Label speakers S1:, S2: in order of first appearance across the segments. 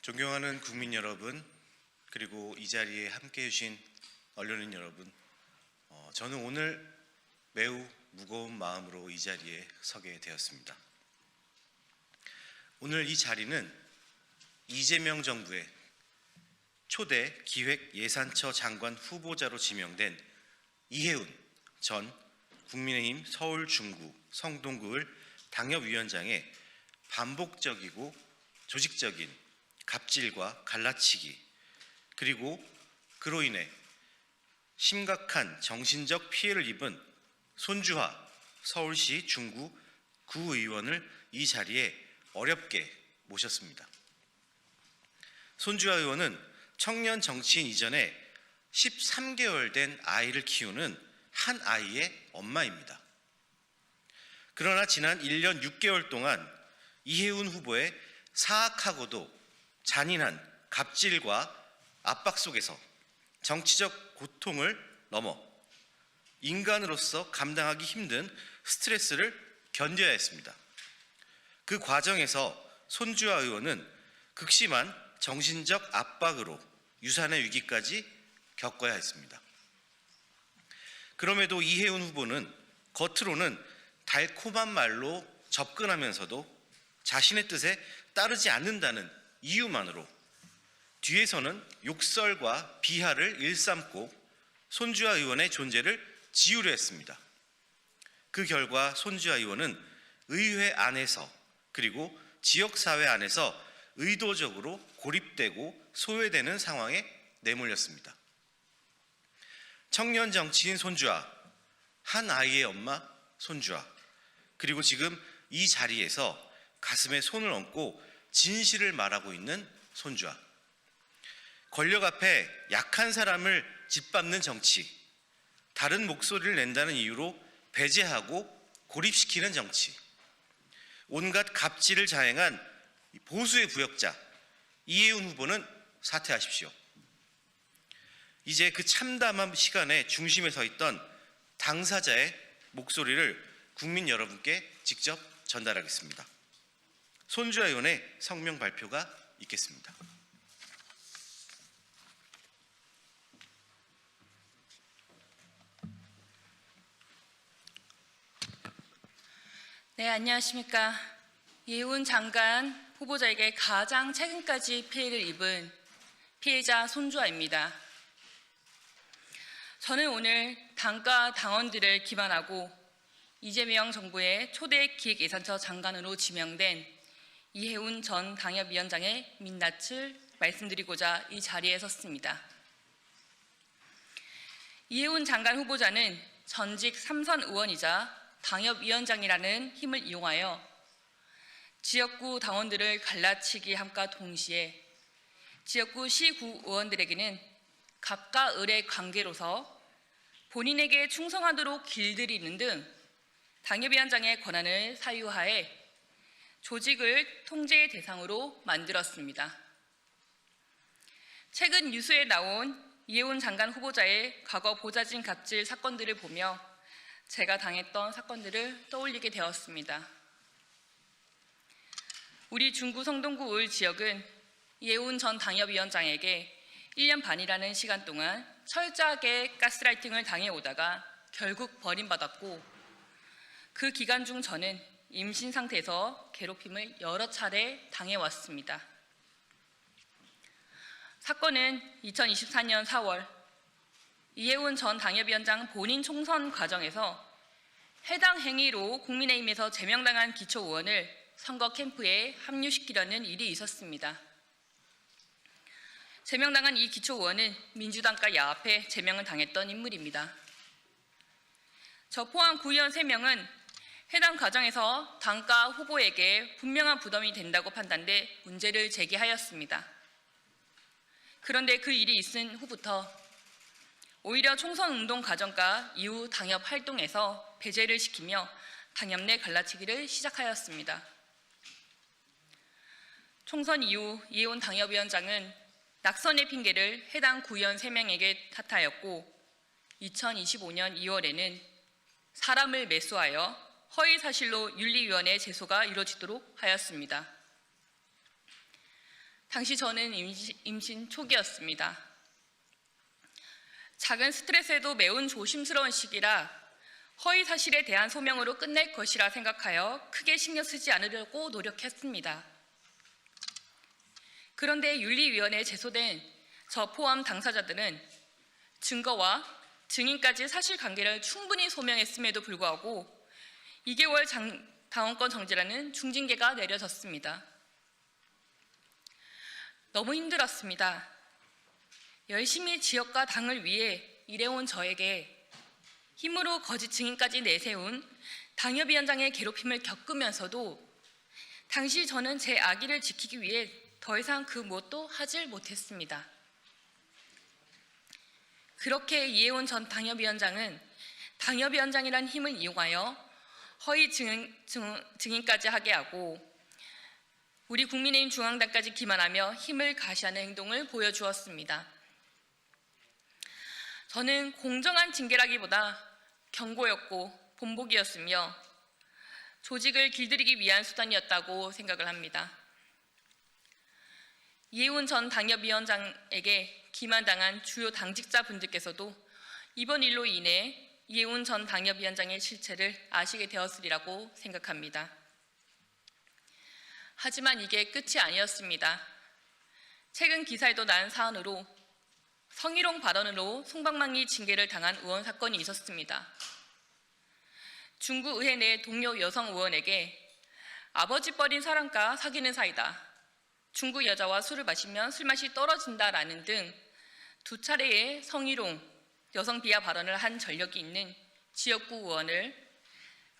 S1: 존경하는 국민 여러분, 그리고 이 자리에 함께해 주신 언론인 여러분, 저는 오늘 매우 무거운 마음으로 이 자리에 서게 되었습니다. 오늘 이 자리는 이재명 정부의 초대 기획예산처 장관 후보자로 지명된 이해운 전 국민의힘 서울 중구 성동구을 당협위원장의 반복적이고 조직적인 갑질과 갈라치기, 그리고 그로 인해 심각한 정신적 피해를 입은 손주하 서울시 중구 구의원을 이 자리에 어렵게 모셨습니다. 손주하 의원은 청년 정치인 이전에 13개월 된 아이를 키우는 한 아이의 엄마입니다. 그러나 지난 1년 6개월 동안 이해운 후보의 사악하고도 잔인한 갑질과 압박 속에서 정치적 고통을 넘어 인간으로서 감당하기 힘든 스트레스를 견뎌야 했습니다. 그 과정에서 손주하 의원은 극심한 정신적 압박으로 유산의 위기까지 겪어야 했습니다. 그럼에도 이해운 후보는 겉으로는 달콤한 말로 접근하면서도 자신의 뜻에 따르지 않는다는 이유만으로 뒤에서는 욕설과 비하를 일삼고 손주하 의원의 존재를 지우려 했습니다. 그 결과 손주하 의원은 의회 안에서 그리고 지역사회 안에서 의도적으로 고립되고 소외되는 상황에 내몰렸습니다. 청년 정치인 손주하, 한 아이의 엄마 손주하, 그리고 지금 이 자리에서 가슴에 손을 얹고 진실을 말하고 있는 손주하. 권력 앞에 약한 사람을 짓밟는 정치, 다른 목소리를 낸다는 이유로 배제하고 고립시키는 정치, 온갖 갑질을 자행한 보수의 부역자 이해운 후보는 사퇴하십시오. 이제 그 참담한 시간에 중심에 서 있던 당사자의 목소리를 국민 여러분께 직접 전달하겠습니다. 손주하 의원의 성명 발표가 있겠습니다.
S2: 네, 안녕하십니까. 이해운 장관 후보자에게 가장 최근까지 피해를 입은 피해자 손주하입니다. 저는 오늘 당과 당원들을 기반하고 이재명 정부의 초대 기획예산처 장관으로 지명된 이해운 전 당협위원장의 민낯을 말씀드리고자 이 자리에 섰습니다. 이해운 장관 후보자는 전직 3선 의원이자 당협위원장이라는 힘을 이용하여 지역구 당원들을 갈라치기 함과 동시에 지역구 시구 의원들에게는 갑과 을의 관계로서 본인에게 충성하도록 길들이는 등 당협위원장의 권한을 사유하에 조직을 통제의 대상으로 만들었습니다. 최근 뉴스에 나온 이해운 장관 후보자의 과거 보좌진 갑질 사건들을 보며 제가 당했던 사건들을 떠올리게 되었습니다. 우리 중구 성동구 을 지역은 이해운 전 당협위원장에게 1년 반이라는 시간 동안 철저하게 가스라이팅을 당해오다가 결국 버림받았고, 그 기간 중 저는 임신 상태에서 괴롭힘을 여러 차례 당해왔습니다. 사건은 2024년 4월 이해운 전 당협위원장 본인 총선 과정에서 해당 행위로 국민의힘에서 제명당한 기초의원을 선거 캠프에 합류시키려는 일이 있었습니다. 제명당한 이 기초의원은 민주당과 야합해 제명을 당했던 인물입니다. 저 포함 구의원 3명은 해당 과정에서 당과 후보에게 분명한 부담이 된다고 판단돼 문제를 제기하였습니다. 그런데 그 일이 있은 후부터 오히려 총선 운동 과정과 이후 당협 활동에서 배제를 시키며 당협 내 갈라치기를 시작하였습니다. 총선 이후 이해운 당협위원장은 낙선의 핑계를 해당 구의원 3명에게 탓하였고, 2025년 2월에는 사람을 매수하여 허위사실로 윤리위원회 제소가 이루어지도록 하였습니다. 당시 저는 임신 초기였습니다. 작은 스트레스에도 매우 조심스러운 시기라 허위 사실에 대한 소명으로 끝낼 것이라 생각하여 크게 신경 쓰지 않으려고 노력했습니다. 그런데 윤리위원회에 제소된 저 포함 당사자들은 증거와 증인까지 사실관계를 충분히 소명했음에도 불구하고 2개월 당원권 정지라는 중징계가 내려졌습니다. 너무 힘들었습니다. 열심히 지역과 당을 위해 일해온 저에게 힘으로 거짓 증인까지 내세운 당협위원장의 괴롭힘을 겪으면서도 당시 저는 제 아기를 지키기 위해 더 이상 그 무엇도 하질 못했습니다. 그렇게 이해온 전 당협위원장은 당협위원장이란 힘을 이용하여 허위 증인까지 하게 하고 우리 국민의힘 중앙당까지 기만하며 힘을 가시하는 행동을 보여주었습니다. 저는 공정한 징계라기보다 경고였고 본보기였으며 조직을 길들이기 위한 수단이었다고 생각을 합니다. 이해운 전 당협위원장에게 기만당한 주요 당직자분들께서도 이번 일로 인해 이해운 전 당협위원장의 실체를 아시게 되었으리라고 생각합니다. 하지만 이게 끝이 아니었습니다. 최근 기사에도 난 사안으로 성희롱 발언으로 솜방망이 징계를 당한 의원 사건이 있었습니다. 중구 의회 내 동료 여성 의원에게 아버지 뻘인 사람과 사귀는 사이다. 중구 여자와 술을 마시면 술맛이 떨어진다라는 등 2차례의 성희롱, 여성 비하 발언을 한 전력이 있는 지역구 의원을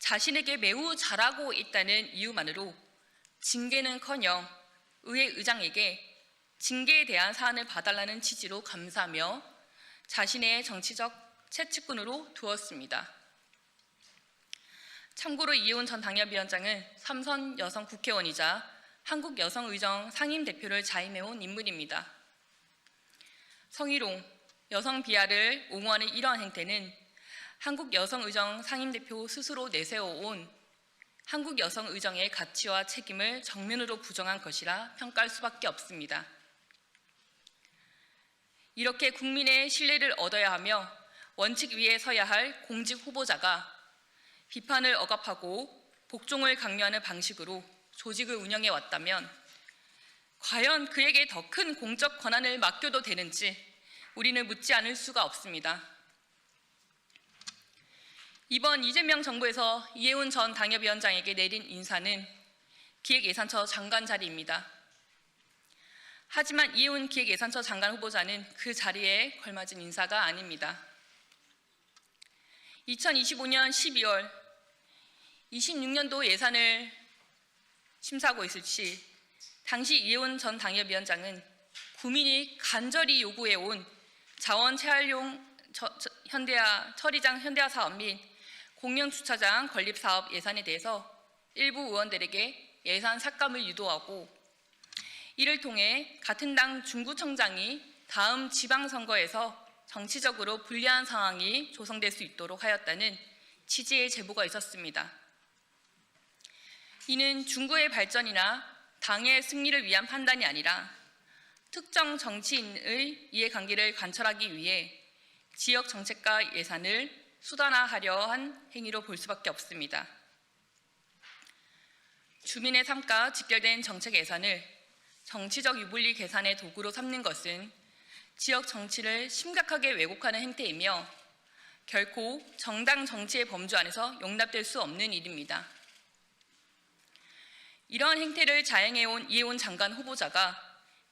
S2: 자신에게 매우 잘하고 있다는 이유만으로 징계는커녕 의회 의장에게 징계에 대한 사안을 봐달라는 취지로 감사하며 자신의 정치적 채찍꾼으로 두었습니다. 참고로 이해운 전 당협위원장은 3선 여성 국회의원이자 한국여성의정 상임대표를 자임해온 인물입니다. 성희롱, 여성 비하를 옹호하는 이러한 행태는 한국여성의정 상임대표 스스로 내세워온 한국여성의정의 가치와 책임을 정면으로 부정한 것이라 평가할 수밖에 없습니다. 이렇게 국민의 신뢰를 얻어야 하며 원칙 위에 서야 할 공직 후보자가 비판을 억압하고 복종을 강요하는 방식으로 조직을 운영해 왔다면 과연 그에게 더 큰 공적 권한을 맡겨도 되는지 우리는 묻지 않을 수가 없습니다. 이번 이재명 정부에서 이해운 전 당협위원장에게 내린 인사는 기획예산처 장관 자리입니다. 하지만 이해운 기획예산처 장관 후보자는 그 자리에 걸맞은 인사가 아닙니다. 2025년 12월 26년도 예산을 심사하고 있을 시 당시 이해운 전 당협위원장은 국민이 간절히 요구해온 자원 채활용 처리장 현대화 사업 및 공영주차장 건립 사업 예산에 대해서 일부 의원들에게 예산 삭감을 유도하고 이를 통해 같은 당 중구청장이 다음 지방선거에서 정치적으로 불리한 상황이 조성될 수 있도록 하였다는 취지의 제보가 있었습니다. 이는 중구의 발전이나 당의 승리를 위한 판단이 아니라 특정 정치인의 이해관계를 관철하기 위해 지역 정책과 예산을 수단화하려 한 행위로 볼 수밖에 없습니다. 주민의 삶과 직결된 정책 예산을 정치적 유불리 계산의 도구로 삼는 것은 지역 정치를 심각하게 왜곡하는 행태이며 결코 정당 정치의 범주 안에서 용납될 수 없는 일입니다. 이러한 행태를 자행해온 이해운 장관 후보자가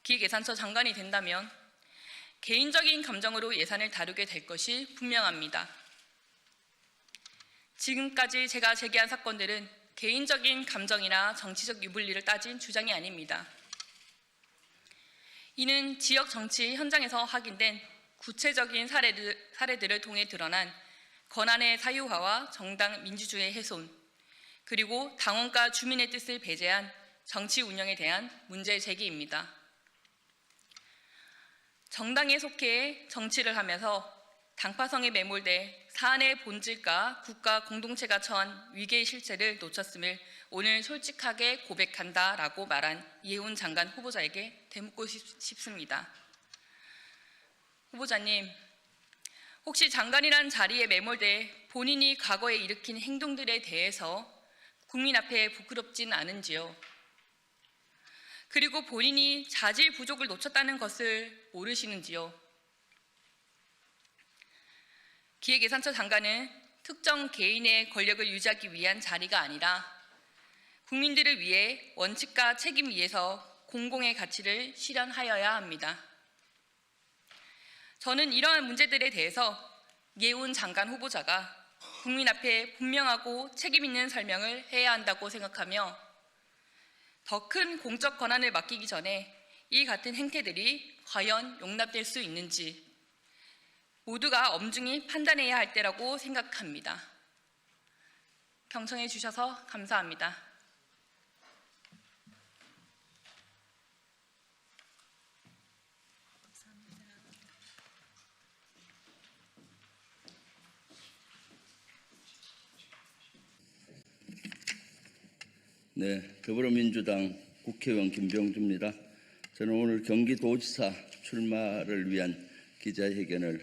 S2: 기획예산처 장관이 된다면 개인적인 감정으로 예산을 다루게 될 것이 분명합니다. 지금까지 제가 제기한 사건들은 개인적인 감정이나 정치적 유불리를 따진 주장이 아닙니다. 이는 지역 정치 현장에서 확인된 구체적인 사례들을 통해 드러난 권한의 사유화와 정당 민주주의 훼손, 그리고 당원과 주민의 뜻을 배제한 정치 운영에 대한 문제 제기입니다. 정당에 속해 정치를 하면서 당파성에 매몰돼 사안의 본질과 국가 공동체가 처한 위기의 실체를 놓쳤음을 오늘 솔직하게 고백한다라고 말한 이해운 장관 후보자에게 되묻고 싶습니다. 후보자님, 혹시 장관이란 자리에 매몰돼 본인이 과거에 일으킨 행동들에 대해서 국민 앞에 부끄럽진 않은지요? 그리고 본인이 자질 부족을 놓쳤다는 것을 모르시는지요? 기획예산처 장관은 특정 개인의 권력을 유지하기 위한 자리가 아니라 국민들을 위해 원칙과 책임 위에서 공공의 가치를 실현하여야 합니다. 저는 이러한 문제들에 대해서 이해운 장관 후보자가 국민 앞에 분명하고 책임 있는 설명을 해야 한다고 생각하며 더 큰 공적 권한을 맡기기 전에 이 같은 행태들이 과연 용납될 수 있는지 모두가 엄중히 판단해야 할 때라고 생각합니다. 경청해 주셔서 감사합니다.
S3: 네, 더불어민주당 국회의원 김병주입니다. 저는 오늘 경기도지사 출마를 위한 기자회견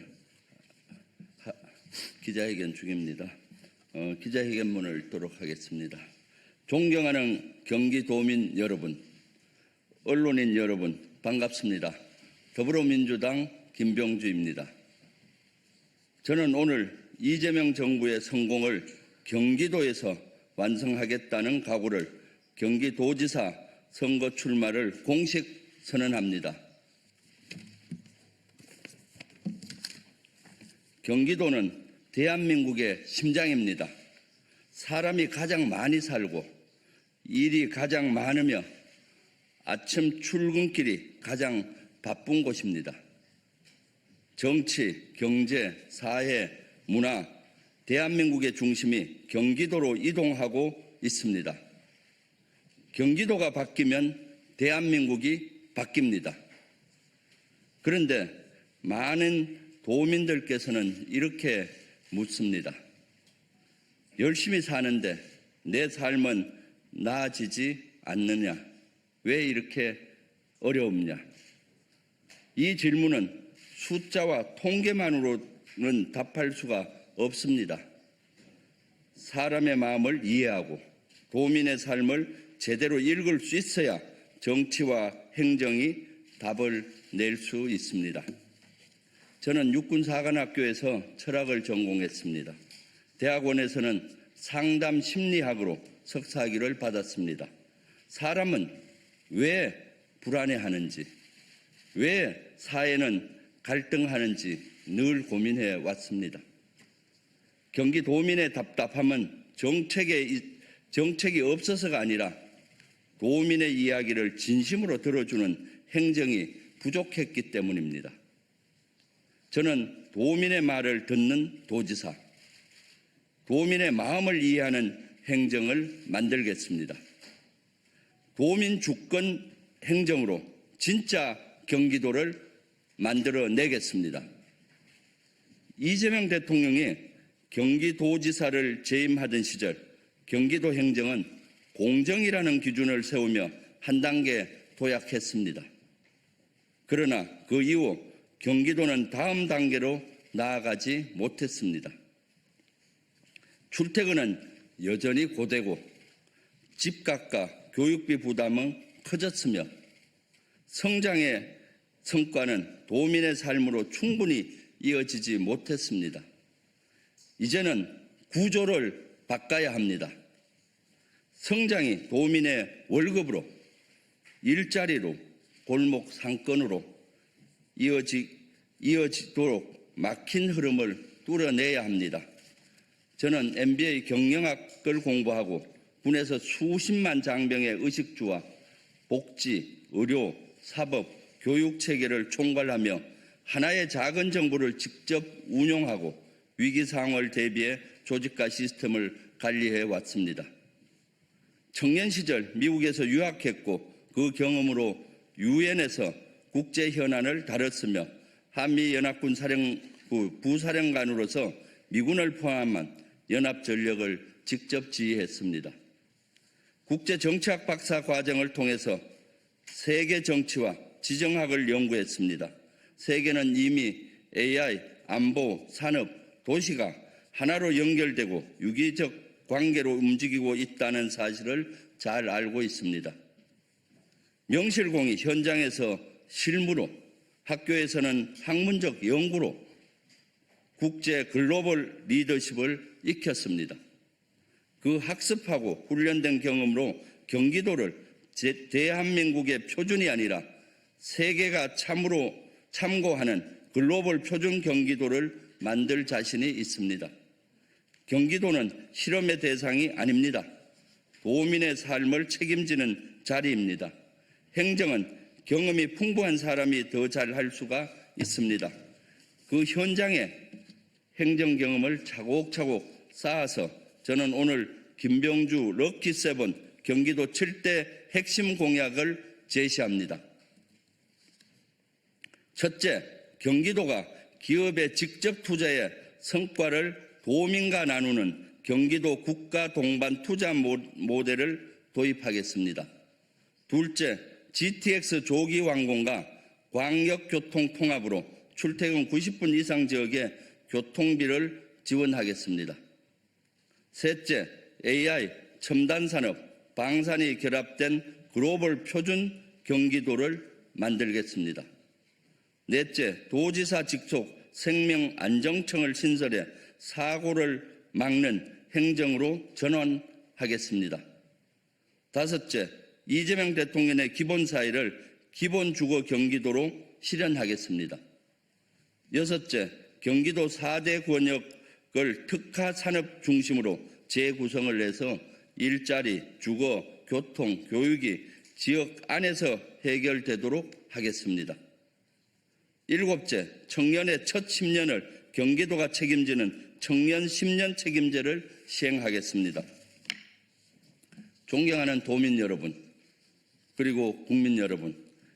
S3: 중입니다. 기자회견문을 읽도록 하겠습니다. 존경하는 경기도민 여러분, 언론인 여러분, 반갑습니다. 더불어민주당 김병주입니다. 저는 오늘 이재명 정부의 성공을 경기도에서 완성하겠다는 각오를 경기도지사 선거 출마를 공식 선언합니다. 경기도는 대한민국의 심장입니다. 사람이 가장 많이 살고 일이 가장 많으며 아침 출근길이 가장 바쁜 곳입니다. 정치, 경제, 사회, 문화, 대한민국의 중심이 경기도로 이동하고 있습니다. 경기도가 바뀌면 대한민국이 바뀝니다. 그런데 많은 도민들께서는 이렇게 묻습니다. 열심히 사는데 내 삶은 나아지지 않느냐? 왜 이렇게 어려움냐? 이 질문은 숫자와 통계만으로는 답할 수가 없습니다. 사람의 마음을 이해하고 도민의 삶을 제대로 읽을 수 있어야 정치와 행정이 답을 낼 수 있습니다. 저는 육군사관학교에서 철학을 전공했습니다. 대학원에서는 상담 심리학으로 석사학위를 받았습니다. 사람은 왜 불안해하는지, 왜 사회는 갈등하는지 늘 고민해 왔습니다. 경기도민의 답답함은 정책이 없어서가 아니라 도민의 이야기를 진심으로 들어주는 행정이 부족했기 때문입니다. 저는 도민의 말을 듣는 도지사, 도민의 마음을 이해하는 행정을 만들겠습니다. 도민 주권 행정으로 진짜 경기도를 만들어내겠습니다. 이재명 대통령이 경기도지사를 재임하던 시절 경기도 행정은 공정이라는 기준을 세우며 한 단계 도약했습니다. 그러나 그 이후 경기도는 다음 단계로 나아가지 못했습니다. 출퇴근은 여전히 고되고 집값과 교육비 부담은 커졌으며 성장의 성과는 도민의 삶으로 충분히 이어지지 못했습니다. 이제는 구조를 바꿔야 합니다. 성장이 도민의 월급으로, 일자리로, 골목 상권으로 이어지도록 막힌 흐름을 뚫어내야 합니다. 저는 MBA 경영학을 공부하고 군에서 수십만 장병의 의식주와 복지, 의료, 사법, 교육 체계를 총괄하며 하나의 작은 정부를 직접 운용하고 위기 상황을 대비해 조직과 시스템을 관리해 왔습니다. 청년 시절 미국에서 유학했고 그 경험으로 유엔에서 국제 현안을 다뤘으며 한미연합군 사령부 제119 부사령관으로서 미군을 포함한 연합전력을 직접 지휘했습니다. 국제정치학 박사 과정을 통해서 세계 정치와 지정학을 연구했습니다. 세계는 이미 AI, 안보, 산업, 도시가 하나로 연결되고 유기적 관계로 움직이고 있다는 사실을 잘 알고 있습니다. 명실공히 현장에서 실무로, 학교에서는 학문적 연구로 국제 글로벌 리더십을 익혔습니다. 그 학습하고 훈련된 경험으로 경기도를 대한민국의 표준이 아니라 세계가 참고하는 글로벌 표준 경기도를 만들 자신이 있습니다. 경기도는 실험의 대상이 아닙니다. 도민의 삶을 책임지는 자리입니다. 행정은 경험이 풍부한 사람이 더 잘할 수가 있습니다. 그 현장에 행정 경험을 차곡차곡 쌓아서 저는 오늘 김병주 럭키7 경기도 7대 핵심 공약을 제시합니다. 첫째, 경기도가 기업의 직접 투자의 성과를 도민과 나누는 경기도 국가 동반 투자 모델을 도입하겠습니다. 둘째, GTX 조기 완공과 광역교통 통합으로 출퇴근 90분 이상 지역의 교통비를 지원하겠습니다. 셋째, AI, 첨단산업, 방산이 결합된 글로벌 표준 경기도를 만들겠습니다. 넷째, 도지사 직속 생명안정청을 신설해 사고를 막는 행정으로 전환하겠습니다. 다섯째, 이재명 대통령의 기본사의를 기본주거 경기도로 실현하겠습니다. 여섯째, 경기도 4대 권역을 특화산업 중심으로 재구성을 해서 일자리, 주거, 교통, 교육이 지역 안에서 해결되도록 하겠습니다. 일곱째, 청년의 첫 10년을 경기도가 책임지는 청년 10년 책임제를 시행하겠습니다. 존경하는 도민 여러분, 그리고 국민 여러분,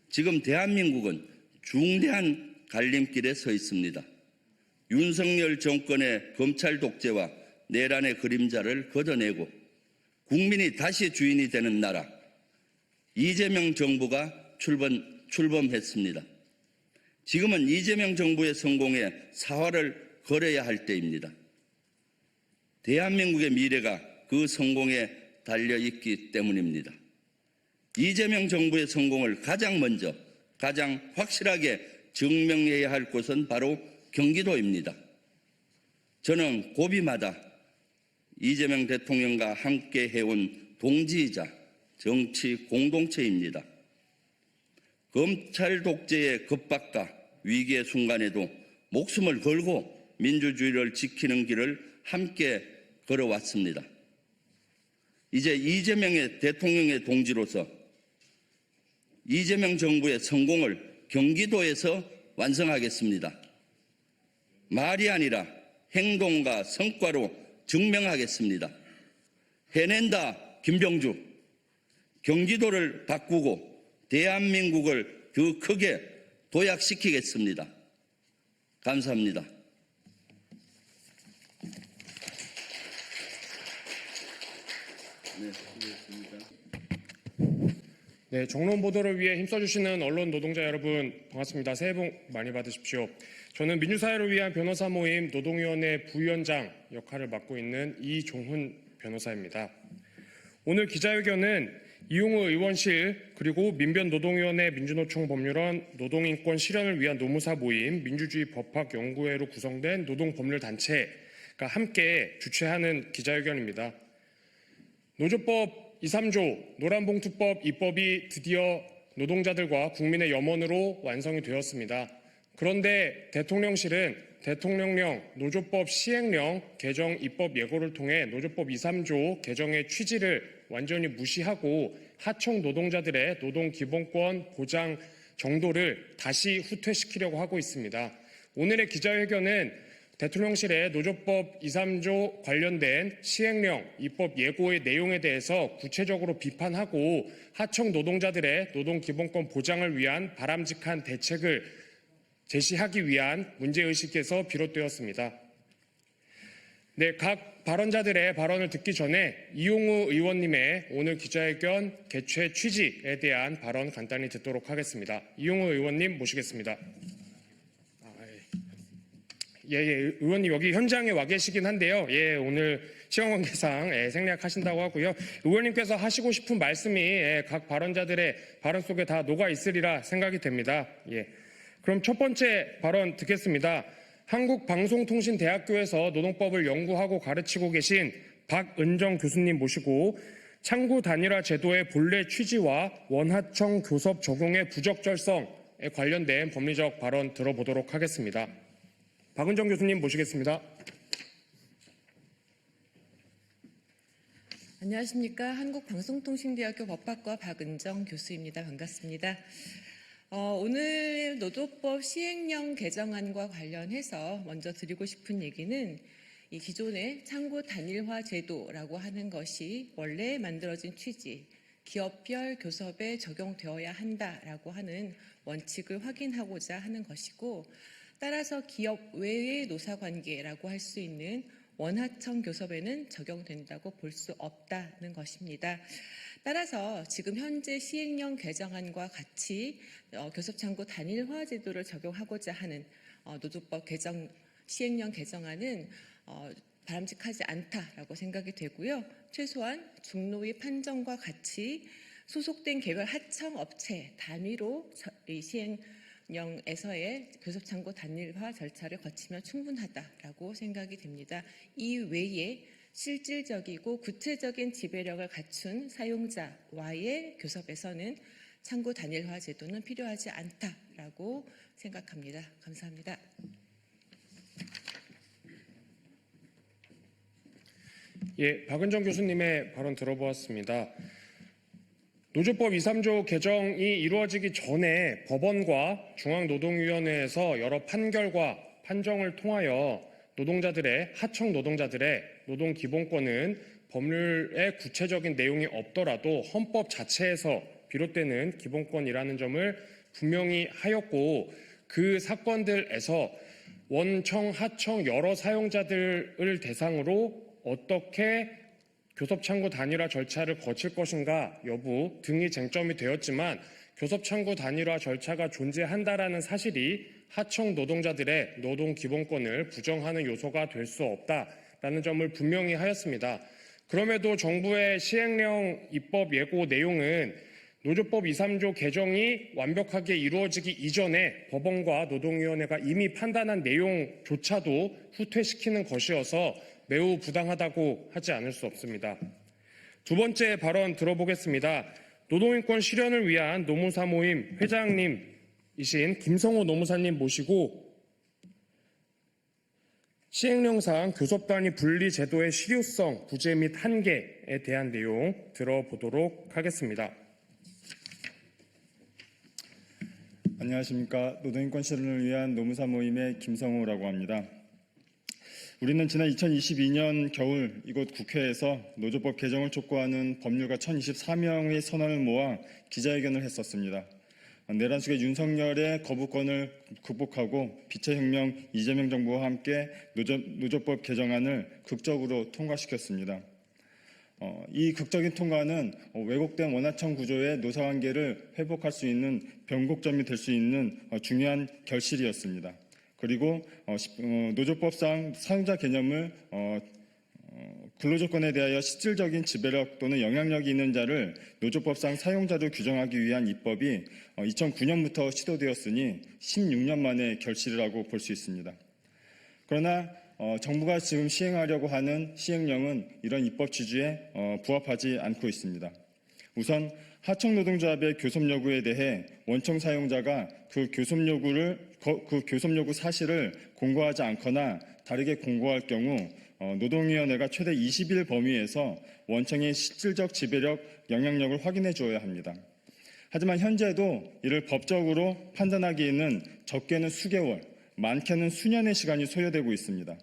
S3: 지금 대한민국은 중대한 갈림길에 서 있습니다. 윤석열 정권의 검찰 독재와 내란의 그림자를 걷어내고 국민이 다시 주인이 되는 나라, 이재명 정부가 출범했습니다. 지금은 이재명 정부의 성공에 사활을 걸어야 할 때입니다. 대한민국의 미래가 그 성공에 달려있기 때문입니다. 이재명 정부의 성공을 가장 먼저, 가장 확실하게 증명해야 할 곳은 바로 경기도입니다. 저는 고비마다 이재명 대통령과 함께 해온 동지이자 정치 공동체입니다. 검찰 독재의 겁박과 위기의 순간에도 목숨을 걸고 민주주의를 지키는 길을 함께 걸어왔습니다. 이제 이재명의 대통령의 동지로서 이재명 정부의 성공을 경기도에서 완성하겠습니다. 말이 아니라 행동과 성과로 증명하겠습니다. 해낸다, 김병주. 경기도를 바꾸고 대한민국을 더 크게 도약시키겠습니다. 감사합니다. 네, 수고했습니다.
S4: 네, 정론 보도를 위해 힘써주시는 언론 노동자 여러분 반갑습니다. 새해 복 많이 받으십시오. 저는 민주사회를 위한 변호사 모임 노동위원회 부위원장 역할을 맡고 있는 이종훈 변호사입니다. 오늘 기자회견은 이용우 의원실 그리고 민변노동위원회 민주노총 법률원 노동인권 실현을 위한 노무사 모임 민주주의 법학연구회로 구성된 노동법률단체가 함께 주최하는 기자회견입니다. 노조법 2, 3조 노란봉투법 입법이 드디어 노동자들과 국민의 염원으로 완성이 되었습니다. 그런데 대통령실은 대통령령 노조법 시행령 개정 입법 예고를 통해 노조법 2, 3조 개정의 취지를 완전히 무시하고 하청 노동자들의 노동기본권 보장 정도를 다시 후퇴시키려고 하고 있습니다. 오늘의 기자회견은 대통령실의 노조법 2, 3조 관련된 시행령 입법 예고의 내용에 대해서 구체적으로 비판하고 하청 노동자들의 노동기본권 보장을 위한 바람직한 대책을 제시하기 위한 문제의식에서 비롯되었습니다. 네, 각 발언자들의 발언을 듣기 전에 이용우 의원님의 오늘 기자회견 개최 취지에 대한 발언 간단히 듣도록 하겠습니다. 이용우 의원님 모시겠습니다. 의원님 여기 현장에 와 계시긴 한데요. 오늘 시간 관계상 생략하신다고 하고요. 의원님께서 하시고 싶은 말씀이 각 발언자들의 발언 속에 다 녹아 있으리라 생각이 됩니다. 그럼 첫 번째 발언 듣겠습니다. 한국방송통신대학교에서 노동법을 연구하고 가르치고 계신 박은정 교수님 모시고 창구 단일화 제도의 본래 취지와 원하청 교섭 적용의 부적절성에 관련된 법리적 발언 들어보도록 하겠습니다. 박은정 교수님 모시겠습니다.
S5: 안녕하십니까. 한국방송통신대학교 법학과 박은정 교수입니다. 반갑습니다. 오늘 노조법 시행령 개정안과 관련해서 먼저 드리고 싶은 얘기는 이 기존의 창구 단일화 제도라고 하는 것이 원래 만들어진 취지, 기업별 교섭에 적용되어야 한다라고 하는 원칙을 확인하고자 하는 것이고, 따라서 기업 외의 노사관계라고 할 수 있는 원하청 교섭에는 적용된다고 볼 수 없다는 것입니다. 따라서 지금 현재 시행령 개정안과 같이 교섭창구 단일화 제도를 적용하고자 하는 노조법 개정 시행령 개정안은 바람직하지 않다라고 생각이 되고요. 최소한 중노위 판정과 같이 소속된 개별 하청 업체 단위로 이 시행령에서의 교섭창구 단일화 절차를 거치면 충분하다라고 생각이 됩니다. 이 외에 실질적이고 구체적인 지배력을 갖춘 사용자와의 교섭에서는 창구 단일화 제도는 필요하지 않다라고 생각합니다. 감사합니다.
S4: 박은정 교수님의 발언 들어보았습니다. 노조법 2, 3조 개정이 이루어지기 전에 법원과 중앙노동위원회에서 여러 판결과 판정을 통하여 노동자들의 하청 노동자들의 노동 기본권은 법률의 구체적인 내용이 없더라도 헌법 자체에서 비롯되는 기본권이라는 점을 분명히 하였고, 그 사건들에서 원청, 하청 여러 사용자들을 대상으로 어떻게 교섭창구 단일화 절차를 거칠 것인가 여부 등이 쟁점이 되었지만, 교섭창구 단일화 절차가 존재한다라는 사실이 하청 노동자들의 노동 기본권을 부정하는 요소가 될 수 없다라는 점을 분명히 하였습니다. 그럼에도 정부의 시행령 입법 예고 내용은 노조법 2, 3조 개정이 완벽하게 이루어지기 이전에 법원과 노동위원회가 이미 판단한 내용조차도 후퇴시키는 것이어서 매우 부당하다고 하지 않을 수 없습니다. 두 번째 발언 들어보겠습니다. 노동인권 실현을 위한 노무사 모임 회장님이신 김성호 노무사님 모시고 시행령상 교섭단위 분리 제도의 실효성, 부재 및 한계에 대한 내용 들어보도록 하겠습니다.
S6: 안녕하십니까. 노동인권 실현을 위한 노무사 모임의 김성호라고 합니다. 우리는 지난 2022년 겨울 이곳 국회에서 노조법 개정을 촉구하는 법률가 1024명의 선언을 모아 기자회견을 했었습니다. 내란숙의 윤석열의 거부권을 극복하고 빛의 혁명 이재명 정부와 함께 노조법 개정안을 극적으로 통과시켰습니다. 이 극적인 통과는 왜곡된 원하청 구조의 노사관계를 회복할 수 있는 변곡점이 될 수 있는 중요한 결실이었습니다. 그리고 노조법상 사용자 개념을 근로조건에 대하여 실질적인 지배력 또는 영향력이 있는 자를 노조법상 사용자로 규정하기 위한 입법이 2009년부터 시도되었으니 16년 만의 결실이라고 볼 수 있습니다. 그러나 정부가 지금 시행하려고 하는 시행령은 이런 입법 취지에 부합하지 않고 있습니다. 우선 하청 노동조합의 교섭 요구에 대해 원청 사용자가 그 교섭 요구 사실을 공고하지 않거나 다르게 공고할 경우 노동위원회가 최대 20일 범위에서 원청의 실질적 지배력, 영향력을 확인해 주어야 합니다. 하지만 현재도 이를 법적으로 판단하기에는 적게는 수개월, 많게는 수년의 시간이 소요되고 있습니다.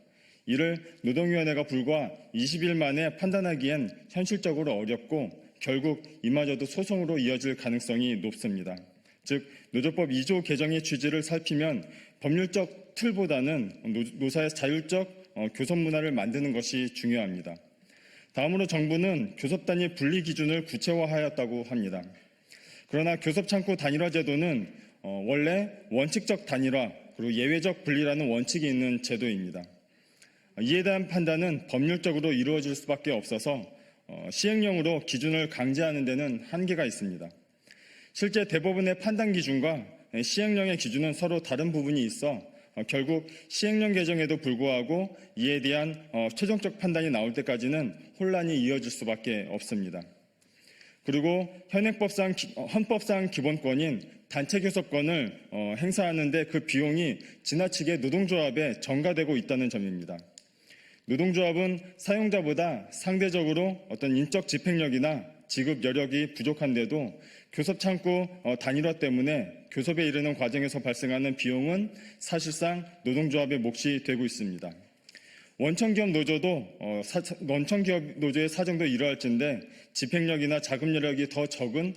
S6: 이를 노동위원회가 불과 20일 만에 판단하기엔 현실적으로 어렵고 결국 이마저도 소송으로 이어질 가능성이 높습니다. 즉 노조법 2조 개정의 취지를 살피면 법률적 틀보다는 노사의 자율적 교섭 문화를 만드는 것이 중요합니다. 다음으로 정부는 교섭 단위 분리 기준을 구체화하였다고 합니다. 그러나 교섭 창구 단일화 제도는 원래 원칙적 단일화 그리고 예외적 분리라는 원칙이 있는 제도입니다. 이에 대한 판단은 법률적으로 이루어질 수밖에 없어서 시행령으로 기준을 강제하는 데는 한계가 있습니다. 실제 대법원의 판단 기준과 시행령의 기준은 서로 다른 부분이 있어 결국 시행령 개정에도 불구하고 이에 대한 최종적 판단이 나올 때까지는 혼란이 이어질 수밖에 없습니다. 그리고 헌법상 기본권인 단체 교섭권을 행사하는 데 그 비용이 지나치게 노동조합에 전가되고 있다는 점입니다. 노동조합은 사용자보다 상대적으로 어떤 인적 집행력이나 지급 여력이 부족한데도 교섭 창구 단일화 때문에 교섭에 이르는 과정에서 발생하는 비용은 사실상 노동조합의 몫이 되고 있습니다. 원청기업 노조의 사정도 이러할진데 집행력이나 자금 여력이 더 적은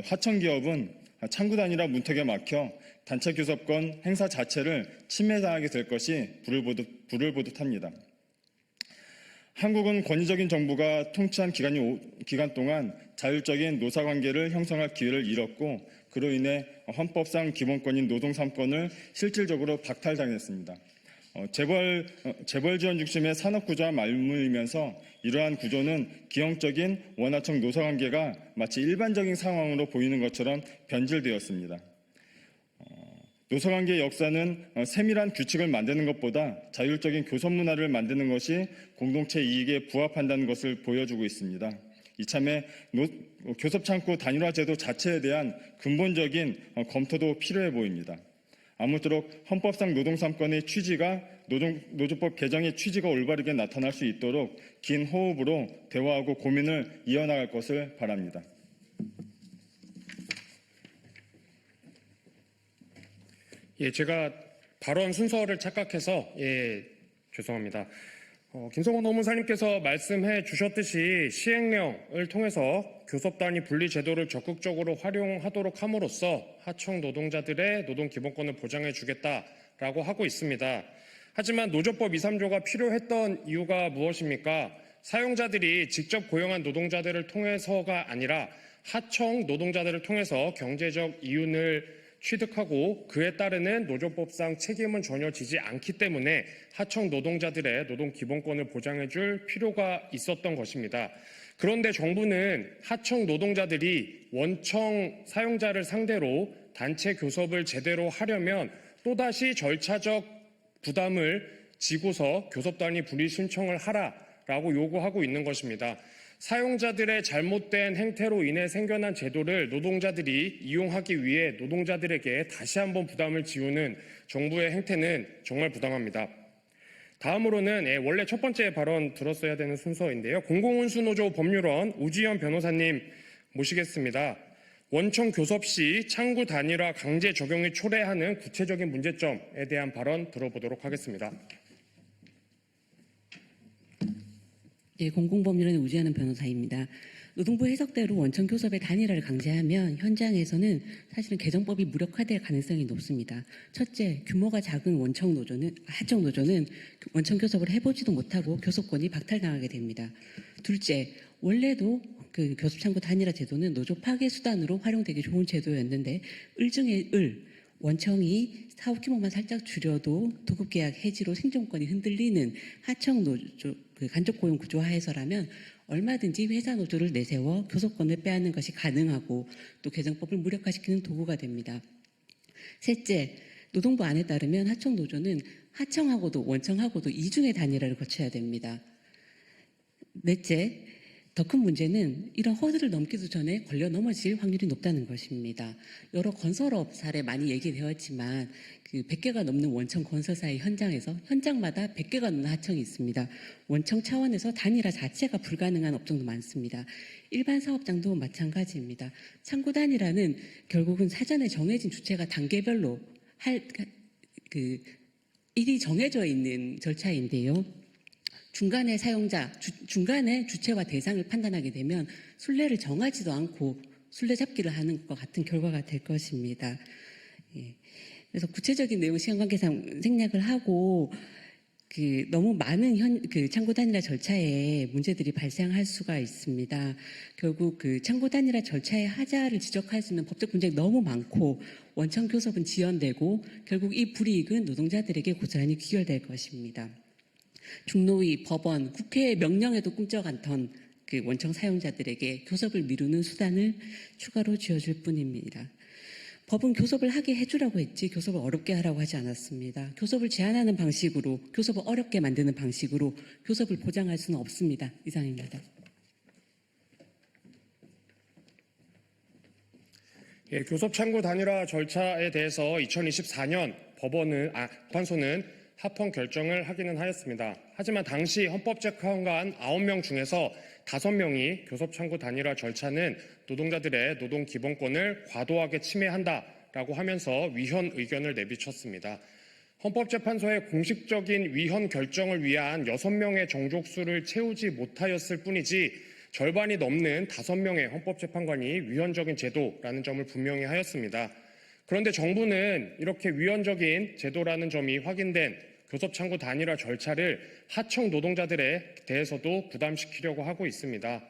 S6: 하청기업은 창구 단일화 문턱에 막혀 단체 교섭권 행사 자체를 침해당하게 될 것이 불을 보듯 합니다. 한국은 권위적인 정부가 통치한 기간 동안 자율적인 노사관계를 형성할 기회를 잃었고 그로 인해 헌법상 기본권인 노동 3권을 실질적으로 박탈당했습니다. 재벌 지원 중심의 산업구조와 맞물리면서 이러한 구조는 기형적인 원하청 노사관계가 마치 일반적인 상황으로 보이는 것처럼 변질되었습니다. 노사관계의 역사는 세밀한 규칙을 만드는 것보다 자율적인 교섭 문화를 만드는 것이 공동체 이익에 부합한다는 것을 보여주고 있습니다. 이참에 교섭창구 단일화 제도 자체에 대한 근본적인 검토도 필요해 보입니다. 아무쪼록 헌법상 노동 3권의 취지가 노조법 개정의 취지가 올바르게 나타날 수 있도록 긴 호흡으로 대화하고 고민을 이어나갈 것을 바랍니다.
S4: 제가 발언 순서를 착각해서 죄송합니다. 김성원 노무사님께서 말씀해 주셨듯이 시행령을 통해서 교섭 단위 분리 제도를 적극적으로 활용하도록 함으로써 하청 노동자들의 노동 기본권을 보장해 주겠다라고 하고 있습니다. 하지만 노조법 2, 3조가 필요했던 이유가 무엇입니까? 사용자들이 직접 고용한 노동자들을 통해서가 아니라 하청 노동자들을 통해서 경제적 이윤을 취득하고 그에 따르는 노조법상 책임은 전혀 지지 않기 때문에 하청 노동자들의 노동 기본권을 보장해 줄 필요가 있었던 것입니다. 그런데 정부는 하청 노동자들이 원청 사용자를 상대로 단체 교섭을 제대로 하려면 또다시 절차적 부담을 지고서 교섭 단위 분리 신청을 하라라고 요구하고 있는 것입니다. 사용자들의 잘못된 행태로 인해 생겨난 제도를 노동자들이 이용하기 위해 노동자들에게 다시 한번 부담을 지우는 정부의 행태는 정말 부당합니다. 다음으로는 원래 첫 번째 발언 들었어야 되는 순서인데요. 공공운수노조 법률원 우지연 변호사님 모시겠습니다. 원청 교섭 시 창구 단일화 강제 적용이 초래하는 구체적인 문제점에 대한 발언 들어보도록 하겠습니다.
S7: 공공법률원의 우지하는 변호사입니다. 노동부 해석대로 원청 교섭의 단일화를 강제하면 현장에서는 사실은 개정법이 무력화될 가능성이 높습니다. 첫째, 규모가 작은 하청 노조는 원청 교섭을 해보지도 못하고 교섭권이 박탈당하게 됩니다. 둘째, 원래도 그 교섭창구 단일화 제도는 노조 파괴 수단으로 활용되기 좋은 제도였는데 을 중에 원청이 사업 규모만 살짝 줄여도 도급계약 해지로 생존권이 흔들리는 하청 노조 간접 고용 구조하에서라면 얼마든지 회사 노조를 내세워 교섭권을 빼앗는 것이 가능하고 또 개정법을 무력화시키는 도구가 됩니다. 셋째, 노동부 안에 따르면 하청 노조는 하청하고도 원청하고도 이중의 단일화를 거쳐야 됩니다. 넷째, 더 큰 문제는 이런 허들을 넘기도 전에 걸려 넘어질 확률이 높다는 것입니다. 여러 건설업 사례 많이 얘기되었지만 100개가 넘는 원청 건설사의 현장에서 현장마다 100개가 넘는 하청이 있습니다. 원청 차원에서 단일화 자체가 불가능한 업종도 많습니다. 일반 사업장도 마찬가지입니다. 창구 단일화는 결국은 사전에 정해진 주체가 단계별로 일이 정해져 있는 절차인데요. 중간에 주체와 대상을 판단하게 되면 순례를 정하지도 않고 술래잡기를 하는 것과 같은 결과가 될 것입니다. 예. 그래서 구체적인 내용 시간 관계상 생략을 하고 너무 많은 창구 단일화 절차에 문제들이 발생할 수가 있습니다. 결국 창구 단일화 절차의 하자를 지적할 수 있는 법적 문제가 너무 많고 원청 교섭은 지연되고 결국 이 불이익은 노동자들에게 고스란히 귀결될 것입니다. 중노위, 법원, 국회의 명령에도 꿈쩍 않던 원청 사용자들에게 교섭을 미루는 수단을 추가로 쥐어줄 뿐입니다. 법은 교섭을 하게 해주라고 했지 교섭을 어렵게 하라고 하지 않았습니다. 교섭을 제한하는 방식으로, 교섭을 어렵게 만드는 방식으로 교섭을 보장할 수는 없습니다. 이상입니다.
S4: 예, 교섭 창구 단일화 절차에 대해서 2024년 법관소는 합헌 결정을 하기는 하였습니다. 하지만 당시 헌법재판관 9명 중에서 5명이 교섭 창구 단일화 절차는 노동자들의 노동 기본권을 과도하게 침해한다라고 하면서 위헌 의견을 내비쳤습니다. 헌법재판소의 공식적인 위헌 결정을 위한 6명의 정족수를 채우지 못하였을 뿐이지 절반이 넘는 5명의 헌법재판관이 위헌적인 제도라는 점을 분명히 하였습니다. 그런데 정부는 이렇게 위헌적인 제도라는 점이 확인된 교섭 창구 단일화 절차를 하청 노동자들에 대해서도 부담시키려고 하고 있습니다.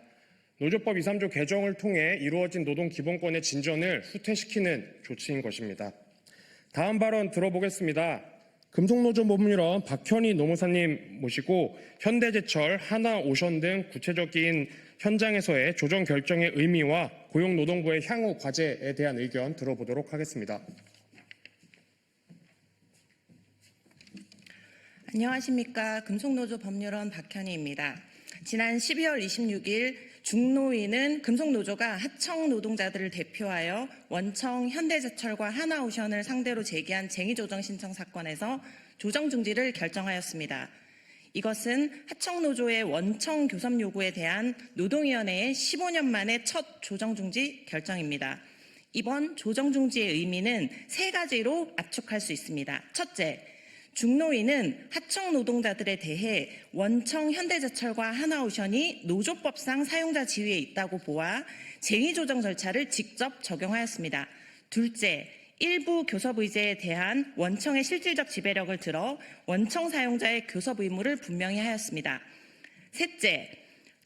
S4: 노조법 2, 3조 개정을 통해 이루어진 노동 기본권의 진전을 후퇴시키는 조치인 것입니다. 다음 발언 들어보겠습니다. 금속노조 법률원 박현희 노무사님 모시고 현대제철, 하나오션 등 구체적인 현장에서의 조정 결정의 의미와 고용노동부의 향후 과제에 대한 의견 들어보도록 하겠습니다.
S8: 안녕하십니까. 금속노조 법률원 박현희입니다. 지난 12월 26일 중노위는 금속노조가 하청 노동자들을 대표하여 원청, 현대제철과 하나오션을 상대로 제기한 쟁의조정 신청 사건에서 조정 중지를 결정하였습니다. 이것은 하청노조의 원청 교섭 요구에 대한 노동위원회의 15년 만에 첫 조정 중지 결정입니다. 이번 조정 중지의 의미는 3가지로 압축할 수 있습니다. 첫째, 중노위는 하청 노동자들에 대해 원청, 현대제철과 하나오션이 노조법상 사용자 지위에 있다고 보아 쟁의조정 절차를 직접 적용하였습니다. 둘째, 일부 교섭 의제에 대한 원청의 실질적 지배력을 들어 원청 사용자의 교섭 의무를 분명히 하였습니다. 셋째,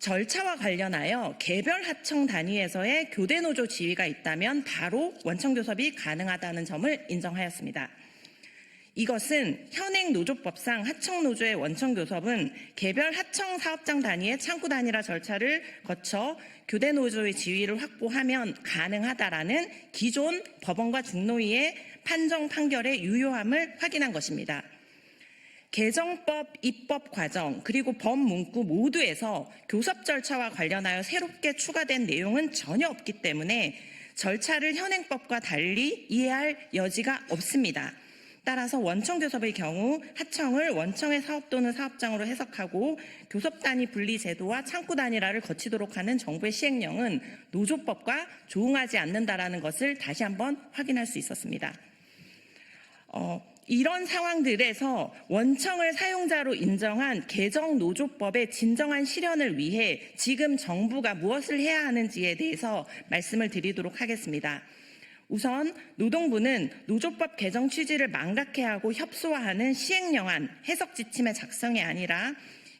S8: 절차와 관련하여 개별 하청 단위에서의 교대 노조 지위가 있다면 바로 원청 교섭이 가능하다는 점을 인정하였습니다. 이것은 현행 노조법상 하청노조의 원청교섭은 개별 하청 사업장 단위의 창구 단일화 절차를 거쳐 교대 노조의 지위를 확보하면 가능하다라는 기존 법원과 중노위의 판정 판결의 유효함을 확인한 것입니다. 개정법, 입법 과정, 그리고 법 문구 모두에서 교섭 절차와 관련하여 새롭게 추가된 내용은 전혀 없기 때문에 절차를 현행법과 달리 이해할 여지가 없습니다. 따라서 원청교섭의 경우 하청을 원청의 사업 또는 사업장으로 해석하고 교섭 단위 분리 제도와 창구 단일화를 거치도록 하는 정부의 시행령은 노조법과 조응하지 않는다라는 것을 다시 한번 확인할 수 있었습니다. 이런 상황들에서 원청을 사용자로 인정한 개정 노조법의 진정한 실현을 위해 지금 정부가 무엇을 해야 하는지에 대해서 말씀을 드리도록 하겠습니다. 우선 노동부는 노조법 개정 취지를 망각해 하고 협소화하는 시행령안 해석 지침의 작성이 아니라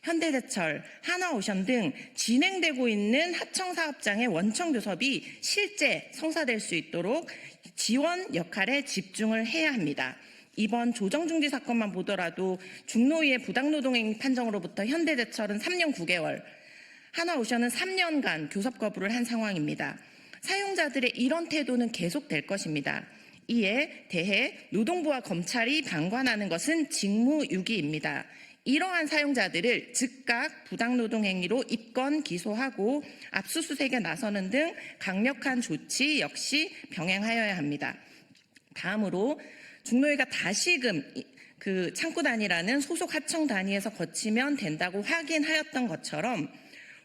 S8: 현대제철, 하나오션 등 진행되고 있는 하청사업장의 원청교섭이 실제 성사될 수 있도록 지원 역할에 집중을 해야 합니다. 이번 조정중지 사건만 보더라도 중노위의 부당노동행위 판정으로부터 현대제철은 3년 9개월, 하나오션은 3년간 교섭 거부를 한 상황입니다. 사용자들의 이런 태도는 계속될 것입니다. 이에 대해 노동부와 검찰이 방관하는 것은 직무유기입니다. 이러한 사용자들을 즉각 부당노동행위로 입건, 기소하고 압수수색에 나서는 등 강력한 조치 역시 병행하여야 합니다. 다음으로 중노위가 다시금 그 창구 단위라는 소속 하청 단위에서 거치면 된다고 확인하였던 것처럼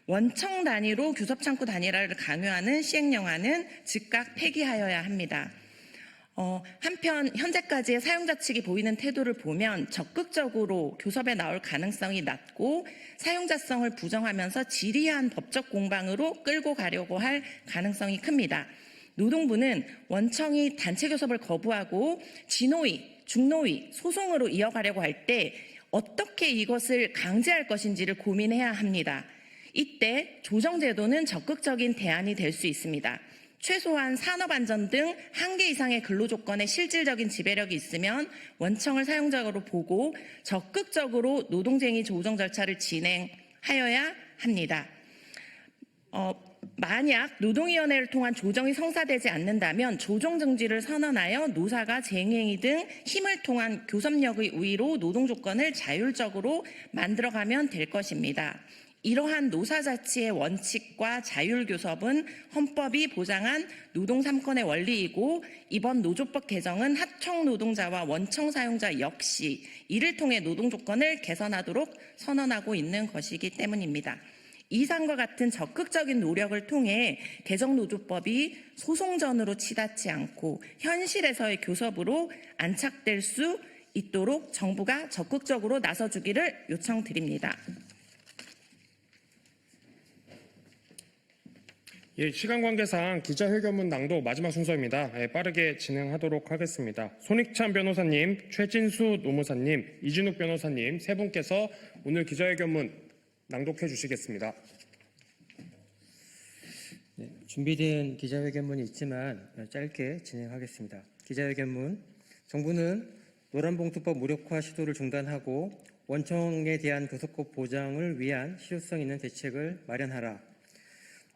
S8: 원청 단위로 교섭 창구 단일화를 강요하는 시행령안은 즉각 폐기하여야 합니다. 한편 현재까지의 사용자 측이 보이는 태도를 보면 적극적으로 교섭에 나올 가능성이 낮고 사용자성을 부정하면서 지리한 법적 공방으로 끌고 가려고 할 가능성이 큽니다. 노동부는 원청이 단체 교섭을 거부하고 진호위, 중노위, 소송으로 이어가려고 할 때 어떻게 이것을 강제할 것인지를 고민해야 합니다. 이때 조정제도는 적극적인 대안이 될 수 있습니다. 최소한 산업안전 등 한계 이상의 근로조건에 실질적인 지배력이 있으면 원청을 사용자로 보고 적극적으로 노동쟁의 조정 절차를 진행하여야 합니다. 만약 노동위원회를 통한 조정이 성사되지 않는다면 조정 정지를 선언하여 노사가 쟁행위 등 힘을 통한 교섭력의 우위로 노동조건을 자율적으로 만들어가면 될 것입니다. 이러한 노사자치의 원칙과 자율교섭은 헌법이 보장한 노동 3권의 원리이고 이번 노조법 개정은 하청 노동자와 원청 사용자 역시 이를 통해 노동조건을 개선하도록 선언하고 있는 것이기 때문입니다. 이상과 같은 적극적인 노력을 통해 개정노조법이 소송전으로 치닫지 않고 현실에서의 교섭으로 안착될 수 있도록 정부가 적극적으로 나서주기를 요청드립니다.
S4: 예, 시간 관계상 기자회견문 낭독 마지막 순서입니다. 빠르게 진행하도록 하겠습니다. 손익찬 변호사님, 최진수 노무사님, 이진욱 변호사님 세 분께서 오늘 기자회견문 낭독해 주시겠습니다.
S9: 네, 준비된 기자회견문이 있지만 짧게 진행하겠습니다. 기자회견문. 정부는 노란봉투법 무력화 시도를 중단하고 원청에 대한 교섭법 보장을 위한 실효성 있는 대책을 마련하라.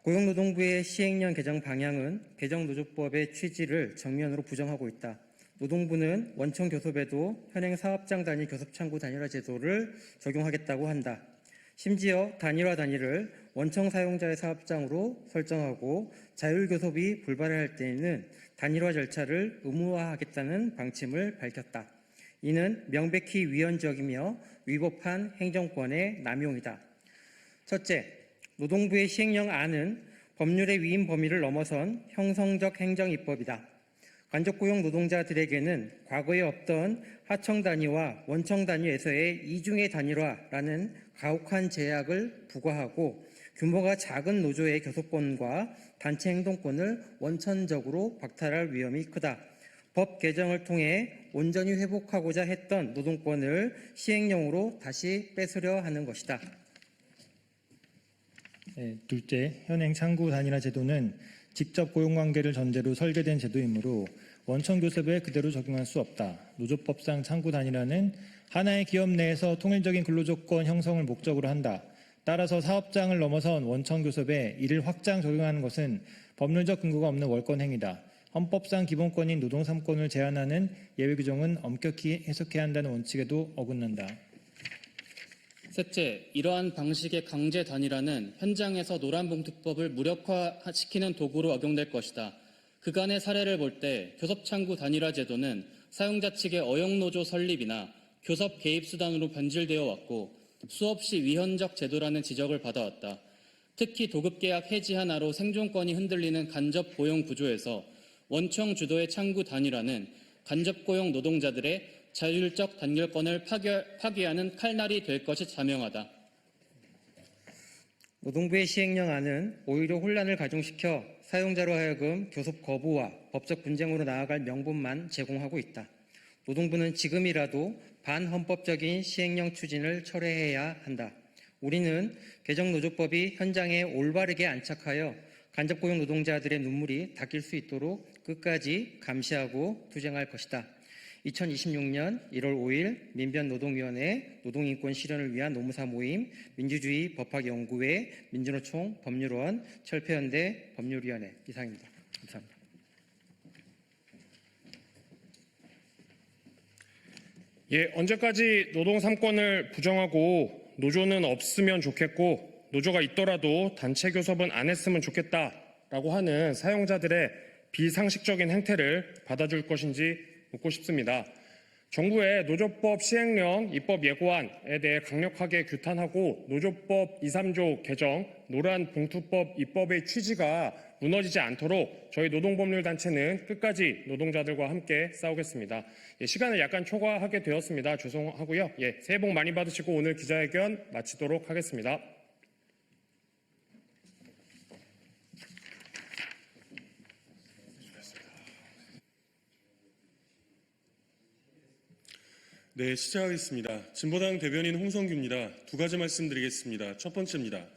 S9: 고용노동부의 시행령 개정 방향은 개정노조법의 취지를 정면으로 부정하고 있다. 노동부는 원청 교섭에도 현행 사업장 단위 교섭창구 단일화 제도를 적용하겠다고 한다. 심지어 단일화 단위를 원청 사용자의 사업장으로 설정하고 자율교섭이 불발할 때에는 단일화 절차를 의무화하겠다는 방침을 밝혔다. 이는 명백히 위헌적이며 위법한 행정권의 남용이다. 첫째, 노동부의 시행령 안은 법률의 위임 범위를 넘어선 형성적 행정입법이다. 간접고용 노동자들에게는 과거에 없던 하청 단위와 원청 단위에서의 이중의 단일화라는 가혹한 제약을 부과하고 규모가 작은 노조의 교섭권과 단체 행동권을 원천적으로 박탈할 위험이 크다. 법 개정을 통해 온전히 회복하고자 했던 노동권을 시행령으로 다시 뺏으려 하는 것이다.
S6: 네, 둘째, 현행 창구 단일화 제도는 직접 고용관계를 전제로 설계된 제도이므로 원청 교섭에 그대로 적용할 수 없다. 노조법상 창구 단일화는 하나의 기업 내에서 통일적인 근로조건 형성을 목적으로 한다. 따라서 사업장을 넘어선 원청 교섭에 이를 확장 적용하는 것은 법률적 근거가 없는 월권 행위다. 헌법상 기본권인 노동 3권을 제한하는 예외 규정은 엄격히 해석해야 한다는 원칙에도 어긋난다.
S10: 셋째, 이러한 방식의 강제 단일화는 현장에서 노란봉투법을 무력화시키는 도구로 악용될 것이다. 그간의 사례를 볼 때 교섭창구 단일화 제도는 사용자 측의 어용노조 설립이나 교섭 개입 수단으로 변질되어 왔고 수없이 위헌적 제도라는 지적을 받아왔다. 특히 도급계약 해지 하나로 생존권이 흔들리는 간접고용 구조에서 원청 주도의 창구 단일화는 간접고용 노동자들의 자율적 단결권을 파괴하는 칼날이 될 것이 자명하다.
S9: 노동부의 시행령안은 오히려 혼란을 가중시켜 사용자로 하여금 교섭 거부와 법적 분쟁으로 나아갈 명분만 제공하고 있다. 노동부는 지금이라도 반헌법적인 시행령 추진을 철회해야 한다. 우리는 개정노조법이 현장에 올바르게 안착하여 간접고용 노동자들의 눈물이 닦일 수 있도록 끝까지 감시하고 투쟁할 것이다. 2026년 1월 5일 민변노동위원회 노동인권 실현을 위한 노무사 모임 민주주의 법학연구회 민주노총 법률원 철폐연대 법률위원회 이상입니다. 감사합니다.
S4: 예, 언제까지 노동 3권을 부정하고 노조는 없으면 좋겠고 노조가 있더라도 단체 교섭은 안 했으면 좋겠다라고 하는 사용자들의 비상식적인 행태를 받아줄 것인지 묻고 싶습니다. 정부의 노조법 시행령 입법 예고안에 대해 강력하게 규탄하고 노조법 2, 3조 개정, 노란봉투법 입법의 취지가 무너지지 않도록 저희 노동법률단체는 끝까지 노동자들과 함께 싸우겠습니다. 예, 시간을 약간 초과하게 되었습니다. 죄송하고요. 예, 새해 복 많이 받으시고 오늘 기자회견 마치도록 하겠습니다. 네, 시작하겠습니다. 진보당 대변인 홍성규입니다. 두 가지 말씀드리겠습니다. 첫 번째입니다.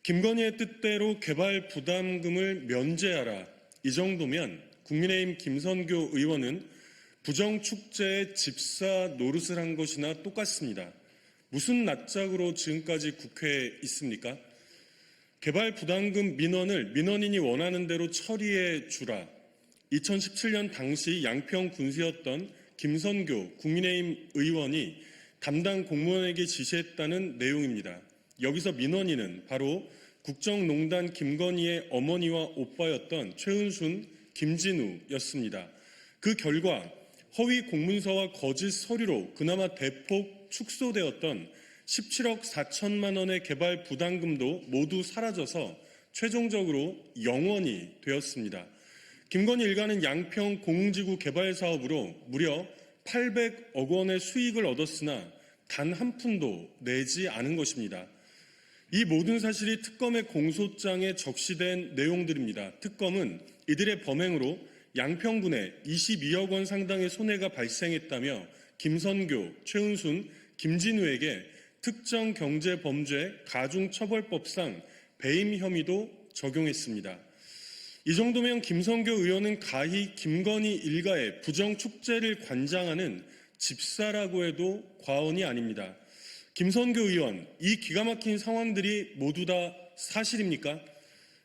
S4: 김건희의 뜻대로 개발 부담금을 면제하라. 이 정도면 국민의힘 김선교 의원은 부정축제에 집사 노릇을 한 것이나 똑같습니다. 무슨 낯짝으로 지금까지 국회에 있습니까? 개발 부담금 민원을 민원인이 원하는 대로 처리해 주라. 2017년 당시 양평 군수였던 김선교 국민의힘 의원이 담당 공무원에게 지시했다는 내용입니다. 여기서 민원인은 바로 국정농단 김건희의 어머니와 오빠였던 최은순, 김진우였습니다. 그 결과 허위 공문서와 거짓 서류로 그나마 대폭 축소되었던 17억 4천만 원의 개발 부담금도 모두 사라져서 최종적으로 0원이 되었습니다. 김건희 일가는 양평 공지구 개발 사업으로 무려 800억 원의 수익을 얻었으나 단 한 푼도 내지 않은 것입니다. 이 모든 사실이 특검의 공소장에 적시된 내용들입니다. 특검은 이들의 범행으로 양평군에 22억 원 상당의 손해가 발생했다며 김선교, 최은순, 김진우에게 특정경제범죄 가중처벌법상 배임 혐의도 적용했습니다. 이 정도면 김선교 의원은 가히 김건희 일가의 부정축제를 관장하는 집사라고 해도 과언이 아닙니다. 김선교 의원, 이 기가 막힌 상황들이 모두 다 사실입니까?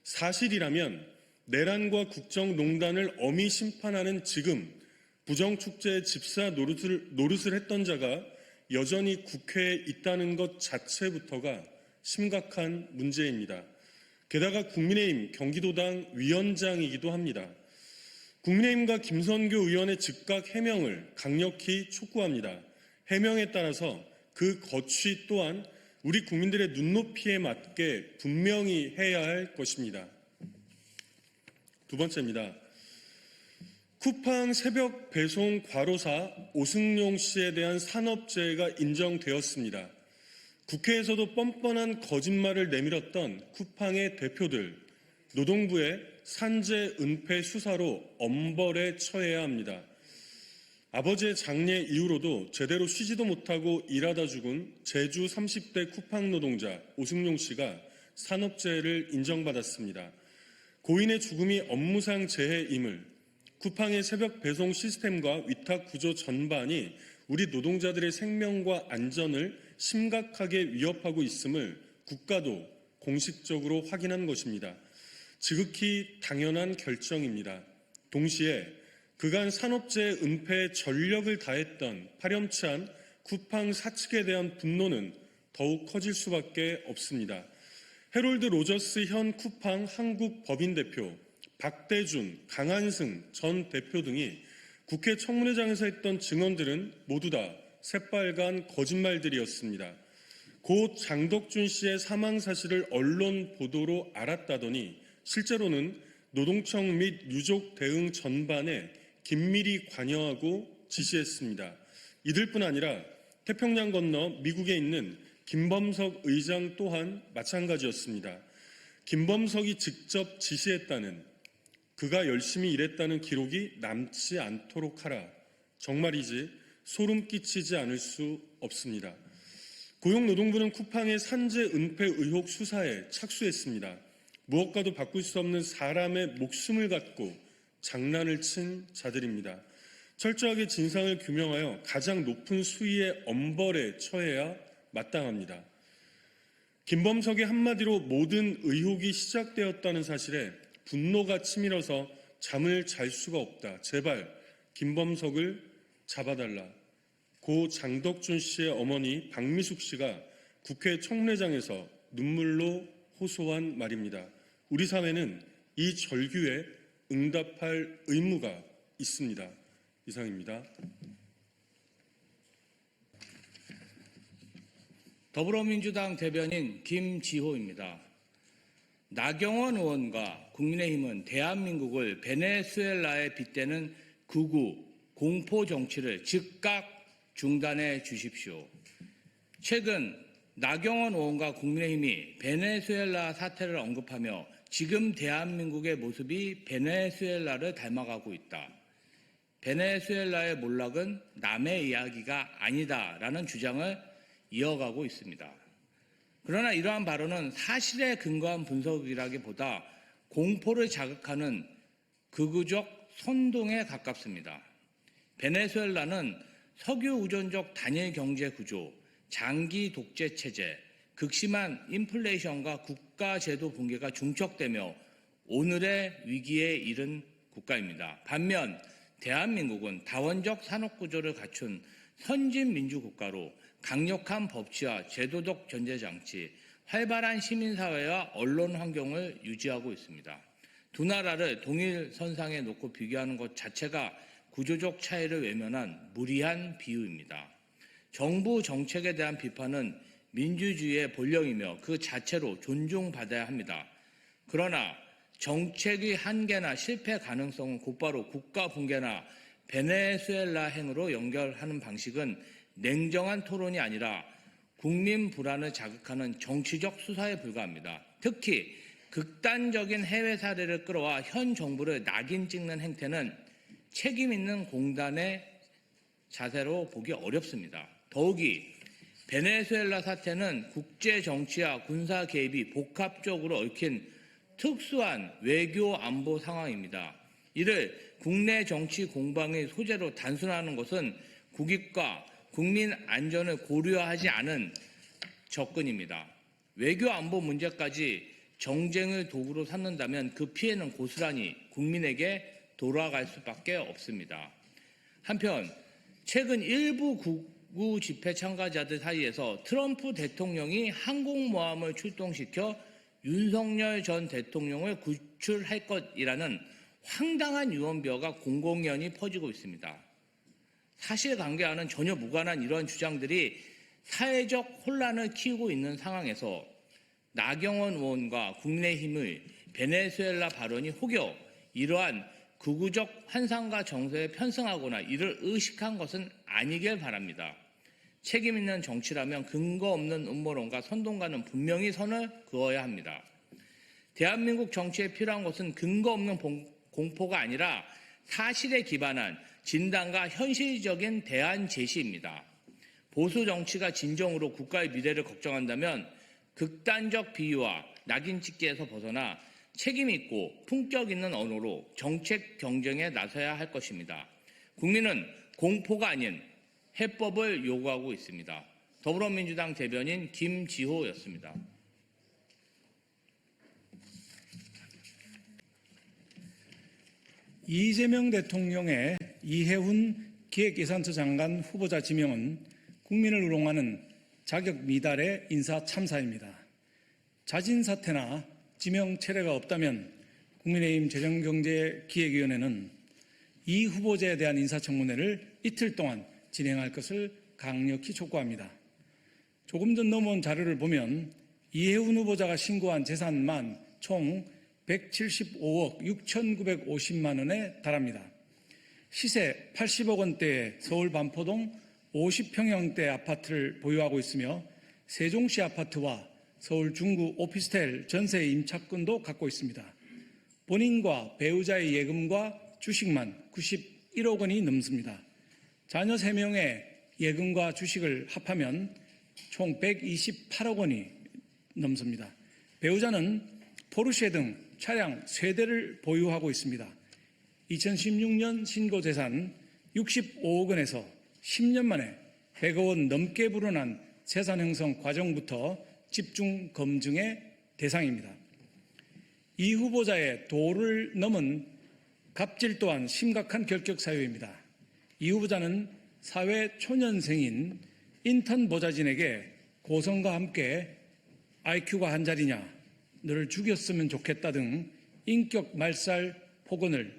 S4: 사실이라면 내란과 국정농단을 엄히 심판하는 지금 부정축제의 집사 노릇을 했던 자가 여전히 국회에 있다는 것 자체부터가 심각한 문제입니다. 게다가 국민의힘 경기도당 위원장이기도 합니다. 국민의힘과 김선교 의원의 즉각 해명을 강력히 촉구합니다. 해명에 따라서 그 거취 또한 우리 국민들의 눈높이에 맞게 분명히 해야 할 것입니다. 두 번째입니다. 쿠팡 새벽 배송 과로사 오승용 씨에 대한 산업재해가 인정되었습니다. 국회에서도 뻔뻔한 거짓말을 내밀었던 쿠팡의 대표들, 노동부의 산재 은폐 수사로 엄벌에 처해야 합니다. 아버지의 장례 이후로도 제대로 쉬지도 못하고 일하다 죽은 제주 30대 쿠팡 노동자 오승용 씨가 산업재해를 인정받았습니다. 고인의 죽음이 업무상 재해임을, 쿠팡의 새벽 배송 시스템과 위탁 구조 전반이 우리 노동자들의 생명과 안전을 심각하게 위협하고 있음을 국가도 공식적으로 확인한 것입니다. 지극히 당연한 결정입니다. 동시에 그간 산업재해 은폐에 전력을 다했던 파렴치한 쿠팡 사측에 대한 분노는 더욱 커질 수밖에 없습니다. 해롤드 로저스 현 쿠팡 한국 법인 대표, 박대준, 강한승 전 대표 등이 국회 청문회장에서 했던 증언들은 모두 다 새빨간 거짓말들이었습니다. 고 장덕준 씨의 사망 사실을 언론 보도로 알았다더니 실제로는 노동청 및 유족 대응 전반에 긴밀히 관여하고 지시했습니다. 이들뿐 아니라 태평양 건너 미국에 있는 김범석 의장 또한 마찬가지였습니다. 김범석이 직접 지시했다는, 그가 열심히 일했다는 기록이 남지 않도록 하라. 정말이지 소름 끼치지 않을 수 없습니다. 고용노동부는 쿠팡의 산재 은폐 의혹 수사에 착수했습니다. 무엇과도 바꿀 수 없는 사람의 목숨을 갖고 장난을 친 자들입니다. 철저하게 진상을 규명하여 가장 높은 수위의 엄벌에 처해야 마땅합니다. 김범석의 한마디로 모든 의혹이 시작되었다는 사실에 분노가 치밀어서 잠을 잘 수가 없다. 제발 김범석을 잡아달라. 고 장덕준 씨의 어머니 박미숙 씨가 국회 청문회장에서 눈물로 호소한 말입니다. 우리 사회는 이 절규에 응답할 의무가 있습니다. 이상입니다.
S11: 더불어민주당 대변인 김지호입니다. 나경원 의원과 국민의힘은 대한민국을 베네수엘라에 빗대는 극우, 공포 정치를 즉각 중단해 주십시오. 최근 나경원 의원과 국민의힘이 베네수엘라 사태를 언급하며, 지금 대한민국의 모습이 베네수엘라를 닮아가고 있다. 2018년 12월 20일 국회 청문회장에서 나경원 의원과 국민의힘은 베네수엘라 사태를 언급하며, 지금 대한민국의 모습이 베네수엘라를 닮아가고 있다. 2018년 12월 20일 국회 청문회장에서 나경원 의원과 국민의힘은 베네수엘라 사태를 언급하며, 지금 대한민국의 모습이 베네수엘라를 닮아가고 있다. 베네수엘라의 몰락은 남의 이야기가 아니다라는 주장을 이어가고 있습니다. 그러나 이러한 발언은 사실에 근거한 분석이라기보다 공포를 자극하는 극우적 선동에 가깝습니다. 베네수엘라는 석유 의존적 단일 경제 구조, 장기 독재 체제, 극심한 인플레이션과 국가 제도 붕괴가 중첩되며 오늘의 위기에 이른 국가입니다. 반면 대한민국은 다원적 산업 구조를 갖춘 선진 민주 국가로 강력한 법치와 제도적 견제 장치, 활발한 시민사회와 언론 환경을 유지하고 있습니다. 두 나라를 동일 선상에 놓고 비교하는 것 자체가 구조적 차이를 외면한 무리한 비유입니다. 정부 정책에 대한 비판은 민주주의의 본령이며 그 자체로 존중받아야 합니다. 그러나 정책의 한계나 실패 가능성은 곧바로 국가 붕괴나 베네수엘라 행으로 연결하는 방식은 냉정한 토론이 아니라 국민 불안을 자극하는 정치적 수사에 불과합니다. 특히 극단적인 해외 사례를 끌어와 현 정부를 낙인 찍는 행태는 책임 있는 공단의 자세로 보기 어렵습니다. 더욱이 베네수엘라 사태는 국제 정치와 군사 개입이 복합적으로 얽힌 특수한 외교 안보 상황입니다. 이를 국내 정치 공방의 소재로 단순화하는 것은 국익과 국민 안전을 고려하지 않은 접근입니다. 외교 안보 문제까지 정쟁을 도구로 삼는다면 그 피해는 고스란히 국민에게 돌아갈 수밖에 없습니다. 한편 최근 일부 극우 집회 참가자들 사이에서 트럼프 대통령이 항공모함을 출동시켜 윤석열 전 대통령을 구출할 것이라는 황당한 유언비어가 공공연히 퍼지고 있습니다. 사실관계와는 전혀 무관한 이러한 주장들이 사회적 혼란을 키우고 있는 상황에서 나경원 의원과 국민의힘의 베네수엘라 발언이 혹여 이러한 극우적 환상과 정서에 편승하거나 이를 의식한 것은 아니길 바랍니다. 책임 있는 정치라면 근거 없는 음모론과 선동과는 분명히 선을 그어야 합니다. 대한민국 정치에 필요한 것은 근거 없는 공포가 아니라 사실에 기반한 진단과 현실적인 대안 제시입니다. 보수 정치가 진정으로 국가의 미래를 걱정한다면 극단적 비유와 낙인 찍기에서 벗어나 책임 있고 품격 있는 언어로 정책 경쟁에 나서야 할 것입니다. 국민은 공포가 아닌 해법을 요구하고 있습니다. 더불어민주당 대변인 김지호였습니다.
S12: 이재명 대통령의 이해훈 기획예산처 장관 후보자 지명은 국민을 우롱하는 자격 미달의 인사 참사입니다. 자진 사퇴나 지명 체례가 없다면 국민의힘 재정경제기획위원회는 이 후보자에 대한 인사청문회를 이틀 동안 진행할 것을 강력히 촉구합니다. 조금 전 넘어온 자료를 보면 이해훈 후보자가 신고한 재산만 총 175억 6,950만 원에 달합니다. 시세 80억 원대의 서울 반포동 50평형대 아파트를 보유하고 있으며 세종시 아파트와 서울 중구 오피스텔 전세 임차권도 갖고 있습니다. 본인과 배우자의 예금과 주식만 91억 원이 넘습니다. 자녀 3명의 예금과 주식을 합하면 총 128억 원이 넘습니다. 배우자는 포르쉐 등 차량 3대를 보유하고 있습니다. 2016년 신고재산 65억 원에서 10년 만에 100억 원 넘게 불어난 재산 형성 과정부터 집중 검증의 대상입니다. 이 후보자의 도를 넘은 갑질 또한 심각한 결격 사유입니다. 이 후보자는 사회 초년생인 인턴 보좌진에게 고성과 함께 IQ가 한 자리냐, 너를 죽였으면 좋겠다 등 인격 말살 폭언을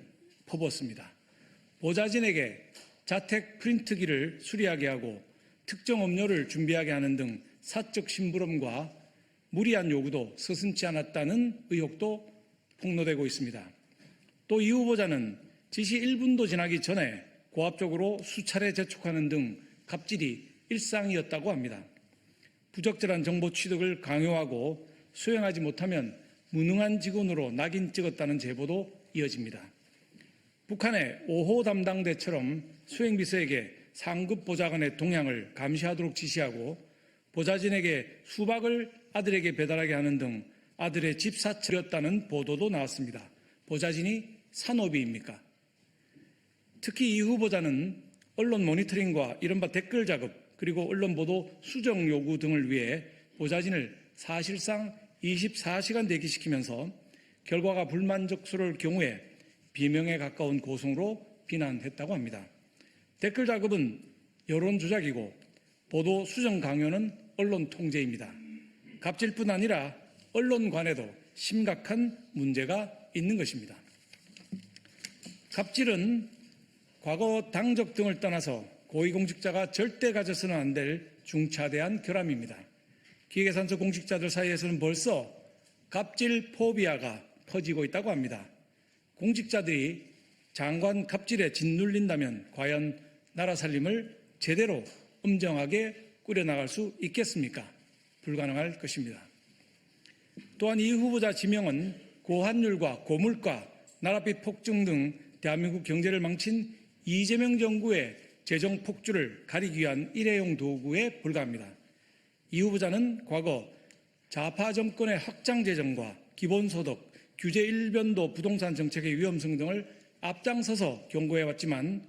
S12: 퍼부었습니다. 보좌진에게 자택 프린트기를 수리하게 하고 특정 음료를 준비하게 하는 등 사적 심부름과 무리한 요구도 서슴지 않았다는 의혹도 폭로되고 있습니다. 또 이 후보자는 지시 1분도 지나기 전에 고압적으로 수차례 재촉하는 등 갑질이 일상이었다고 합니다. 부적절한 정보 취득을 강요하고 수행하지 못하면 무능한 직원으로 낙인 찍었다는 제보도 이어집니다. 북한의 5호 담당대처럼 수행비서에게 상급 보좌관의 동향을 감시하도록 지시하고 보좌진에게 수박을 아들에게 배달하게 하는 등 아들의 집사철이었다는 보도도 나왔습니다. 보좌진이 산호비입니까? 특히 이 후보자는 언론 모니터링과 이른바 댓글 작업 그리고 언론 보도 수정 요구 등을 위해 보좌진을 사실상 24시간 대기시키면서 결과가 불만족스러울 경우에 비명에 가까운 고성으로 비난했다고 합니다. 댓글 작업은 여론 조작이고 보도 수정 강요는 언론 통제입니다. 갑질뿐 아니라 언론관에도 심각한 문제가 있는 것입니다. 갑질은 과거 당적 등을 떠나서 고위공직자가 절대 가져서는 안 될 중차대한 결함입니다. 기획예산처 공직자들 사이에서는 벌써 갑질 포비아가 퍼지고 있다고 합니다. 공직자들이 장관 갑질에 짓눌린다면 과연 나라 살림을 제대로 엄정하게 꾸려나갈 수 있겠습니까? 불가능할 것입니다. 또한 이 후보자 지명은 고환율과 고물가, 나라빚 폭증 등 대한민국 경제를 망친 이재명 정부의 재정 폭주를 가리기 위한 일회용 도구에 불과합니다. 이 후보자는 과거 좌파 정권의 확장 재정과 기본소득, 규제 일변도 부동산 정책의 위험성 등을 앞장서서 경고해왔지만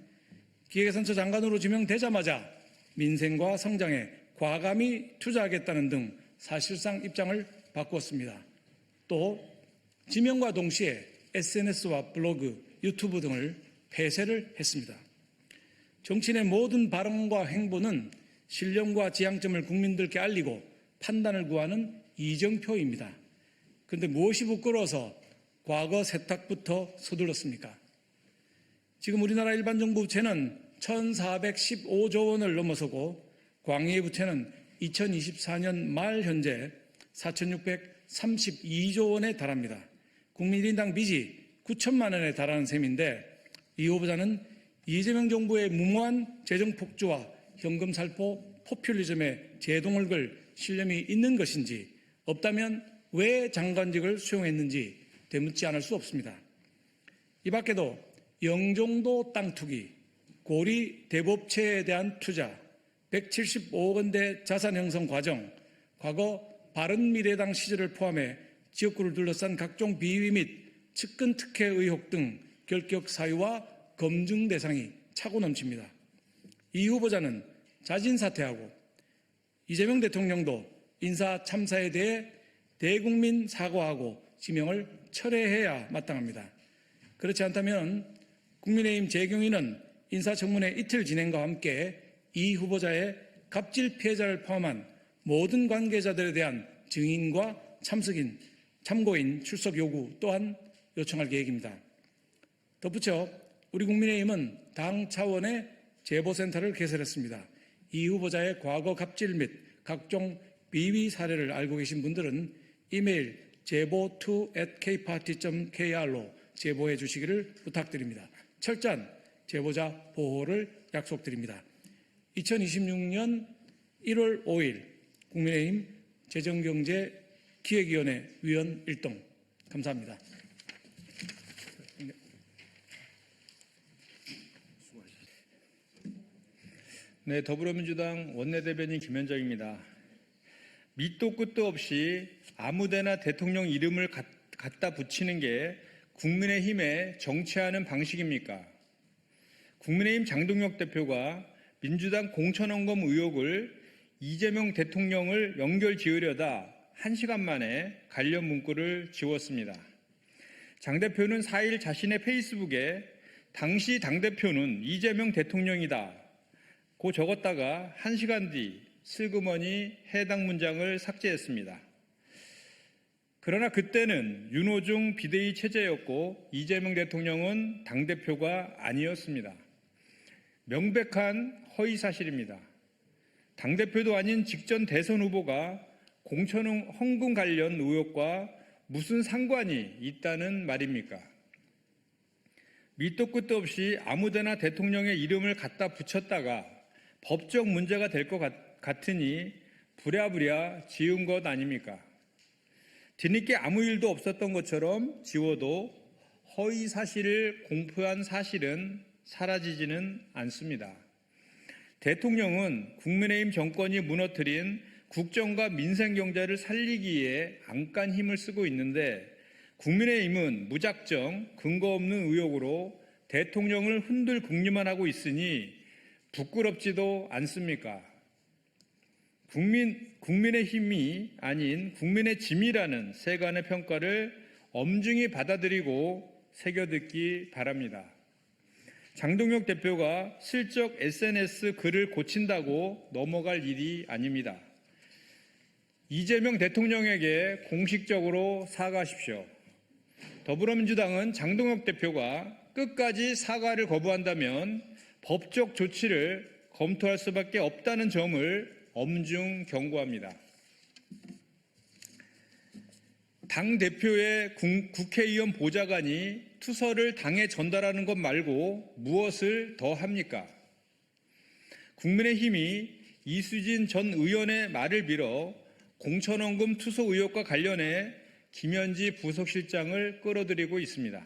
S12: 기획예산처 장관으로 지명되자마자 민생과 성장에 과감히 투자하겠다는 등 사실상 입장을 바꾸었습니다. 또 지명과 동시에 SNS와 블로그, 유튜브 등을 폐쇄를 했습니다. 정치인의 모든 발언과 행보는 신령과 지향점을 국민들께 알리고 판단을 구하는 이정표입니다. 그런데 무엇이 부끄러워서 과거 세탁부터 서둘렀습니까? 지금 우리나라 일반 정부 부채는 1,415조 원을 넘어서고 광의의 부채는 2024년 말 현재 4,632조 원에 달합니다. 국민 1인당 빚이 9천만 원에 달하는 셈인데 이 후보자는 이재명 정부의 무모한 재정 폭주와 현금 살포 포퓰리즘에 제동을 걸 신념이 있는 것인지 없다면 왜 장관직을 수용했는지 되묻지 않을 수 없습니다. 이 밖에도 영종도 땅 투기, 고리 대법체에 대한 투자, 175억 원대 자산 형성 과정, 과거 바른미래당 시절을 포함해 지역구를 둘러싼 각종 비위 및 측근 특혜 의혹 등 결격 사유와 검증 대상이 차고 넘칩니다. 이 후보자는 자진 사퇴하고 이재명 대통령도 인사 참사에 대해 대국민 사과하고 지명을 철회해야 마땅합니다. 그렇지 않다면 국민의힘 재경위는 인사청문회 이틀 진행과 함께 이 후보자의 갑질 피해자를 포함한 모든 관계자들에 대한 증인과 참고인 출석 요구 또한 요청할 계획입니다. 덧붙여 우리 국민의힘은 당 차원의 제보센터를 개설했습니다. 이 후보자의 과거 갑질 및 각종 비위 사례를 알고 계신 분들은 이메일 제보2@kparty.kr로 제보해 주시기를 부탁드립니다. 철저한 제보자 보호를 약속드립니다. 2026년 1월 5일 국민의힘 재정경제기획위원회 위원 1동 감사합니다.
S13: 네, 더불어민주당 원내대변인 김현정입니다. 밑도 끝도 없이 아무데나 대통령 이름을 갖다 붙이는 게 국민의힘의 정치하는 방식입니까? 국민의힘 장동혁 대표가 민주당 공천원금 의혹을 이재명 대통령을 연결 지으려다 1시간 만에 관련 문구를 지웠습니다. 장 대표는 4일 자신의 페이스북에 당시 당대표는 이재명 대통령이다 고 적었다가 1시간 뒤 슬그머니 해당 문장을 삭제했습니다. 그러나 그때는 윤호중 비대위 체제였고 이재명 대통령은 당대표가 아니었습니다. 명백한 허위사실입니다. 당대표도 아닌 직전 대선 후보가 공천헌금 관련 의혹과 무슨 상관이 있다는 말입니까? 밑도 끝도 없이 아무데나 대통령의 이름을 갖다 붙였다가 법적 문제가 될 것 같으니 부랴부랴 지운 것 아닙니까? 뒤늦게 아무 일도 없었던 것처럼 지워도 허위 사실을 공표한 사실은 사라지지는 않습니다. 대통령은 국민의힘 정권이 무너뜨린 국정과 민생 경제를 살리기 위해 안간 힘을 쓰고 있는데 국민의힘은 무작정 근거 없는 의혹으로 대통령을 흔들 궁리만 하고 있으니 부끄럽지도 않습니까? 국민의 힘이 아닌 국민의 짐이라는 세간의 평가를 엄중히 받아들이고 새겨듣기 바랍니다. 장동혁 대표가 슬쩍 SNS 글을 고친다고 넘어갈 일이 아닙니다. 이재명 대통령에게 공식적으로 사과하십시오. 더불어민주당은 장동혁 대표가 끝까지 사과를 거부한다면 법적 조치를 검토할 수밖에 없다는 점을 엄중 경고합니다. 당대표의 국회의원 보좌관이 투서를 당에 전달하는 것 말고 무엇을 더 합니까? 국민의힘이 이수진 전 의원의 말을 빌어 공천원금 투소 의혹과 관련해 김현지 부속실장을 끌어들이고 있습니다.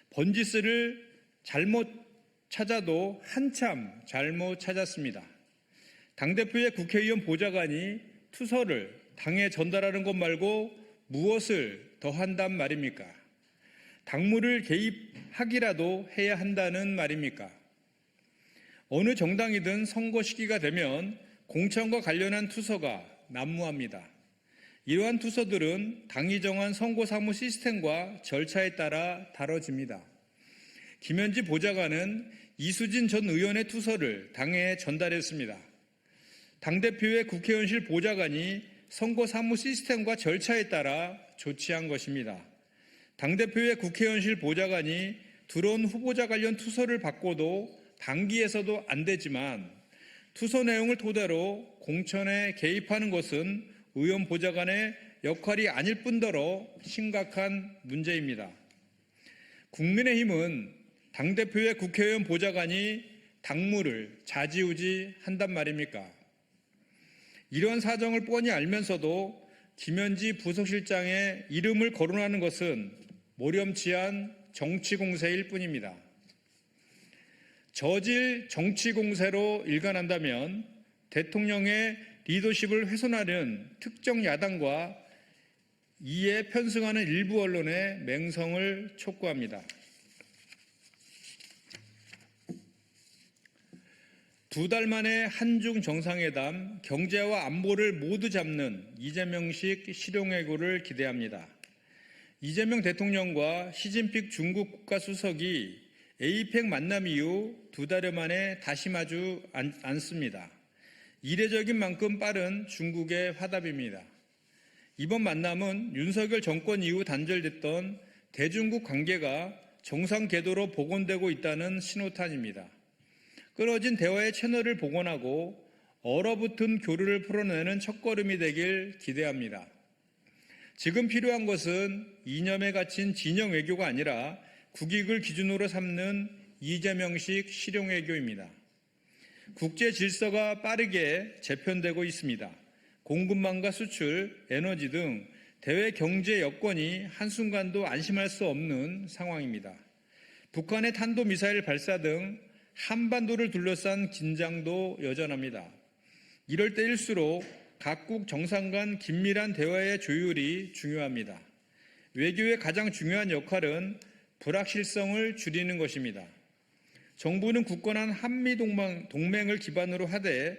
S13: 번지스를 잘못 찾아도 한참 잘못 찾았습니다. 당대표의 국회의원 보좌관이 투서를 당에 전달하는 것 말고 무엇을 더 한단 말입니까? 당무를 개입하기라도 해야 한다는 말입니까? 어느 정당이든 선거 시기가 되면 공천과 관련한 투서가 난무합니다. 이러한 투서들은 당이 정한 선거사무 시스템과 절차에 따라 다뤄집니다. 김현지 보좌관은 이수진 전 의원의 투서를 당에 전달했습니다. 당대표의 국회의원실 보좌관이 선거사무 시스템과 절차에 따라 조치한 것입니다. 당대표의 국회의원실 보좌관이 들어온 후보자 관련 투서를 받고도 방기해서도 안 되지만 투서 내용을 토대로 공천에 개입하는 것은 의원 보좌관의 역할이 아닐 뿐더러 심각한 문제입니다. 국민의힘은 당대표의 국회의원 보좌관이 당무를 좌지우지 한단 말입니까? 이러한 사정을 뻔히 알면서도 김현지 부속실장의 이름을 거론하는 것은 모렴치한 정치공세일 뿐입니다. 저질 정치공세로 일관한다면 대통령의 리더십을 훼손하는 특정 야당과 이에 편승하는 일부 언론의 맹성을 촉구합니다. 두 달 만에 한중 정상회담, 경제와 안보를 모두 잡는 이재명식 실용외교를 기대합니다. 이재명 대통령과 시진핑 중국 국가수석이 에이펙 만남 이후 두 달여 만에 다시 마주 앉습니다. 이례적인 만큼 빠른 중국의 화답입니다. 이번 만남은 윤석열 정권 이후 단절됐던 대중국 관계가 정상 궤도로 복원되고 있다는 신호탄입니다. 끊어진 대화의 채널을 복원하고 얼어붙은 교류를 풀어내는 첫걸음이 되길 기대합니다. 지금 필요한 것은 이념에 갇힌 진영 외교가 아니라 국익을 기준으로 삼는 이재명식 실용외교입니다. 국제 질서가 빠르게 재편되고 있습니다. 공급망과 수출, 에너지 등 대외 경제 여건이 한순간도 안심할 수 없는 상황입니다. 북한의 탄도미사일 발사 등 한반도를 둘러싼 긴장도 여전합니다. 이럴 때일수록 각국 정상 간 긴밀한 대화의 조율이 중요합니다. 외교의 가장 중요한 역할은 불확실성을 줄이는 것입니다. 정부는 굳건한 한미동맹을 기반으로 하되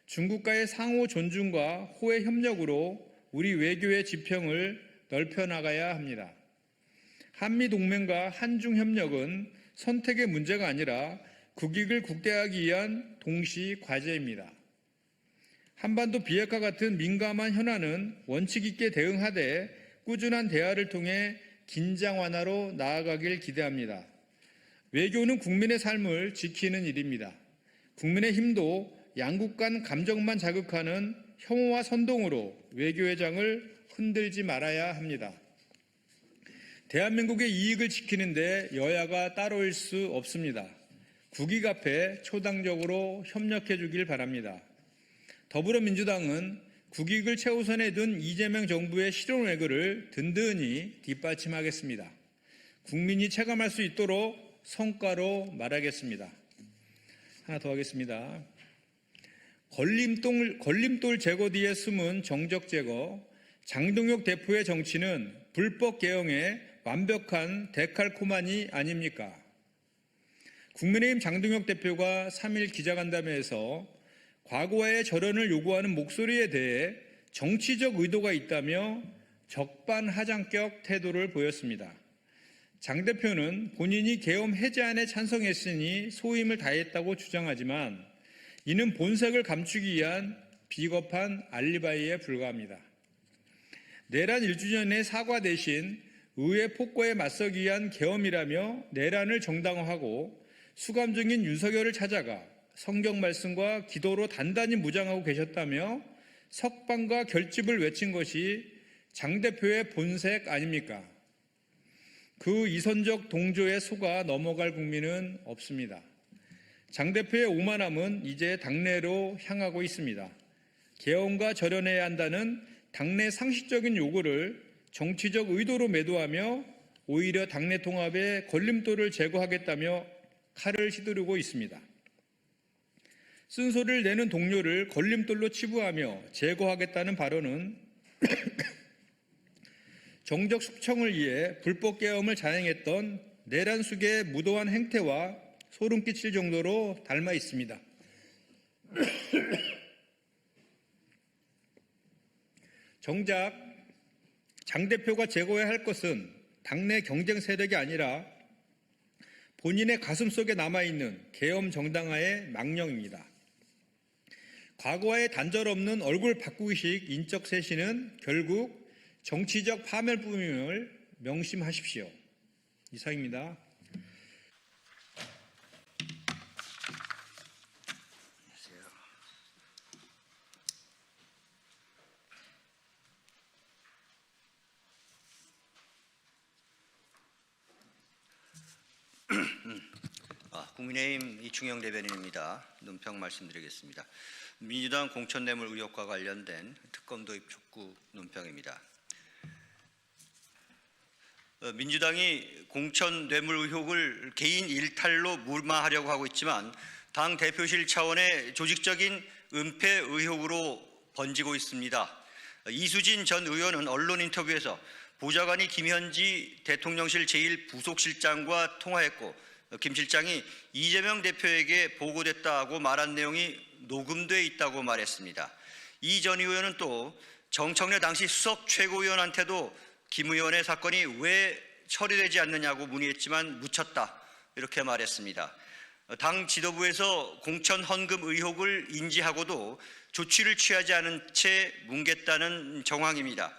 S13: 중국과의 상호 존중과 호혜 협력으로 우리 외교의 지평을 넓혀나가야 합니다. 한미동맹과 한중협력은 선택의 문제가 아니라 국익을 국대화하기 위한 동시 과제입니다. 한반도 비핵화 같은 민감한 현안은 원칙 있게 대응하되 꾸준한 대화를 통해 긴장 완화로 나아가길 기대합니다. 외교는 국민의 삶을 지키는 일입니다. 국민의힘도 양국 간 감정만 자극하는 혐오와 선동으로 외교의 장을 흔들지 말아야 합니다. 대한민국의 이익을 지키는데 여야가 따로일 수 없습니다. 국익 앞에 초당적으로 협력해 주길 바랍니다. 더불어민주당은 국익을 최우선에 둔 이재명 정부의 실용외교를 든든히 뒷받침하겠습니다. 국민이 체감할 수 있도록 성과로 말하겠습니다. 하나 더 하겠습니다. 걸림돌 제거 뒤에 숨은 정적 제거, 장동혁 대표의 정치는 불법 개혁의 완벽한 데칼코마니 아닙니까? 국민의힘 장동혁 대표가 3일 기자간담회에서 과거와의 절연을 요구하는 목소리에 대해 정치적 의도가 있다며 적반하장격 태도를 보였습니다. 장 대표는 본인이 계엄 해제안에 찬성했으니 소임을 다했다고 주장하지만 이는 본색을 감추기 위한 비겁한 알리바이에 불과합니다. 내란 1주년의 사과 대신 의회 폭거에 맞서기 위한 계엄이라며 내란을 정당화하고 수감 중인 윤석열을 찾아가 성경 말씀과 기도로 단단히 무장하고 계셨다며 석방과 결집을 외친 것이 장 대표의 본색 아닙니까? 그 이선적 동조에 속아 넘어갈 국민은 없습니다. 장 대표의 오만함은 이제 당내로 향하고 있습니다. 계엄과 절연해야 한다는 당내 상식적인 요구를 정치적 의도로 매도하며 오히려 당내 통합에 걸림돌을 제거하겠다며 칼을 휘두르고 있습니다. 쓴소리를 내는 동료를 걸림돌로 치부하며 제거하겠다는 발언은 정적 숙청을 위해 불법 계엄을 자행했던 내란 숙의 무도한 행태와 소름 끼칠 정도로 닮아 있습니다. 정작 장 대표가 제거해야 할 것은 당내 경쟁 세력이 아니라 본인의 가슴속에 남아있는 계엄 정당화의 망령입니다. 과거와의 단절 없는 얼굴 바꾸기식 인적 쇄신은 결국 정치적 파멸뿐임을 명심하십시오. 이상입니다.
S14: 국민의힘 이충영 대변인입니다. 논평 말씀드리겠습니다. 민주당 공천뇌물 의혹과 관련된 특검 도입 촉구 논평입니다. 민주당이 공천뇌물 의혹을 개인 일탈로 무마하려고 하고 있지만 당 대표실 차원의 조직적인 은폐 의혹으로 번지고 있습니다. 이수진 전 의원은 언론 인터뷰에서 보좌관이 김현지 대통령실 제1부속실장과 통화했고 김 실장이 이재명 대표에게 보고됐다고 말한 내용이 녹음돼 있다고 말했습니다. 이 전 의원은 또 정청래 당시 수석 최고위원한테도 김 의원의 사건이 왜 처리되지 않느냐고 문의했지만 묻혔다 이렇게 말했습니다. 당 지도부에서 공천 헌금 의혹을 인지하고도 조치를 취하지 않은 채 뭉갰다는 정황입니다.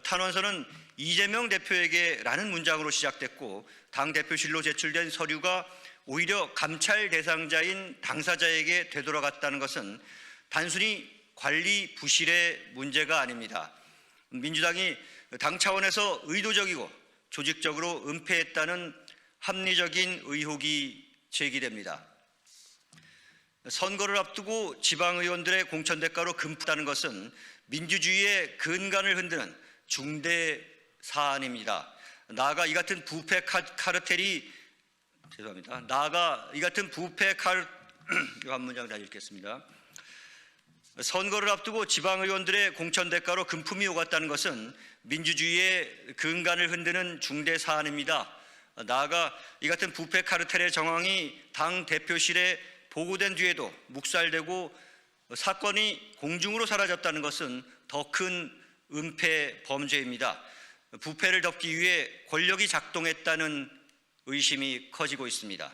S14: 탄원서는 이재명 대표에게라는 문장으로 시작됐고 당 대표실로 제출된 서류가 오히려 감찰 대상자인 당사자에게 되돌아갔다는 것은 단순히 관리 부실의 문제가 아닙니다. 민주당이 당 차원에서 의도적이고 조직적으로 은폐했다는 합리적인 의혹이 제기됩니다. 선거를 앞두고 지방의원들의 공천 대가로 금품다는 것은 민주주의의 근간을 흔드는 중대 사안입니다. 나아가 이 같은 부패 카르텔이 한 문장 다 읽겠습니다. 선거를 앞두고 지방의원들의 공천 대가로 금품이 오갔다는 것은 민주주의의 근간을 흔드는 중대 사안입니다. 나아가 이 같은 부패 카르텔의 정황이 당 대표실에 보고된 뒤에도 묵살되고 사건이 공중으로 사라졌다는 것은 더 큰 은폐 범죄입니다. 부패를 덮기 위해 권력이 작동했다는 의심이 커지고 있습니다.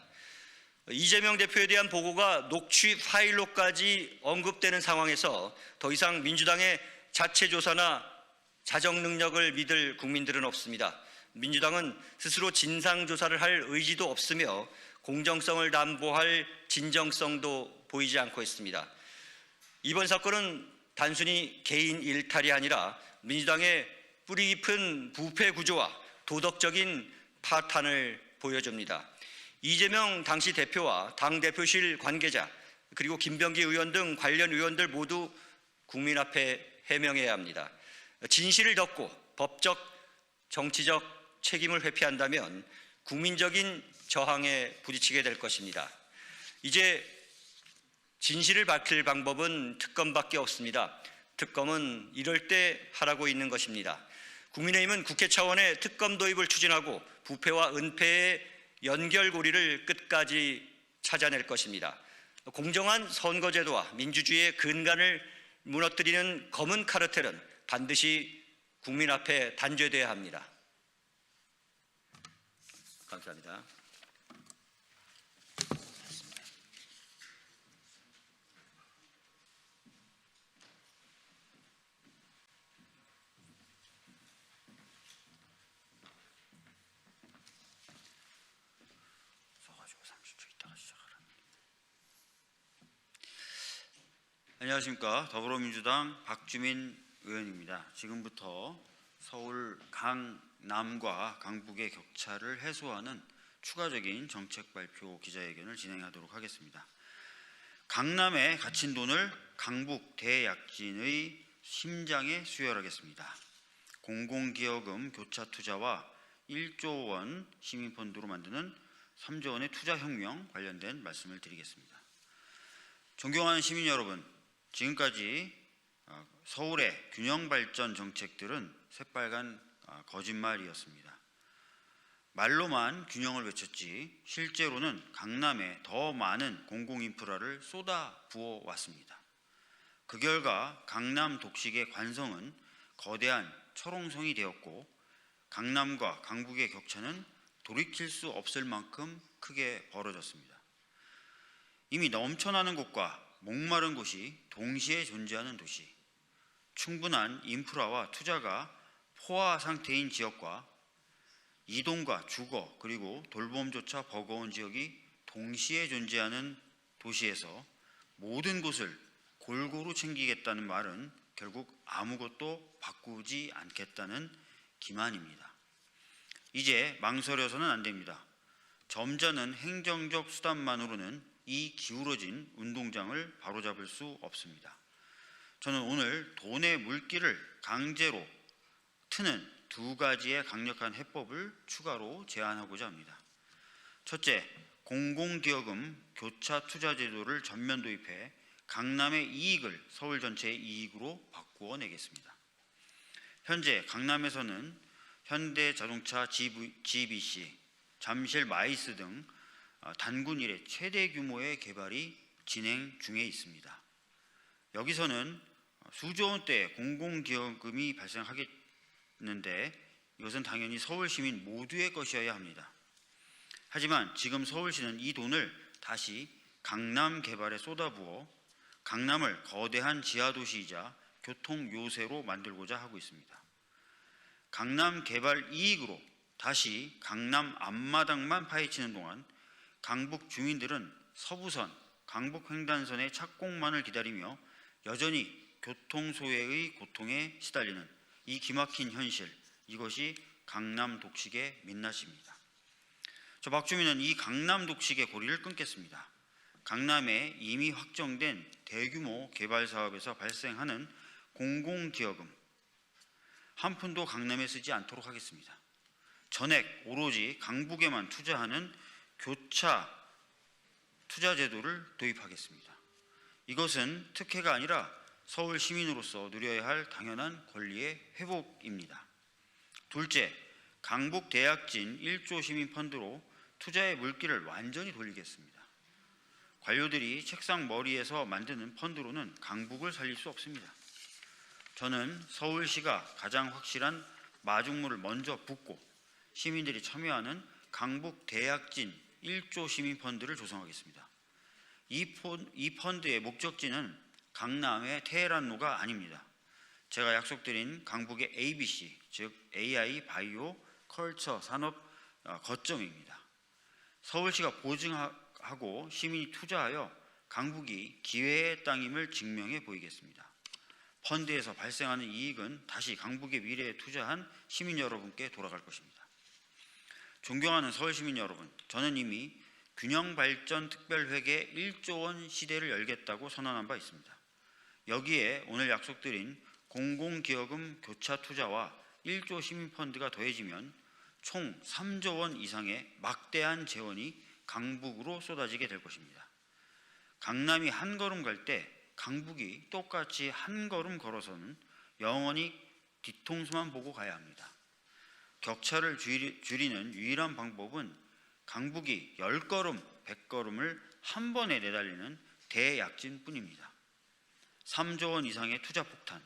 S14: 이재명 대표에 대한 보고가 녹취 파일로까지 언급되는 상황에서 더 이상 민주당의 자체 조사나 자정 능력을 믿을 국민들은 없습니다. 민주당은 스스로 진상 조사를 할 의지도 없으며 공정성을 담보할 진정성도 보이지 않고 있습니다. 이번 사건은 단순히 개인 일탈이 아니라 민주당의 뿌리 깊은 부패 구조와 도덕적인 파탄을 보여줍니다. 이재명 당시 대표와 당 대표실 관계자 그리고 김병기 의원 등 관련 의원들 모두 국민 앞에 해명해야 합니다. 진실을 덮고 법적, 정치적 책임을 회피한다면 국민적인 저항에 부딪히게 될 것입니다. 이제 진실을 밝힐 방법은 특검밖에 없습니다. 특검은 이럴 때 하라고 있는 것입니다. 국민의힘은 국회 차원의 특검 도입을 추진하고 부패와 은폐의 연결고리를 끝까지 찾아낼 것입니다. 공정한 선거제도와 민주주의의 근간을 무너뜨리는 검은 카르텔은 반드시 국민 앞에 단죄돼야 합니다. 감사합니다.
S15: 안녕하십니까. 더불어민주당 박주민 의원입니다. 지금부터 서울 강남과 강북의 격차를 해소하는 추가적인 정책 발표 기자회견을 진행하도록 하겠습니다. 강남에 갇힌 돈을 강북 대약진의 심장에 수혈하겠습니다. 공공기여금 교차 투자와 1조 원 시민펀드로 만드는 3조 원의 투자혁명 관련된 말씀을 드리겠습니다. 존경하는 시민 여러분, 지금까지 서울의 균형발전 정책들은 새빨간 거짓말이었습니다. 말로만 균형을 외쳤지 실제로는 강남에 더 많은 공공인프라를 쏟아 부어왔습니다. 그 결과 강남 독식의 관성은 거대한 철옹성이 되었고 강남과 강북의 격차는 돌이킬 수 없을 만큼 크게 벌어졌습니다. 이미 넘쳐나는 곳과 목마른 곳이 동시에 존재하는 도시, 충분한 인프라와 투자가 포화 상태인 지역과 이동과 주거 그리고 돌봄조차 버거운 지역이 동시에 존재하는 도시에서 모든 곳을 골고루 챙기겠다는 말은 결국 아무것도 바꾸지 않겠다는 기만입니다. 이제 망설여서는 안 됩니다. 점잖은 행정적 수단만으로는 이 기울어진 운동장을 바로잡을 수 없습니다. 저는 오늘 돈의 물길을 강제로 트는 두 가지의 강력한 해법을 추가로 제안하고자 합니다. 첫째, 공공기여금 교차 투자 제도를 전면 도입해 강남의 이익을 서울 전체의 이익으로 바꾸어 내겠습니다. 현재 강남에서는 현대자동차, GBC, 잠실 마이스 등 단군 이래 최대 규모의 개발이 진행 중에 있습니다. 여기서는 수조 원대의 공공기여금이 발생하겠는데 이것은 당연히 서울 시민 모두의 것이어야 합니다. 하지만 지금 서울시는 이 돈을 다시 강남 개발에 쏟아부어 강남을 거대한 지하도시이자 교통 요새로 만들고자 하고 있습니다. 강남 개발 이익으로 다시 강남 앞마당만 파헤치는 동안 강북 주민들은 서부선, 강북횡단선의 착공만을 기다리며 여전히 교통소외의 고통에 시달리는 이 기막힌 현실, 이것이 강남 독식의 민낯입니다. 저 박주민은 이 강남 독식의 고리를 끊겠습니다. 강남에 이미 확정된 대규모 개발 사업에서 발생하는 공공기여금 한 푼도 강남에 쓰지 않도록 하겠습니다. 전액 오로지 강북에만 투자하는 교차 투자 제도를 도입하겠습니다. 이것은 특혜가 아니라 서울 시민으로서 누려야 할 당연한 권리의 회복입니다. 둘째, 강북 대약진 1조 시민펀드로 투자의 물길을 완전히 돌리겠습니다. 관료들이 책상 머리에서 만드는 펀드로는 강북을 살릴 수 없습니다. 저는 서울시가 가장 확실한 마중물을 먼저 붓고 시민들이 참여하는 강북 대약진 1조 시민펀드를 조성하겠습니다. 이 펀드의 목적지는 강남의 테헤란로가 아닙니다. 제가 약속드린 강북의 ABC, 즉 AI, 바이오, 컬처 산업 거점입니다. 서울시가 보증하고 시민이 투자하여 강북이 기회의 땅임을 증명해 보이겠습니다. 펀드에서 발생하는 이익은 다시 강북의 미래에 투자한 시민 여러분께 돌아갈 것입니다. 존경하는 서울시민 여러분, 저는 이미 균형발전특별회계 1조 원 시대를 열겠다고 선언한 바 있습니다. 여기에 오늘 약속드린 공공기여금 교차 투자와 1조 시민펀드가 더해지면 총 3조 원 이상의 막대한 재원이 강북으로 쏟아지게 될 것입니다. 강남이 한 걸음 갈 때 강북이 똑같이 한 걸음 걸어서는 영원히 뒤통수만 보고 가야 합니다. 격차를 줄이는 유일한 방법은 강북이 10걸음, 100걸음을 한 번에 내달리는 대약진뿐입니다. 3조 원 이상의 투자 폭탄,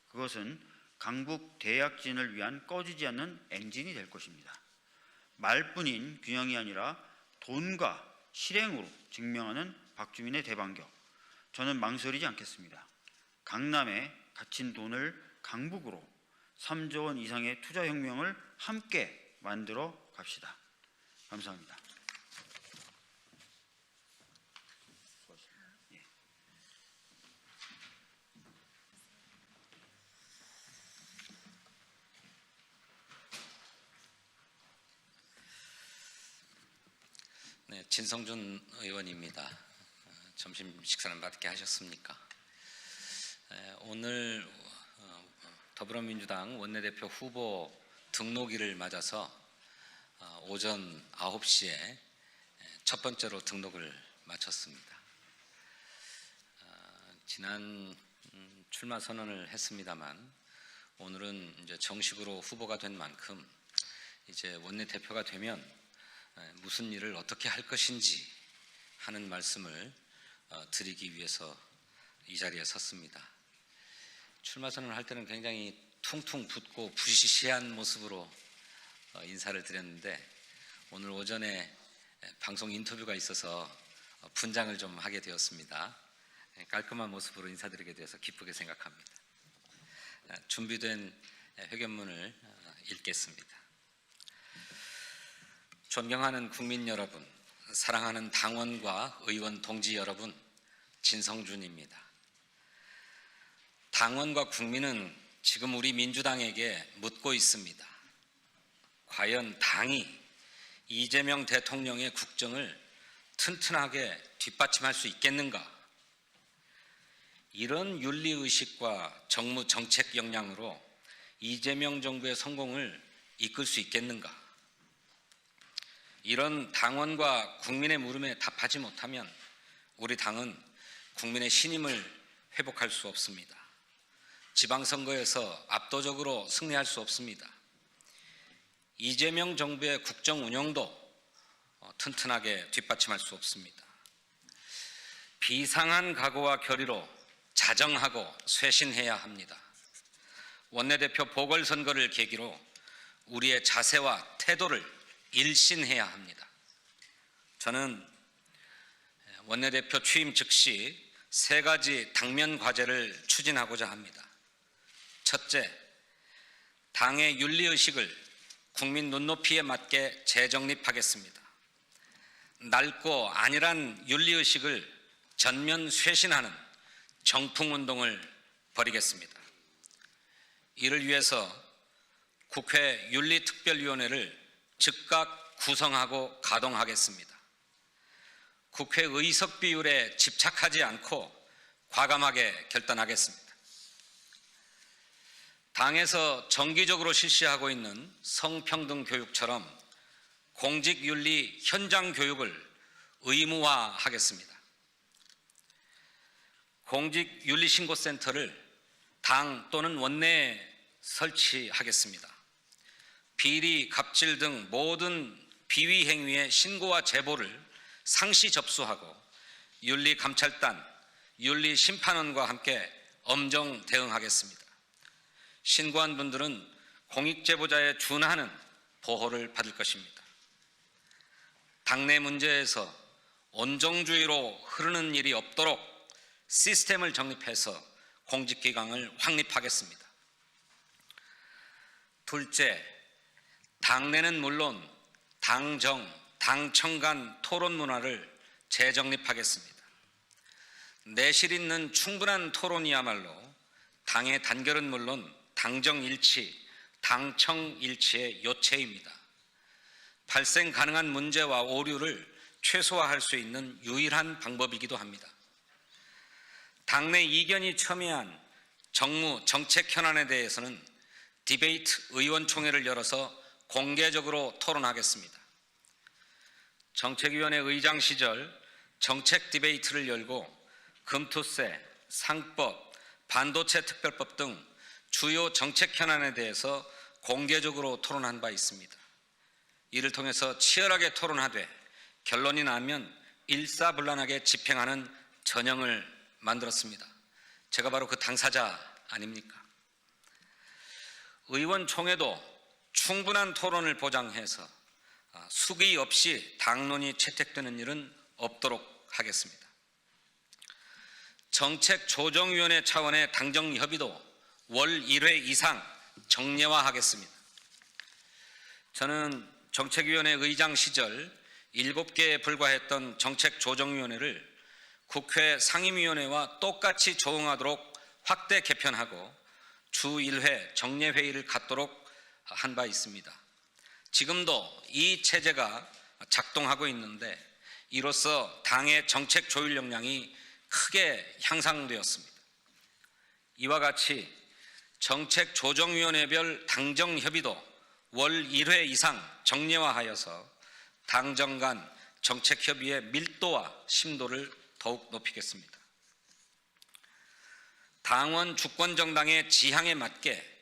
S15: 그것은 강북 대약진을 위한 꺼지지 않는 엔진이 될 것입니다. 말뿐인 균형이 아니라 돈과 실행으로 증명하는 박주민의 대반격. 저는 망설이지 않겠습니다. 강남에 갇힌 돈을 강북으로 3조 원 이상의 투자혁명을 함께 만들어 갑시다. 감사합니다.
S16: 네, 진성준 의원입니다. 점심 식사는 맛있게 하셨습니까? 오늘 더불어민주당 원내대표 후보 등록일을 맞아서 오전 9시에 첫 번째로 등록을 마쳤습니다. 지난 출마 선언을 했습니다만 오늘은 이제 정식으로 후보가 된 만큼 이제 원내대표가 되면 무슨 일을 어떻게 할 것인지 하는 말씀을 드리기 위해서 이 자리에 섰습니다. 출마 선언을 할 때는 굉장히 퉁퉁 붓고 부시시한 모습으로 인사를 드렸는데 오늘 오전에 방송 인터뷰가 있어서 분장을 좀 하게 되었습니다. 깔끔한 모습으로 인사드리게 되어서 기쁘게 생각합니다. 준비된 회견문을 읽겠습니다. 존경하는 국민 여러분, 사랑하는 당원과 의원 동지 여러분, 진성준입니다. 당원과 국민은 지금 우리 민주당에게 묻고 있습니다. 과연 당이 이재명 대통령의 국정을 튼튼하게 뒷받침할 수 있겠는가? 이런 윤리의식과 정무 정책 역량으로 이재명 정부의 성공을 이끌 수 있겠는가? 이런 당원과 국민의 물음에 답하지 못하면 우리 당은 국민의 신임을 회복할 수 없습니다. 지방선거에서 압도적으로 승리할 수 없습니다. 이재명 정부의 국정 운영도 튼튼하게 뒷받침할 수 없습니다. 비상한 각오와 결의로 자정하고 쇄신해야 합니다. 원내대표 보궐선거를 계기로 우리의 자세와 태도를 일신해야 합니다. 저는 원내대표 취임 즉시 3가지 당면 과제를 추진하고자 합니다. 첫째, 당의 윤리의식을 국민 눈높이에 맞게 재정립하겠습니다. 낡고 안일한 윤리의식을 전면 쇄신하는 정풍운동을 벌이겠습니다. 이를 위해서 국회 윤리특별위원회를 즉각 구성하고 가동하겠습니다. 국회 의석 비율에 집착하지 않고 과감하게 결단하겠습니다. 당에서 정기적으로 실시하고 있는 성평등 교육처럼 공직윤리 현장 교육을 의무화하겠습니다. 공직윤리신고센터를 당 또는 원내에 설치하겠습니다. 비리, 갑질 등 모든 비위 행위의 신고와 제보를 상시 접수하고 윤리감찰단, 윤리심판원과 함께 엄정 대응하겠습니다. 신고한 분들은 공익제보자에 준하는 보호를 받을 것입니다. 당내 문제에서 온정주의로 흐르는 일이 없도록 시스템을 정립해서 공직기강을 확립하겠습니다. 둘째, 당내는 물론 당정, 당청 간 토론 문화를 재정립하겠습니다. 내실 있는 충분한 토론이야말로 당의 단결은 물론 당정 일치, 당청 일치의 요체입니다. 발생 가능한 문제와 오류를 최소화할 수 있는 유일한 방법이기도 합니다. 당내 이견이 첨예한 정무, 정책 현안에 대해서는 디베이트 의원총회를 열어서 공개적으로 토론하겠습니다. 정책위원회 의장 시절 정책 디베이트를 열고 금투세, 상법, 반도체 특별법 등 주요 정책 현안에 대해서 공개적으로 토론한 바 있습니다. 이를 통해서 치열하게 토론하되 결론이 나면 일사불란하게 집행하는 전형을 만들었습니다. 제가 바로 그 당사자 아닙니까? 의원총회도 충분한 토론을 보장해서 수기 없이 당론이 채택되는 일은 없도록 하겠습니다. 정책조정위원회 차원의 당정협의도 월 1회 이상 정례화하겠습니다. 저는 정책위원회 의장 시절 7개에 불과했던 정책조정위원회를 국회 상임위원회와 똑같이 조응하도록 확대 개편하고 주 1회 정례회의를 갖도록 한 바 있습니다. 지금도 이 체제가 작동하고 있는데 이로써 당의 정책 조율 역량이 크게 향상되었습니다. 이와 같이 정책조정위원회별 당정협의도 월 1회 이상 정례화하여서 당정 간 정책협의의 밀도와 심도를 더욱 높이겠습니다. 당원 주권정당의 지향에 맞게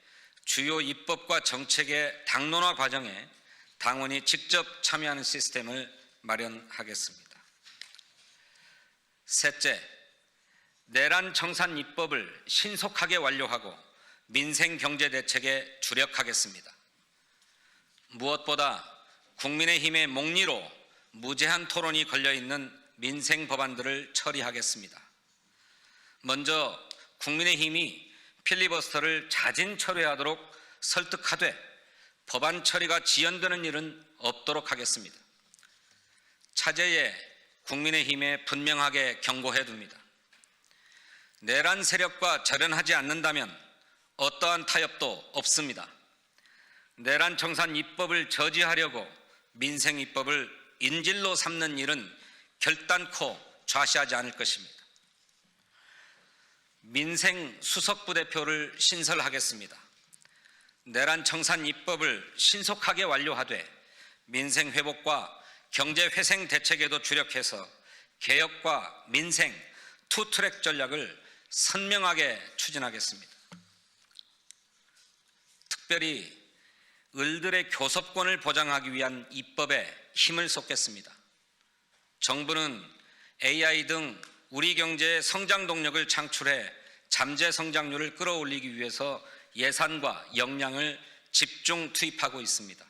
S16: 주요 입법과 정책의 당론화 과정에 당원이 직접 참여하는 시스템을 마련하겠습니다. 셋째, 내란 청산 입법을 신속하게 완료하고 민생 경제 대책에 주력하겠습니다. 무엇보다 국민의힘의 몽리로 무제한 토론이 걸려있는 민생 법안들을 처리하겠습니다. 먼저 국민의힘이 필리버스터를 자진 철회하도록 설득하되 법안 처리가 지연되는 일은 없도록 하겠습니다. 차제에 국민의힘에 분명하게 경고해둡니다. 내란 세력과 절연하지 않는다면 어떠한 타협도 없습니다. 내란 청산 입법을 저지하려고 민생 입법을 인질로 삼는 일은 결단코 좌시하지 않을 것입니다. 민생 수석부대표를 신설하겠습니다. 내란 청산 입법을 신속하게 완료하되 민생 회복과 경제 회생 대책에도 주력해서 개혁과 민생 투트랙 전략을 선명하게 추진하겠습니다. 특별히 을들의 교섭권을 보장하기 위한 입법에 힘을 쏟겠습니다. 정부는 AI 등 우리 경제의 성장 동력을 창출해 잠재 성장률을 끌어올리기 위해서 예산과 역량을 집중 투입하고 있습니다.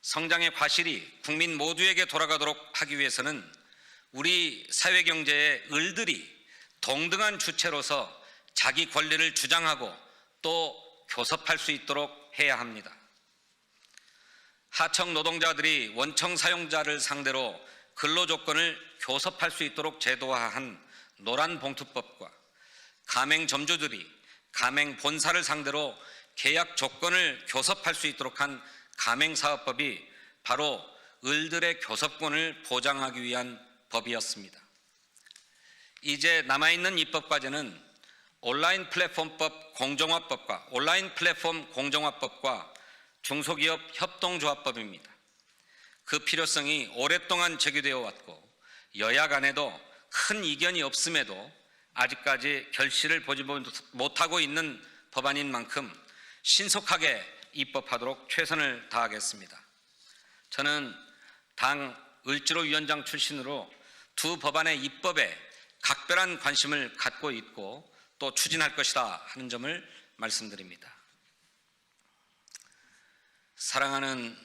S16: 성장의 과실이 국민 모두에게 돌아가도록 하기 위해서는 우리 사회 경제의 을들이 동등한 주체로서 자기 권리를 주장하고 또 교섭할 수 있도록 해야 합니다. 하청 노동자들이 원청 사용자를 상대로 근로조건을 교섭할 수 있도록 제도화한 노란봉투법과 가맹점주들이 가맹본사를 상대로 계약 조건을 교섭할 수 있도록 한 가맹사업법이 바로 을들의 교섭권을 보장하기 위한 법이었습니다. 이제 남아있는 입법 과제는 온라인 플랫폼법 공정화법과 온라인 플랫폼 공정화법과 중소기업 협동조합법입니다. 그 필요성이 오랫동안 제기되어 왔고 여야 간에도 큰 이견이 없음에도 아직까지 결실을 보지 못하고 있는 법안인 만큼 신속하게 입법하도록 최선을 다하겠습니다. 저는 당 을지로 위원장 출신으로 두 법안의 입법에 각별한 관심을 갖고 있고 또 추진할 것이다 하는 점을 말씀드립니다. 사랑하는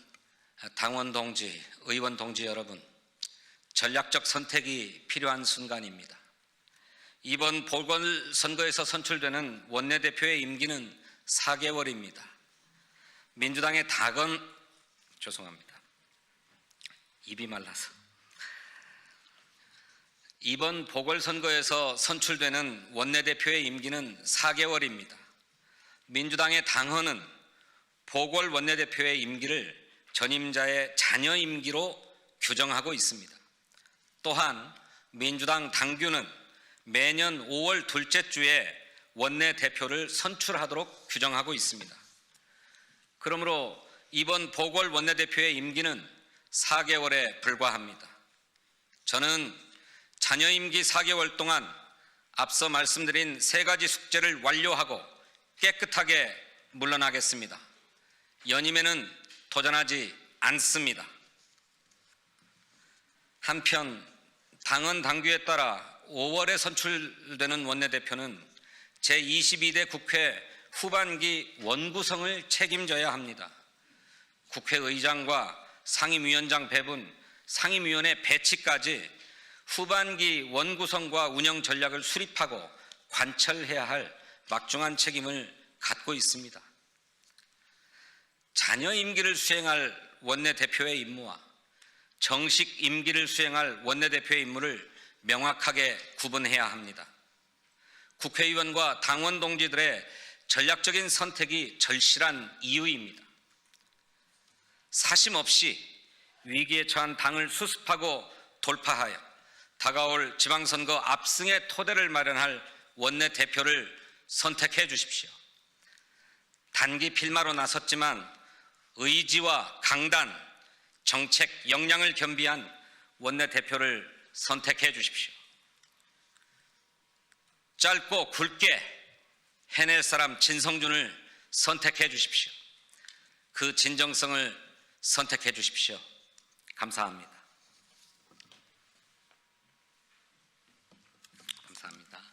S16: 당원 동지, 의원 동지 여러분, 전략적 선택이 필요한 순간입니다. 이번 보궐선거에서 선출되는 원내대표의 임기는 4개월입니다. 민주당의 죄송합니다. 입이 말라서. 이번 보궐선거에서 선출되는 원내대표의 임기는 4개월입니다. 민주당의 당헌은 보궐 원내대표의 임기를 전임자의 자녀 임기로 규정하고 있습니다. 또한 민주당 당규는 매년 5월 둘째 주에 원내대표를 선출하도록 규정하고 있습니다. 그러므로 이번 보궐 원내대표의 임기는 4개월에 불과합니다. 저는 잔여 임기 4개월 동안 앞서 말씀드린 3가지 숙제를 완료하고 깨끗하게 물러나겠습니다. 연임에는 도전하지 않습니다. 한편 당헌 당규에 따라 5월에 선출되는 원내대표는 제22대 국회 후반기 원구성을 책임져야 합니다. 국회의장과 상임위원장 배분, 상임위원회 배치까지 후반기 원구성과 운영 전략을 수립하고 관철해야 할 막중한 책임을 갖고 있습니다. 잔여 임기를 수행할 원내대표의 임무와 정식 임기를 수행할 원내대표의 임무를 명확하게 구분해야 합니다. 국회의원과 당원 동지들의 전략적인 선택이 절실한 이유입니다. 사심 없이 위기에 처한 당을 수습하고 돌파하여 다가올 지방선거 압승의 토대를 마련할 원내대표를 선택해 주십시오. 단기 필마로 나섰지만 의지와 강단, 정책 역량을 겸비한 원내대표를 선택해 주십시오. 짧고 굵게 해낼 사람 진성준을 선택해 주십시오. 그 진정성을 선택해 주십시오. 감사합니다. 감사합니다.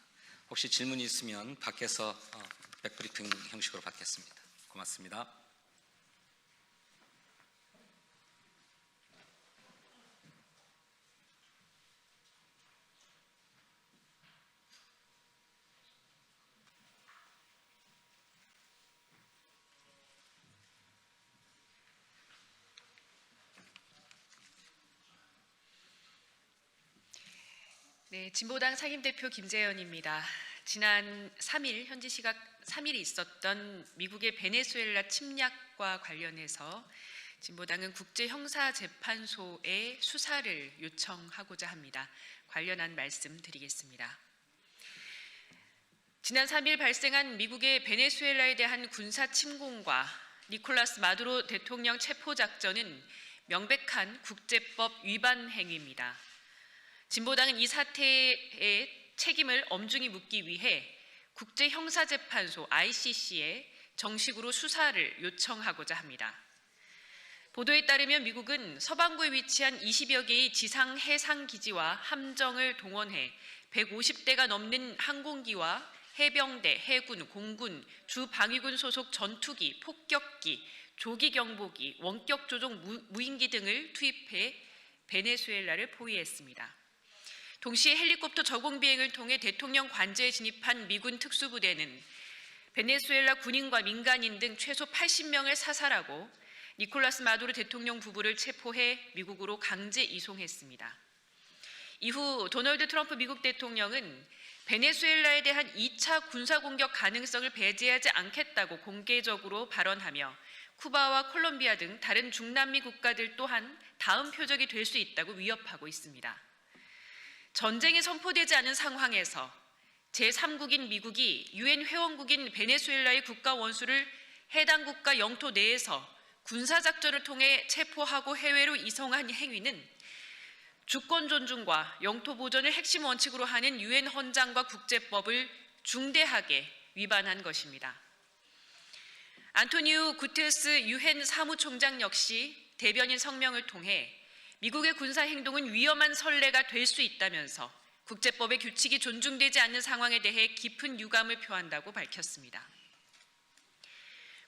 S16: 혹시 질문이 있으면 밖에서 백브리핑 형식으로 받겠습니다. 고맙습니다.
S17: 네, 진보당 상임대표 김재현입니다. 지난 3일 현지 시각 3일이 있었던 미국의 베네수엘라 침략과 관련해서 진보당은 국제형사재판소에 수사를 요청하고자 합니다. 관련한 말씀 드리겠습니다. 지난 3일 발생한 미국의 베네수엘라에 대한 군사 침공과 니콜라스 마두로 대통령 체포 작전은 명백한 국제법 위반 행위입니다. 진보당은 이 사태의 책임을 엄중히 묻기 위해 국제형사재판소 ICC에 정식으로 수사를 요청하고자 합니다. 보도에 따르면 미국은 서반구에 위치한 20여 개의 지상 해상 기지와 함정을 동원해 150대가 넘는 항공기와 해병대, 해군, 공군, 주방위군 소속 전투기, 폭격기, 조기경보기, 원격 조종 무인기 등을 투입해 베네수엘라를 포위했습니다. 동시에 헬리콥터 저공 비행을 통해 대통령 관저에 진입한 미군 특수부대는 베네수엘라 군인과 민간인 등 최소 80명을 사살하고 니콜라스 마두로 대통령 부부를 체포해 미국으로 강제 이송했습니다. 이후 도널드 트럼프 미국 대통령은 베네수엘라에 대한 2차 군사공격 가능성을 배제하지 않겠다고 공개적으로 발언하며 쿠바와 콜롬비아 등 다른 중남미 국가들 또한 다음 표적이 될 수 있다고 위협하고 있습니다. 전쟁이 선포되지 않은 상황에서 제3국인 미국이 유엔 회원국인 베네수엘라의 국가 원수를 해당 국가 영토 내에서 군사작전을 통해 체포하고 해외로 이송한 행위는 주권 존중과 영토 보존을 핵심 원칙으로 하는 유엔 헌장과 국제법을 중대하게 위반한 것입니다. 안토니우 구테르스 유엔 사무총장 역시 대변인 성명을 통해 미국의 군사 행동은 위험한 선례가 될 수 있다면서 국제법의 규칙이 존중되지 않는 상황에 대해 깊은 유감을 표한다고 밝혔습니다.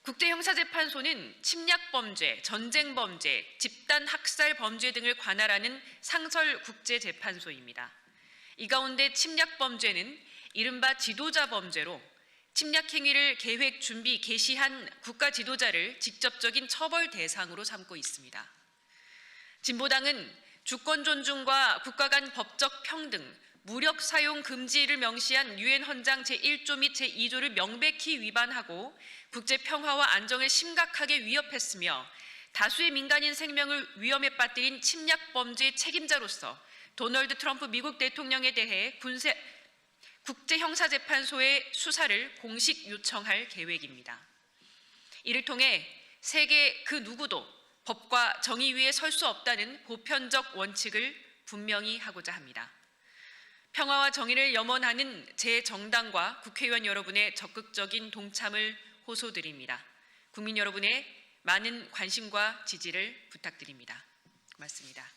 S17: 국제형사재판소는 침략범죄, 전쟁범죄, 집단학살 범죄 등을 관할하는 상설국제재판소입니다. 이 가운데 침략범죄는 이른바 지도자 범죄로 침략 행위를 계획, 준비, 개시한 국가 지도자를 직접적인 처벌 대상으로 삼고 있습니다. 진보당은 주권 존중과 국가 간 법적 평등, 무력 사용 금지를 명시한 유엔 헌장 제1조 및 제2조를 명백히 위반하고 국제 평화와 안정을 심각하게 위협했으며 다수의 민간인 생명을 위험에 빠뜨린 침략 범죄의 책임자로서 도널드 트럼프 미국 대통령에 대해 국제형사재판소의 수사를 공식 요청할 계획입니다. 이를 통해 세계 그 누구도 법과 정의 위에 설 수 없다는 보편적 원칙을 분명히 하고자 합니다. 평화와 정의를 염원하는 제 정당과 국회의원 여러분의 적극적인 동참을 호소드립니다. 국민 여러분의 많은 관심과 지지를 부탁드립니다. 고맙습니다.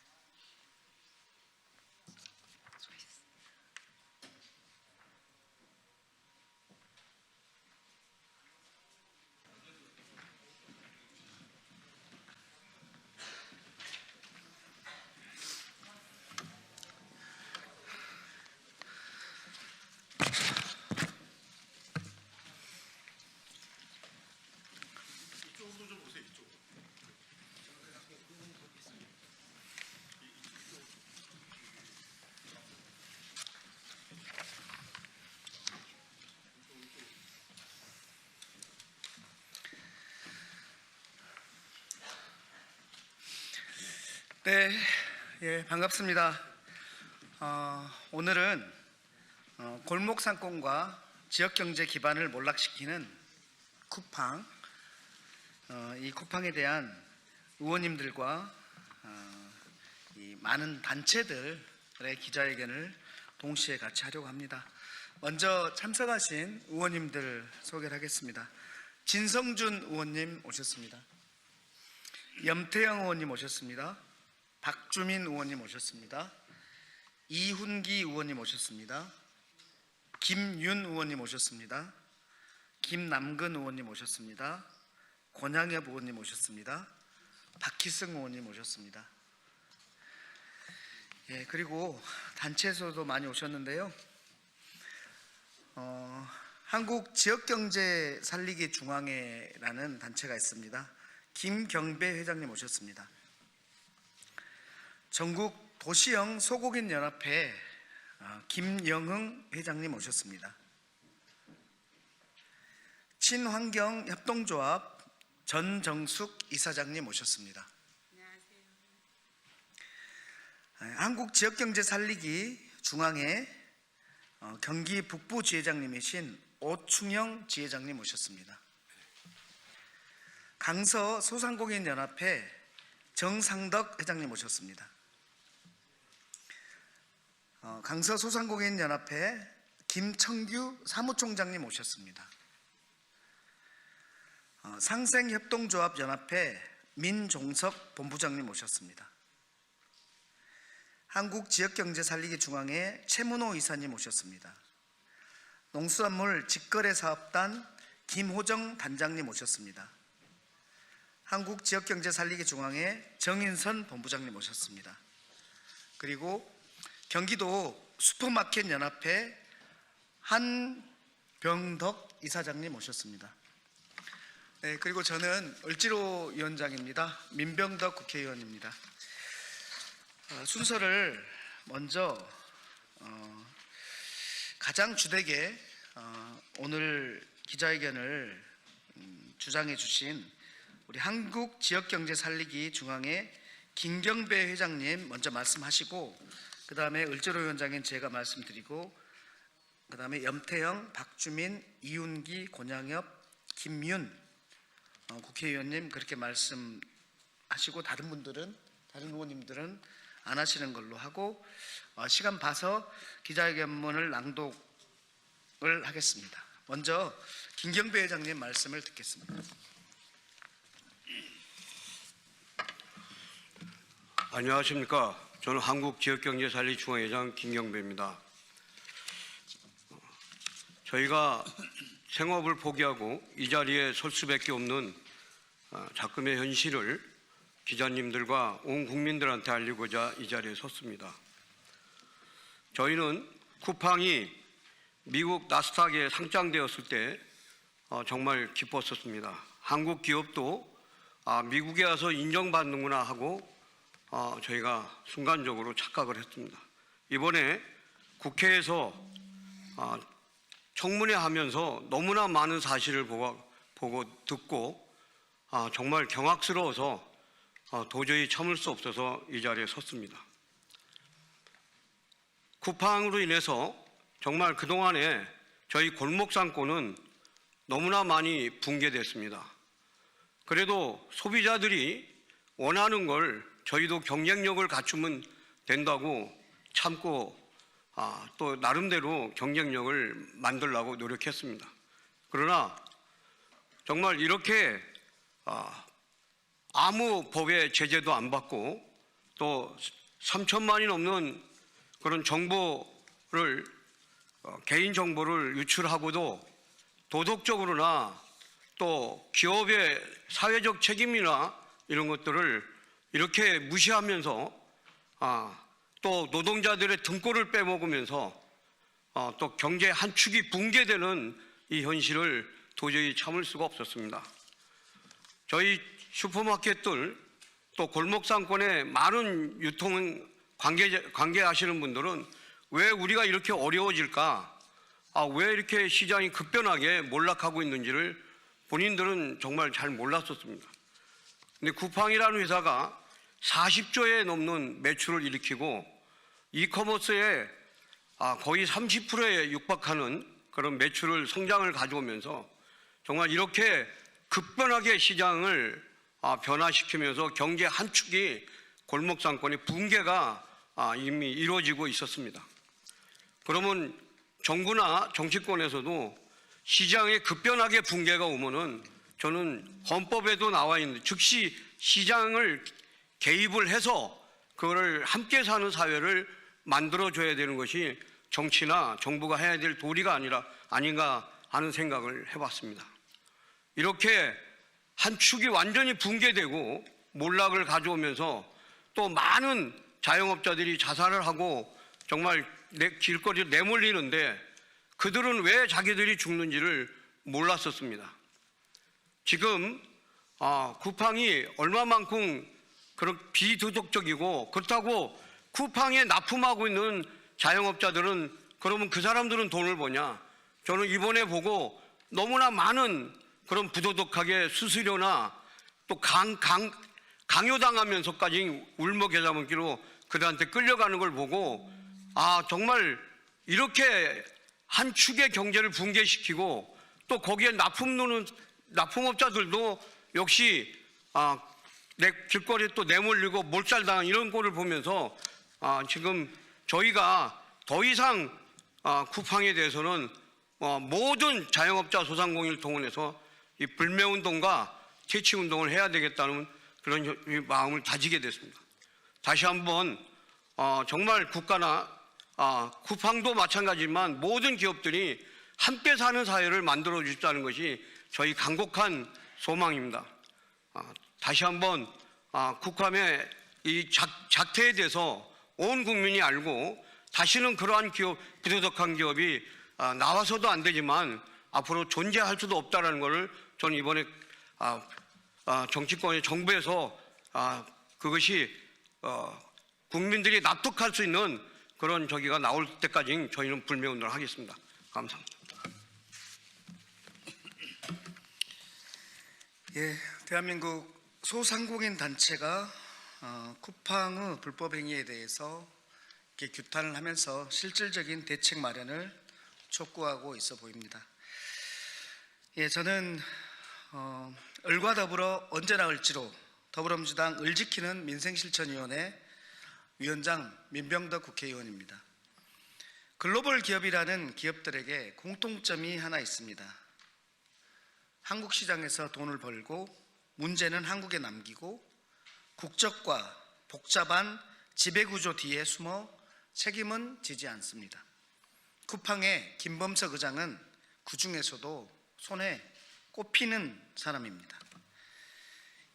S18: 네, 예, 반갑습니다. 오늘은 골목 상권과 지역 경제 기반을 몰락시키는 쿠팡, 이 쿠팡에 대한 의원님들과 이 많은 단체들의 기자회견을 동시에 같이 하려고 합니다. 먼저 참석하신 의원님들 소개를 하겠습니다. 진성준 의원님 오셨습니다. 염태영 의원님 오셨습니다. 박주민 의원님 오셨습니다. 이훈기 의원님 오셨습니다. 김윤 의원님 오셨습니다. 김남근 의원님 오셨습니다. 권양엽 의원님 오셨습니다. 박희승 의원님 오셨습니다. 예, 그리고 단체에서도 많이 오셨는데요. 한국지역경제 살리기 중앙회라는 단체가 있습니다. 김경배 회장님 오셨습니다. 전국 도시형 소고기 연합회 김영흥 회장님 오셨습니다. 친환경 협동조합 전정숙 이사장님 오셨습니다. 한국지역경제 살리기 중앙회 경기 북부 지회장님이신 오충영 지회장님 오셨습니다. 강서 소상공인 연합회 정상덕 회장님 오셨습니다. 강서 소상공인 연합회 김청규 사무총장님 오셨습니다. 상생협동조합 연합회 민종석 본부장님 오셨습니다. 한국지역경제살리기중앙회 최문호 이사님 오셨습니다. 농수산물 직거래사업단 김호정 단장님 오셨습니다. 한국지역경제살리기중앙회 정인선 본부장님 오셨습니다. 그리고 경기도 슈퍼마켓 연합회 한병덕 이사장님 오셨습니다. 네, 그리고 저는 을지로 위원장입니다. 민병덕 국회의원입니다. 순서를 먼저 가장 주되게 오늘 기자회견을 주장해 주신 우리 한국지역경제살리기중앙회 김경배 회장님 먼저 말씀하시고, 그 다음에 을지로 위원장인 제가 말씀드리고, 그 다음에 염태영, 박주민, 이윤기, 권양엽, 김윤 국회의원님 그렇게 말씀하시고, 다른 의원님들은 안 하시는 걸로 하고, 시간 봐서 기자회견문을 낭독을 하겠습니다. 먼저 김경배 회장님 말씀을 듣겠습니다.
S19: 안녕하십니까. 저는 한국지역경제살리기중앙회장 김경배입니다. 저희가 생업을 포기하고 이 자리에 설 수밖에 없는 작금의 현실을 기자님들과 온 국민들한테 알리고자 이 자리에 섰습니다. 저희는 쿠팡이 미국 나스닥에 상장되었을 때 정말 기뻤었습니다. 한국 기업도 미국에 와서 인정받는구나 하고 저희가 순간적으로 착각을 했습니다. 이번에 국회에서 청문회 하면서 너무나 많은 사실을 보고 듣고 정말 경악스러워서 도저히 참을 수 없어서 이 자리에 섰습니다. 쿠팡으로 인해서 정말 그동안에 저희 골목상권은 너무나 많이 붕괴됐습니다. 그래도 소비자들이 원하는 걸 저희도 경쟁력을 갖추면 된다고 참고 또 나름대로 경쟁력을 만들려고 노력했습니다. 그러나 정말 이렇게 아무 법의 제재도 안 받고 또 3천만이 넘는 그런 정보를 개인 정보를 유출하고도 도덕적으로나 또 기업의 사회적 책임이나 이런 것들을 이렇게 무시하면서 또 노동자들의 등골을 빼먹으면서 또 경제 한 축이 붕괴되는 이 현실을 도저히 참을 수가 없었습니다. 저희 슈퍼마켓들 또 골목상권의 많은 유통 관계하시는 분들은 왜 우리가 이렇게 어려워질까? 왜 이렇게 시장이 급변하게 몰락하고 있는지를 본인들은 정말 잘 몰랐었습니다. 근데 쿠팡이라는 회사가 40조에 넘는 매출을 일으키고 이커머스에 거의 30%에 육박하는 그런 매출을 성장을 가져오면서 정말 이렇게 급변하게 시장을 변화시키면서 경제 한 축이 골목상권의 붕괴가 이미 이루어지고 있었습니다. 그러면 정부나 정치권에서도 시장의 급변하게 붕괴가 오면은 저는 헌법에도 나와 있는 즉시 시장을 개입을 해서 그거를 함께 사는 사회를 만들어줘야 되는 것이 정치나 정부가 해야 될 도리가 아닌가 하는 생각을 해봤습니다. 이렇게 한 축이 완전히 붕괴되고 몰락을 가져오면서 또 많은 자영업자들이 자살을 하고 정말 길거리에 내몰리는데 그들은 왜 자기들이 죽는지를 몰랐었습니다. 지금 쿠팡이 얼마만큼 그런 비도덕적이고 그렇다고 쿠팡에 납품하고 있는 자영업자들은 그러면 그 사람들은 돈을 버냐? 저는 이번에 보고 너무나 많은 그런 부도덕하게 수수료나 또 강요당하면서까지 울먹여자먹기로 그들한테 끌려가는 걸 보고 정말 이렇게 한 축의 경제를 붕괴시키고 또 거기에 납품업자들도 역시 길거리에 또 내몰리고 몰살당한 이런 꼴을 보면서 지금 저희가 더 이상 쿠팡에 대해서는 모든 자영업자 소상공인을 동원해서 이 불매운동과 퇴치운동을 해야 되겠다는 그런 마음을 다지게 됐습니다. 다시 한번 정말 국가나 쿠팡도 마찬가지지만 모든 기업들이 함께 사는 사회를 만들어 주십사는 것이 저희 간곡한 소망입니다. 다시 한번 쿠팡의 이 작태에 대해서 온 국민이 알고 다시는 그러한 부도덕한 기업이 나와서도 안 되지만 앞으로 존재할 수도 없다는 것을 저는 이번에 정치권의 정부에서 그것이 국민들이 납득할 수 있는 그런 저기가 나올 때까지 저희는 불매운동을 하겠습니다. 감사합니다.
S18: 예, 대한민국 소상공인 단체가 쿠팡의 불법 행위에 대해서 이렇게 규탄을 하면서 실질적인 대책 마련을 촉구하고 있어 보입니다. 예, 저는 을과 더불어 언제나 을지로 더불어민주당 을지키는 민생실천위원회 위원장 민병덕 국회의원입니다. 글로벌 기업이라는 기업들에게 공통점이 하나 있습니다. 한국 시장에서 돈을 벌고 문제는 한국에 남기고 국적과 복잡한 지배구조 뒤에 숨어 책임은 지지 않습니다. 쿠팡의 김범석 의장은 그 중에서도 손에 꼽히는 사람입니다.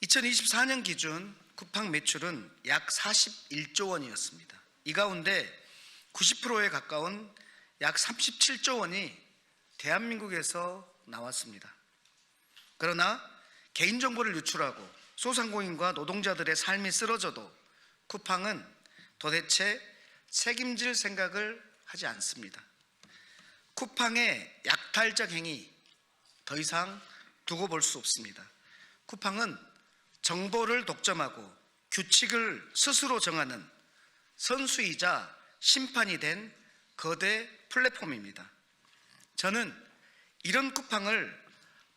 S18: 2024년 기준 쿠팡 매출은 약 41조 원이었습니다. 이 가운데 90%에 가까운 약 37조 원이 대한민국에서 나왔습니다. 그러나 개인정보를 유출하고 소상공인과 노동자들의 삶이 쓰러져도 쿠팡은 도대체 책임질 생각을 하지 않습니다. 쿠팡의 약탈적 행위 더 이상 두고 볼 수 없습니다. 쿠팡은 정보를 독점하고 규칙을 스스로 정하는 선수이자 심판이 된 거대 플랫폼입니다. 저는 이런 쿠팡을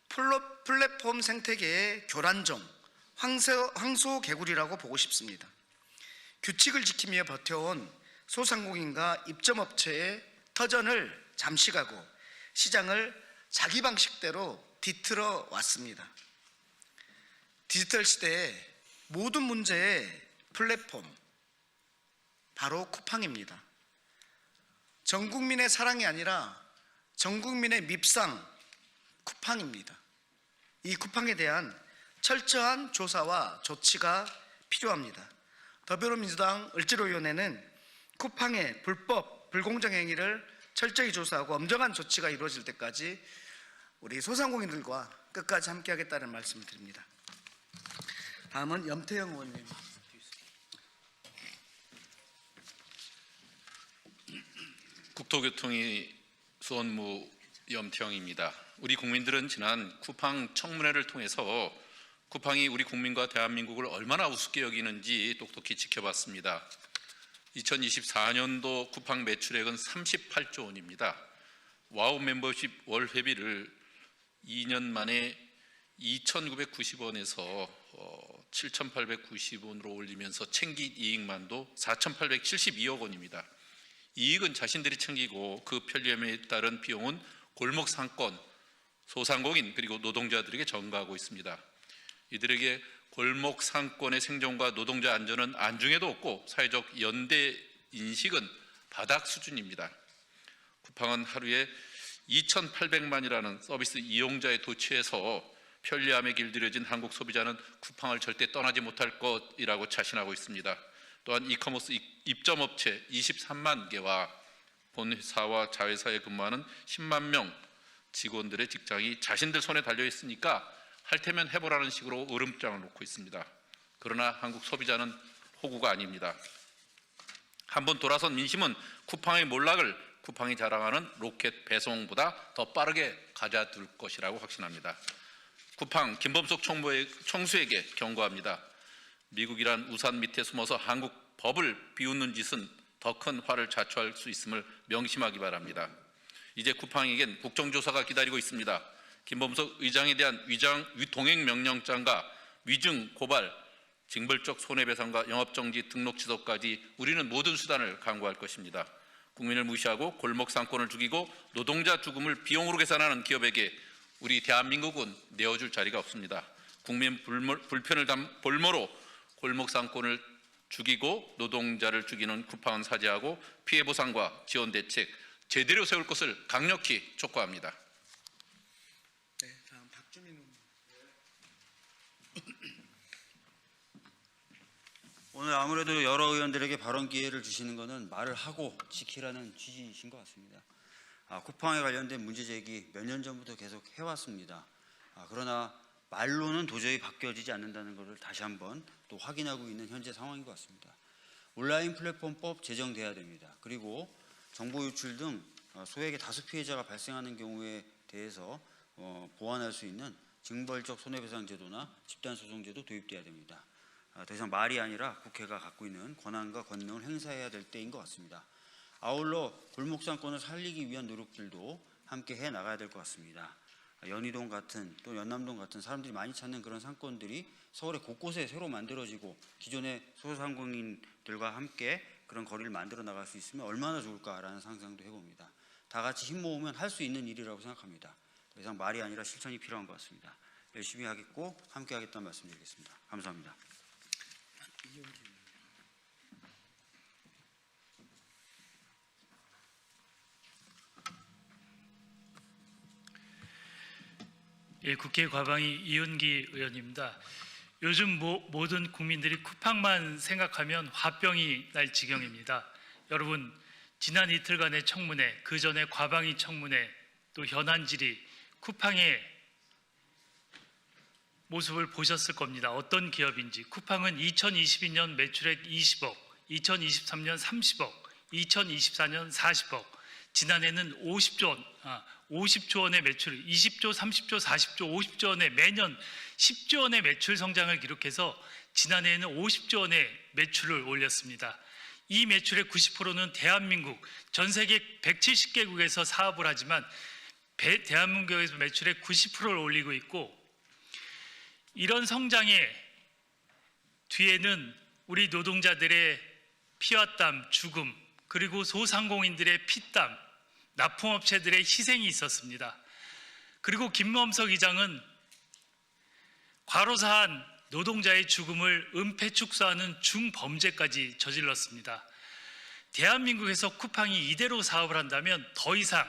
S18: 플랫폼 생태계의 교란종, 황소개구리라고 보고 싶습니다. 규칙을 지키며 버텨온 소상공인과 입점업체의 터전을 잠시 가고 시장을 자기 방식대로 뒤틀어 왔습니다. 디지털 시대의 모든 문제의 플랫폼, 바로 쿠팡입니다. 전 국민의 사랑이 아니라 전 국민의 밉상 쿠팡입니다. 이 쿠팡에 대한 철저한 조사와 조치가 필요합니다. 더불어민주당 을지로위원회는 쿠팡의 불법, 불공정 행위를 철저히 조사하고 엄정한 조치가 이루어질 때까지 우리 소상공인들과 끝까지 함께하겠다는 말씀을 드립니다. 다음은 염태영 의원님.
S20: 국토교통위 수원무 염태영입니다. 우리 국민들은 지난 쿠팡 청문회를 통해서 쿠팡이 우리 국민과 대한민국을 얼마나 우습게 여기는지 똑똑히 지켜봤습니다. 2024년도 쿠팡 매출액은 38조 원입니다. 와우 멤버십 월 회비를 2년 만에 2,990원에서 7,890원으로 올리면서 챙긴 이익만도 4,872억 원입니다. 이익은 자신들이 챙기고 그 편리함에 따른 비용은 골목 상권, 소상공인 그리고 노동자들에게 전가하고 있습니다. 이들에게 골목 상권의 생존과 노동자 안전은 안중에도 없고 사회적 연대 인식은 바닥 수준입니다. 쿠팡은 하루에 2,800만이라는 서비스 이용자에 도취해서 편리함에 길들여진 한국 소비자는 쿠팡을 절대 떠나지 못할 것이라고 자신하고 있습니다. 또한 이커머스 입점업체 23만 개와 본사와 자회사에 근무하는 10만 명 직원들의 직장이 자신들 손에 달려 있으니까 할 테면 해보라는 식으로 으름장을 놓고 있습니다. 그러나 한국 소비자는 호구가 아닙니다. 한번 돌아선 민심은 쿠팡의 몰락을 쿠팡이 자랑하는 로켓 배송보다 더 빠르게 가져둘 것이라고 확신합니다. 쿠팡 김범석 총수에게 경고합니다. 미국이란 우산 밑에 숨어서 한국 법을 비웃는 짓은 더 큰 화를 자초할 수 있음을 명심하기 바랍니다. 이제 쿠팡에겐 국정조사가 기다리고 있습니다. 김범석 의장에 대한 동행명령장과 위증, 고발, 징벌적 손해배상과 영업정지, 등록 취소까지 우리는 모든 수단을 강구할 것입니다. 국민을 무시하고 골목 상권을 죽이고 노동자 죽음을 비용으로 계산하는 기업에게 우리 대한민국은 내어줄 자리가 없습니다. 국민 불편을 볼모로 골목 상권을 죽이고 노동자를 죽이는 쿠팡은 사죄하고 피해 보상과 지원 대책 제대로 세울 것을 강력히 촉구합니다.
S18: 네, 다음 박주민 의원.
S15: 오늘 아무래도 여러 의원들에게 발언 기회를 주시는 것은 말을 하고 지키라는 취지이신 것 같습니다. 쿠팡에 관련된 문제 제기 몇 년 전부터 계속 해왔습니다. 그러나 말로는 도저히 바뀌어지지 않는다는 것을 다시 한번 또 확인하고 있는 현재 상황인 것 같습니다. 온라인 플랫폼법 제정돼야 됩니다. 그리고 정보 유출 등 소액의 다수 피해자가 발생하는 경우에 대해서 보완할 수 있는 징벌적 손해배상 제도나 집단소송제도 도입돼야 됩니다. 더 이상 말이 아니라 국회가 갖고 있는 권한과 권능을 행사해야 될 때인 것 같습니다. 아울러 골목상권을 살리기 위한 노력들도 함께 해 나가야 될 것 같습니다. 연희동 같은 또 연남동 같은 사람들이 많이 찾는 그런 상권들이 서울의 곳곳에 새로 만들어지고 기존의 소상공인들과 함께 그런 거리를 만들어 나갈 수 있으면 얼마나 좋을까라는 상상도 해봅니다. 다 같이 힘 모으면 할 수 있는 일이라고 생각합니다. 더 이상 말이 아니라 실천이 필요한 것 같습니다. 열심히 하겠고 함께 하겠다는 말씀드리겠습니다. 감사합니다.
S21: 예, 국회 과방위 이은기 의원입니다. 요즘 모든 국민들이 쿠팡만 생각하면 화병이 날 지경입니다. 여러분, 지난 이틀간의 청문회, 그 전에 과방위 청문회, 또 현안 질의, 쿠팡의 모습을 보셨을 겁니다. 어떤 기업인지. 쿠팡은 2022년 매출액 20억, 2023년 30억, 2024년 40억, 지난해는 50조 원의 매출, 20조, 30조, 40조, 50조 원의 매년 10조 원의 매출 성장을 기록해서 지난해에는 50조 원의 매출을 올렸습니다. 이 매출의 90%는 대한민국 전 세계 170개국에서 사업을 하지만 대한민국에서 매출의 90%를 올리고 있고, 이런 성장의 뒤에는 우리 노동자들의 피와 땀, 죽음, 그리고 소상공인들의 피땀, 납품업체들의 희생이 있었습니다. 그리고 김범석 의장은 과로사한 노동자의 죽음을 은폐축소하는 중범죄까지 저질렀습니다. 대한민국에서 쿠팡이 이대로 사업을 한다면 더 이상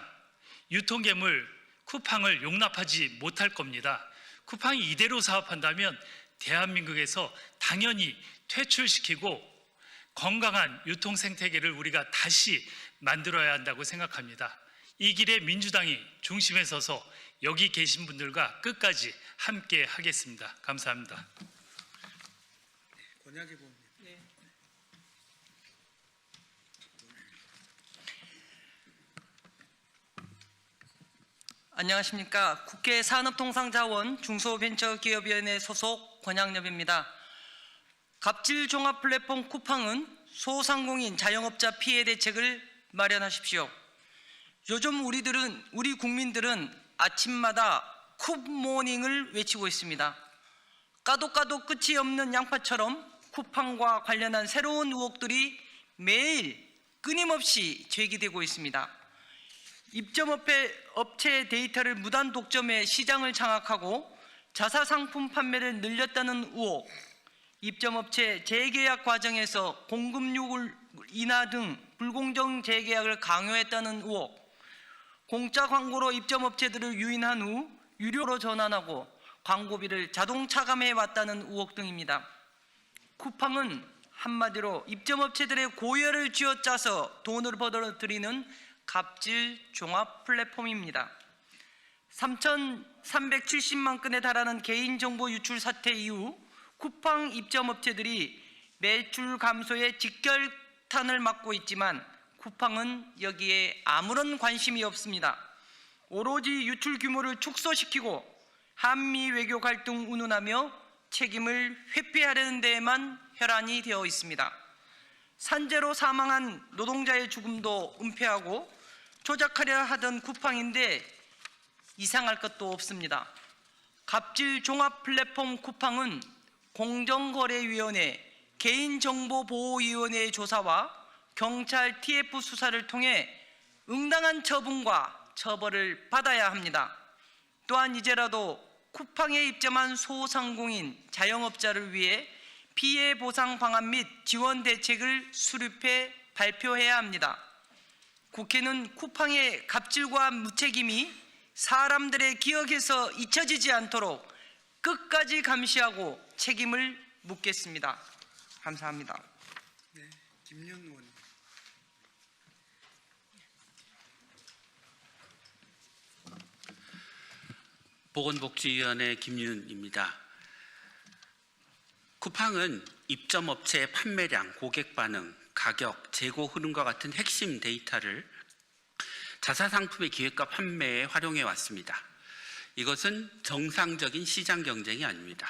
S21: 유통괴물 쿠팡을 용납하지 못할 겁니다. 쿠팡이 이대로 사업한다면 대한민국에서 당연히 퇴출시키고 건강한 유통 생태계를 우리가 다시 만들어야 한다고 생각합니다. 이 길에 민주당이 중심에 서서 여기 계신 분들과 끝까지 함께 하겠습니다. 감사합니다.
S18: 권양기 부원님.
S1: 안녕하십니까. 국회 산업통상자원 중소벤처기업위원회 소속 권양엽입니다. 갑질 종합 플랫폼 쿠팡은 소상공인 자영업자 피해 대책을 마련하십시오. 요즘 우리 국민들은 아침마다 쿱모닝을 외치고 있습니다. 까도 끝이 없는 양파처럼 쿠팡과 관련한 새로운 의혹들이 매일 끊임없이 제기되고 있습니다. 입점업체 데이터를 무단 독점해 시장을 장악하고 자사상품 판매를 늘렸다는 의혹, 입점업체 재계약 과정에서 공급률 인하 등 불공정 재계약을 강요했다는 의혹, 공짜 광고로 입점업체들을 유인한 후 유료로 전환하고 광고비를 자동 차감해 왔다는 의혹 등입니다. 쿠팡은 한마디로 입점업체들의 고열을 쥐어짜서 돈을 벌어들이는 갑질 종합 플랫폼입니다. 3,370만 건에 달하는 개인정보 유출 사태 이후 쿠팡 입점업체들이 매출 감소에 직결탄을 맞고 있지만 쿠팡은 여기에 아무런 관심이 없습니다. 오로지 유출 규모를 축소시키고 한미 외교 갈등 운운하며 책임을 회피하려는 데에만 혈안이 되어 있습니다. 산재로 사망한 노동자의 죽음도 은폐하고 조작하려 하던 쿠팡인데 이상할 것도 없습니다. 갑질 종합 플랫폼 쿠팡은 공정거래위원회, 개인정보보호위원회의 조사와 경찰 TF 수사를 통해 응당한 처분과 처벌을 받아야 합니다. 또한 이제라도 쿠팡에 입점한 소상공인, 자영업자를 위해 피해 보상 방안 및 지원 대책을 수립해 발표해야 합니다. 국회는 쿠팡의 갑질과 무책임이 사람들의 기억에서 잊혀지지 않도록 끝까지 감시하고 책임을 묻겠습니다. 감사합니다.
S18: 네, 김윤 의원.
S22: 보건복지위원회 김윤입니다. 쿠팡은 입점업체의 판매량, 고객 반응, 가격, 재고 흐름과 같은 핵심 데이터를 자사상품의 기획과 판매에 활용해 왔습니다. 이것은 정상적인 시장 경쟁이 아닙니다.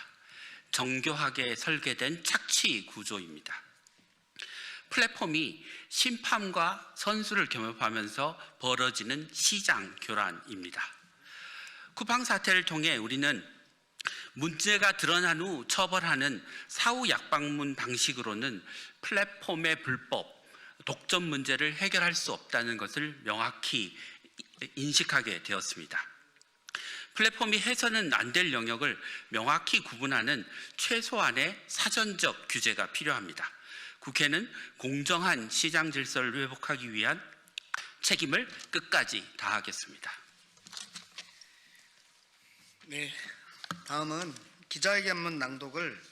S22: 정교하게 설계된 착취 구조입니다. 플랫폼이 심판과 선수를 겸업하면서 벌어지는 시장 교란입니다. 쿠팡 사태를 통해 우리는 문제가 드러난 후 처벌하는 사후 약방문 방식으로는 플랫폼의 불법, 독점 문제를 해결할 수 없다는 것을 명확히 인식하게 되었습니다. 플랫폼이 해서는 안 될 영역을 명확히 구분하는 최소한의 사전적 규제가 필요합니다. 국회는 공정한 시장 질서를 회복하기 위한 책임을 끝까지 다하겠습니다.
S18: 네, 다음은 기자회견문 낭독을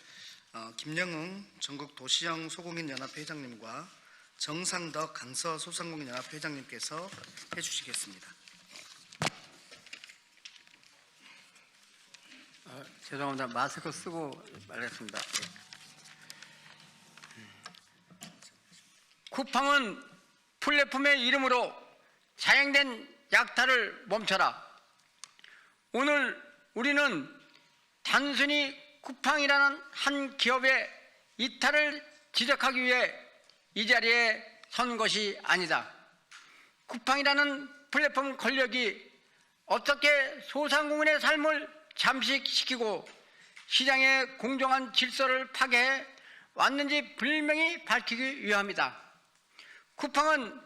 S18: 김영웅 전국도시형 소공인연합회 회장님과 정상덕 강서소상공인연합회 회장님께서 해주시겠습니다.
S23: 죄송합니다. 마스크 쓰고 말했습니다. 쿠팡은 플랫폼의 이름으로 자행된 약탈을 멈춰라. 오늘 우리는 단순히 쿠팡이라는 한 기업의 이탈을 지적하기 위해 이 자리에 선 것이 아니다. 쿠팡이라는 플랫폼 권력이 어떻게 소상공인의 삶을 잠식시키고 시장의 공정한 질서를 파괴해 왔는지 분명히 밝히기 위함이다. 쿠팡은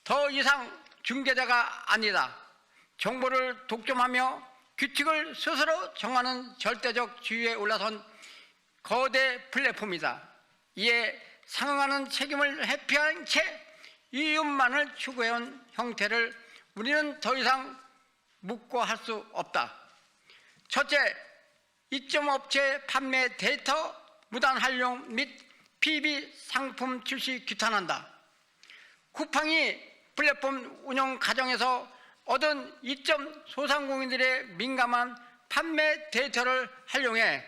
S23: 더 이상 중개자가 아니다. 정보를 독점하며 규칙을 스스로 정하는 절대적 지위에 올라선 거대 플랫폼이다. 이에 상응하는 책임을 회피한 채 이윤만을 추구해온 형태를 우리는 더 이상 묵고할 수 없다. 첫째, 이점업체 판매 데이터 무단 활용 및 PB 상품 출시 규탄한다. 쿠팡이 플랫폼 운영 과정에서 얻은 이점 소상공인들의 민감한 판매 데이터를 활용해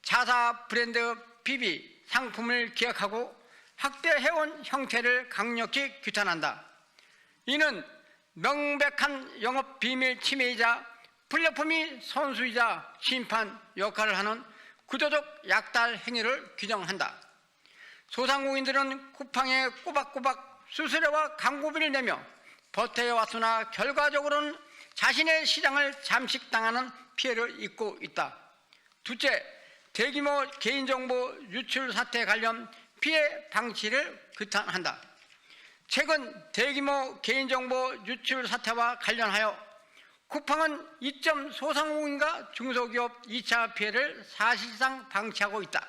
S23: 자사 브랜드 PB 상품을 기획하고 확대해온 형태를 강력히 규탄한다. 이는 명백한 영업 비밀 침해이자 플랫폼이 선수이자 심판 역할을 하는 구조적 약달 행위를 규정한다. 소상공인들은 쿠팡에 꼬박꼬박 수수료와 광고비를 내며 버텨왔으나 결과적으로는 자신의 시장을 잠식당하는 피해를 입고 있다. 둘째, 대규모 개인정보 유출 사태 관련 피해 방치를 규탄한다. 최근 대규모 개인정보 유출 사태와 관련하여 쿠팡은 이점 소상공인과 중소기업 2차 피해를 사실상 방치하고 있다.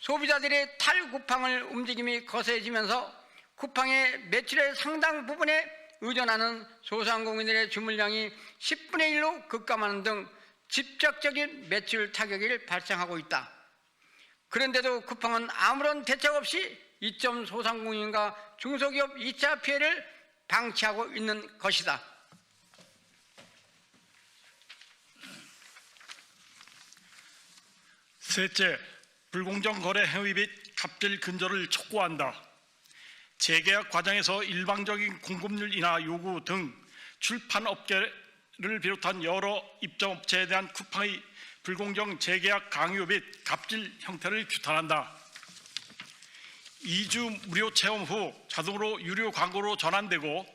S23: 소비자들의 탈쿠팡을 움직임이 거세지면서 쿠팡의 매출의 상당 부분에 의존하는 소상공인들의 주문량이 10분의 1로 급감하는 등 직접적인 매출 타격이 발생하고 있다. 그런데도 쿠팡은 아무런 대책 없이 이점 소상공인과 중소기업 2차 피해를 방치하고 있는 것이다.
S2: 셋째, 불공정 거래 행위 및 갑질 근절을 촉구한다. 재계약 과정에서 일방적인 공급률이나 요구 등 출판업계를 비롯한 여러 입점업체에 대한 쿠팡의 불공정 재계약 강요 및 갑질 형태를 규탄한다. 2주 무료 체험 후 자동으로 유료 광고로 전환되고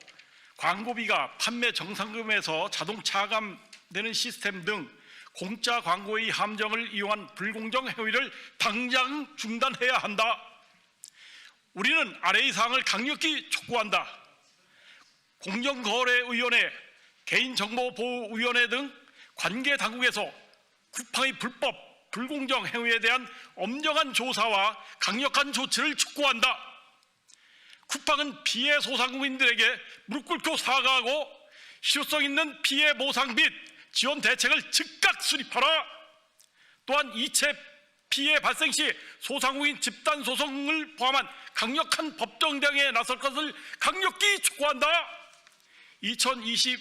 S2: 광고비가 판매 정상금에서 자동 차감되는 시스템 등 공짜 광고의 함정을 이용한 불공정 행위를 당장 중단해야 한다. 우리는 아래의 사항을 강력히 촉구한다. 공정거래위원회, 개인정보보호위원회 등 관계 당국에서 쿠팡의 불법, 불공정 행위에 대한 엄정한 조사와 강력한 조치를 촉구한다. 쿠팡은 피해 소상공인들에게 무릎 꿇고 사과하고 실효성 있는 피해 보상 및 지원 대책을 즉각 수립하라. 또한 이체 피해 발생 시 소상공인 집단 소송을 포함한 강력한 법정 대응에 나설 것을 강력히 촉구한다. 2026년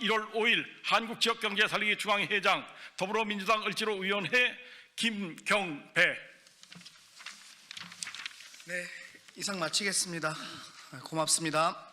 S2: 1월 5일 한국지역경제살리기 중앙회장 더불어민주당 을지로위원회 김경배.
S18: 네, 이상 마치겠습니다. 고맙습니다.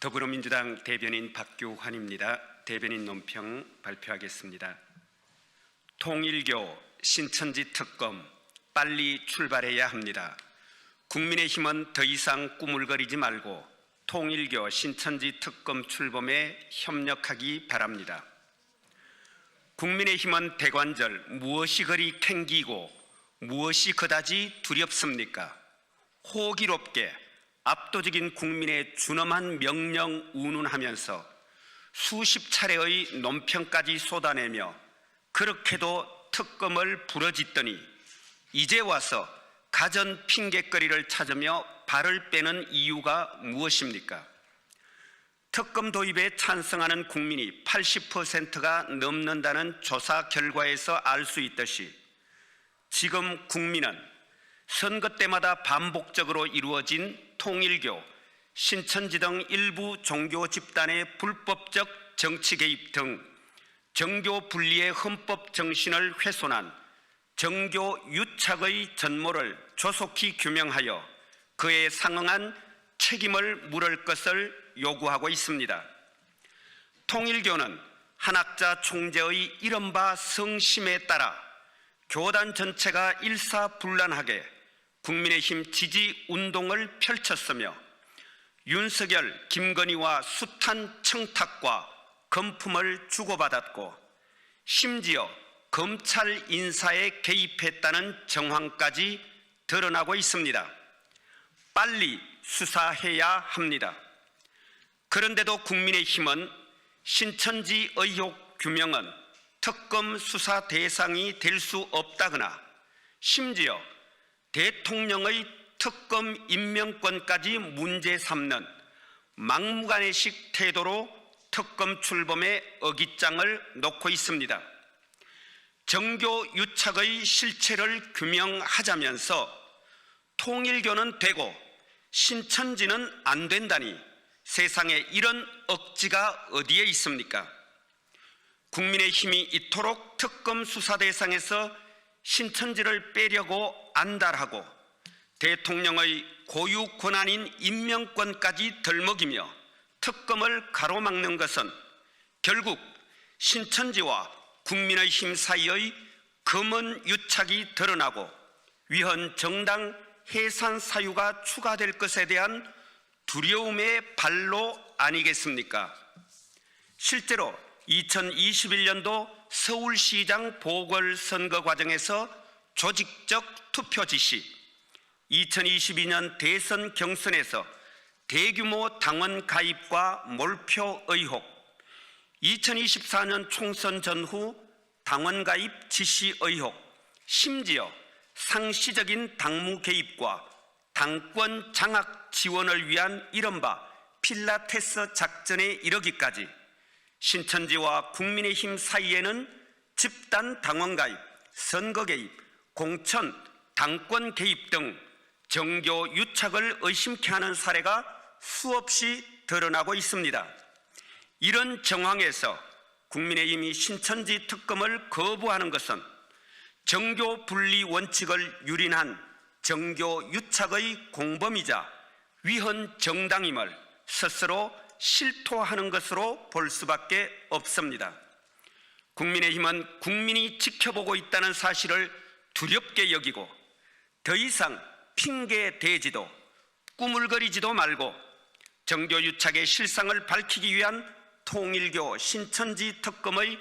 S3: 더불어민주당 대변인 박규환입니다. 대변인 논평 발표하겠습니다. 통일교, 신천지 특검 빨리 출발해야 합니다. 국민의힘은 더 이상 꾸물거리지 말고 통일교, 신천지 특검 출범에 협력하기 바랍니다. 국민의힘은 대관절 무엇이 그리 캥기고 무엇이 그다지 두렵습니까? 호기롭게 압도적인 국민의 준엄한 명령 운운하면서 수십 차례의 논평까지 쏟아내며 그렇게도 특검을 부러짓더니 이제 와서 가전 핑곗거리를 찾으며 발을 빼는 이유가 무엇입니까? 특검 도입에 찬성하는 국민이 80%가 넘는다는 조사 결과에서 알 수 있듯이 지금 국민은 선거 때마다 반복적으로 이루어진 통일교, 신천지 등 일부 종교 집단의 불법적 정치 개입 등 정교 분리의 헌법 정신을 훼손한 정교 유착의 전모를 조속히 규명하여 그에 상응한 책임을 물을 것을 요구하고 있습니다. 통일교는 한학자 총재의 이른바 성심에 따라 교단 전체가 일사불란하게 국민의힘 지지 운동을 펼쳤으며 윤석열, 김건희와 숱한 청탁과 금품을 주고받았고 심지어 검찰 인사에 개입했다는 정황까지 드러나고 있습니다. 빨리 수사해야 합니다. 그런데도 국민의힘은 신천지 의혹 규명은 특검 수사 대상이 될 수 없다거나 심지어 대통령의 특검 임명권까지 문제 삼는 막무가내식 태도로 특검 출범에 어깃장을 놓고 있습니다. 정교 유착의 실체를 규명하자면서 통일교는 되고 신천지는 안 된다니 세상에 이런 억지가 어디에 있습니까? 국민의힘이 이토록 특검 수사 대상에서 신천지를 빼려고 안달하고 대통령의 고유 권한인 임명권까지 덜먹이며 특검을 가로막는 것은 결국 신천지와 국민의힘 사이의 검은 유착이 드러나고 위헌 정당 해산 사유가 추가될 것에 대한 두려움의 발로 아니겠습니까? 실제로 2021년도 서울시장 보궐선거 과정에서 조직적 투표 지시, 2022년 대선 경선에서 대규모 당원 가입과 몰표 의혹, 2024년 총선 전후 당원 가입 지시 의혹, 심지어 상시적인 당무 개입과 당권 장악 지원을 위한 이른바 필라테스 작전에 이르기까지 신천지와 국민의힘 사이에는 집단 당원 가입, 선거 개입, 공천, 당권 개입 등 정교 유착을 의심케 하는 사례가 수없이 드러나고 있습니다. 이런 정황에서 국민의힘이 신천지 특검을 거부하는 것은 정교 분리 원칙을 유린한 정교 유착의 공범이자 위헌 정당임을 스스로 실토하는 것으로 볼 수밖에 없습니다. 국민의힘은 국민이 지켜보고 있다는 사실을 두렵게 여기고 더 이상 핑계 대지도 꾸물거리지도 말고 정교 유착의 실상을 밝히기 위한 통일교 신천지 특검의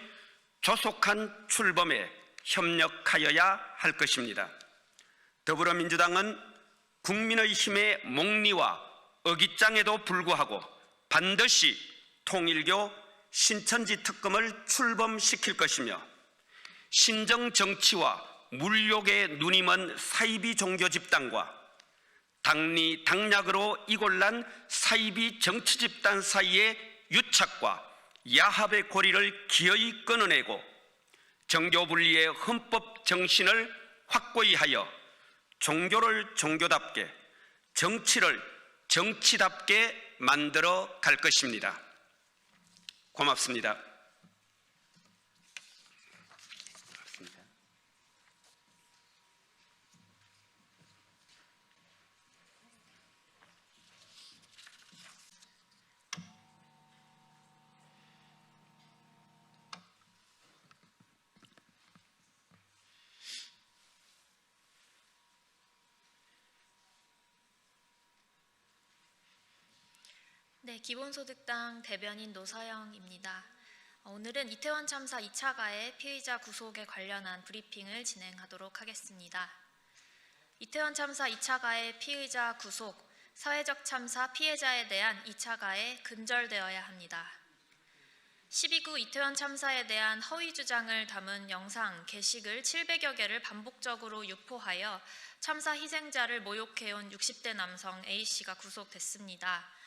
S3: 조속한 출범에 협력하여야 할 것입니다. 더불어민주당은 국민의힘의 몽리와 어깃장에도 불구하고 반드시 통일교 신천지 특검을 출범시킬 것이며 신정 정치와 물욕에 눈이 먼 사이비 종교 집단과 당리 당략으로 이골난 사이비 정치 집단 사이의 유착과 야합의 고리를 기어이 끊어내고 정교 분리의 헌법 정신을 확고히 하여 종교를 종교답게 정치를 정치답게 만들어 갈 것입니다. 고맙습니다.
S5: 네, 기본소득당 대변인 노서영입니다. 오늘은 이태원 참사 2차 가해 피의자 구속에 관련한 브리핑을 진행하도록 하겠습니다. 이태원 참사 2차 가해 피의자 구속, 사회적 참사 피해자에 대한 2차 가해 근절되어야 합니다. 12구 이태원 참사에 대한 허위 주장을 담은 영상, 게시글 700여 개를 반복적으로 유포하여 참사 희생자를 모욕해온 60대 남성 A씨가 구속됐습니다.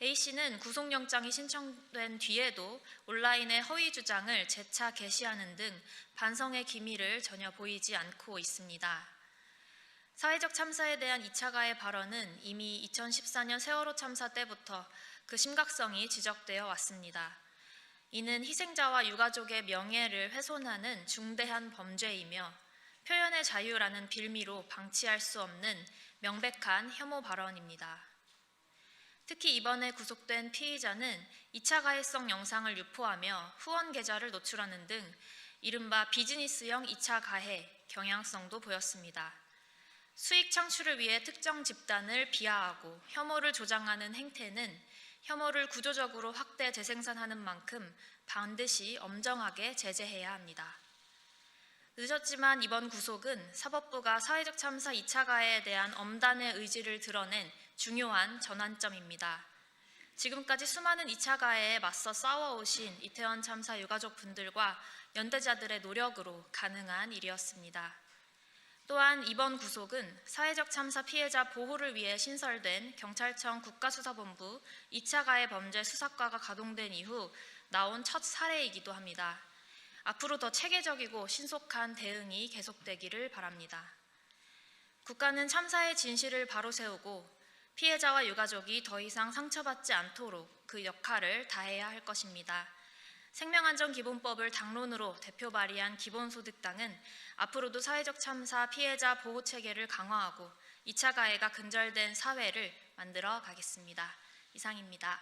S5: A씨는 구속영장이 신청된 뒤에도 온라인에 허위 주장을 재차 게시하는 등 반성의 기미를 전혀 보이지 않고 있습니다. 사회적 참사에 대한 2차 가해 발언은 이미 2014년 세월호 참사 때부터 그 심각성이 지적되어 왔습니다. 이는 희생자와 유가족의 명예를 훼손하는 중대한 범죄이며 표현의 자유라는 빌미로 방치할 수 없는 명백한 혐오 발언입니다. 특히 이번에 구속된 피의자는 2차 가해성 영상을 유포하며 후원 계좌를 노출하는 등 이른바 비즈니스형 2차 가해 경향성도 보였습니다. 수익 창출을 위해 특정 집단을 비하하고 혐오를 조장하는 행태는 혐오를 구조적으로 확대 재생산하는 만큼 반드시 엄정하게 제재해야 합니다. 늦었지만 이번 구속은 사법부가 사회적 참사 2차 가해에 대한 엄단의 의지를 드러낸 중요한 전환점입니다. 지금까지 수많은 2차 가해에 맞서 싸워오신 이태원 참사 유가족분들과 연대자들의 노력으로 가능한 일이었습니다. 또한 이번 구속은 사회적 참사 피해자 보호를 위해 신설된 경찰청 국가수사본부 2차 가해 범죄 수사과가 가동된 이후 나온 첫 사례이기도 합니다. 앞으로 더 체계적이고 신속한 대응이 계속되기를 바랍니다. 국가는 참사의 진실을 바로 세우고 피해자와 유가족이 더 이상 상처받지 않도록 그 역할을 다해야 할 것입니다. 생명안전기본법을 당론으로 대표 발의한 기본소득당은 앞으로도 사회적 참사 피해자 보호체계를 강화하고 2차 가해가 근절된 사회를 만들어 가겠습니다. 이상입니다.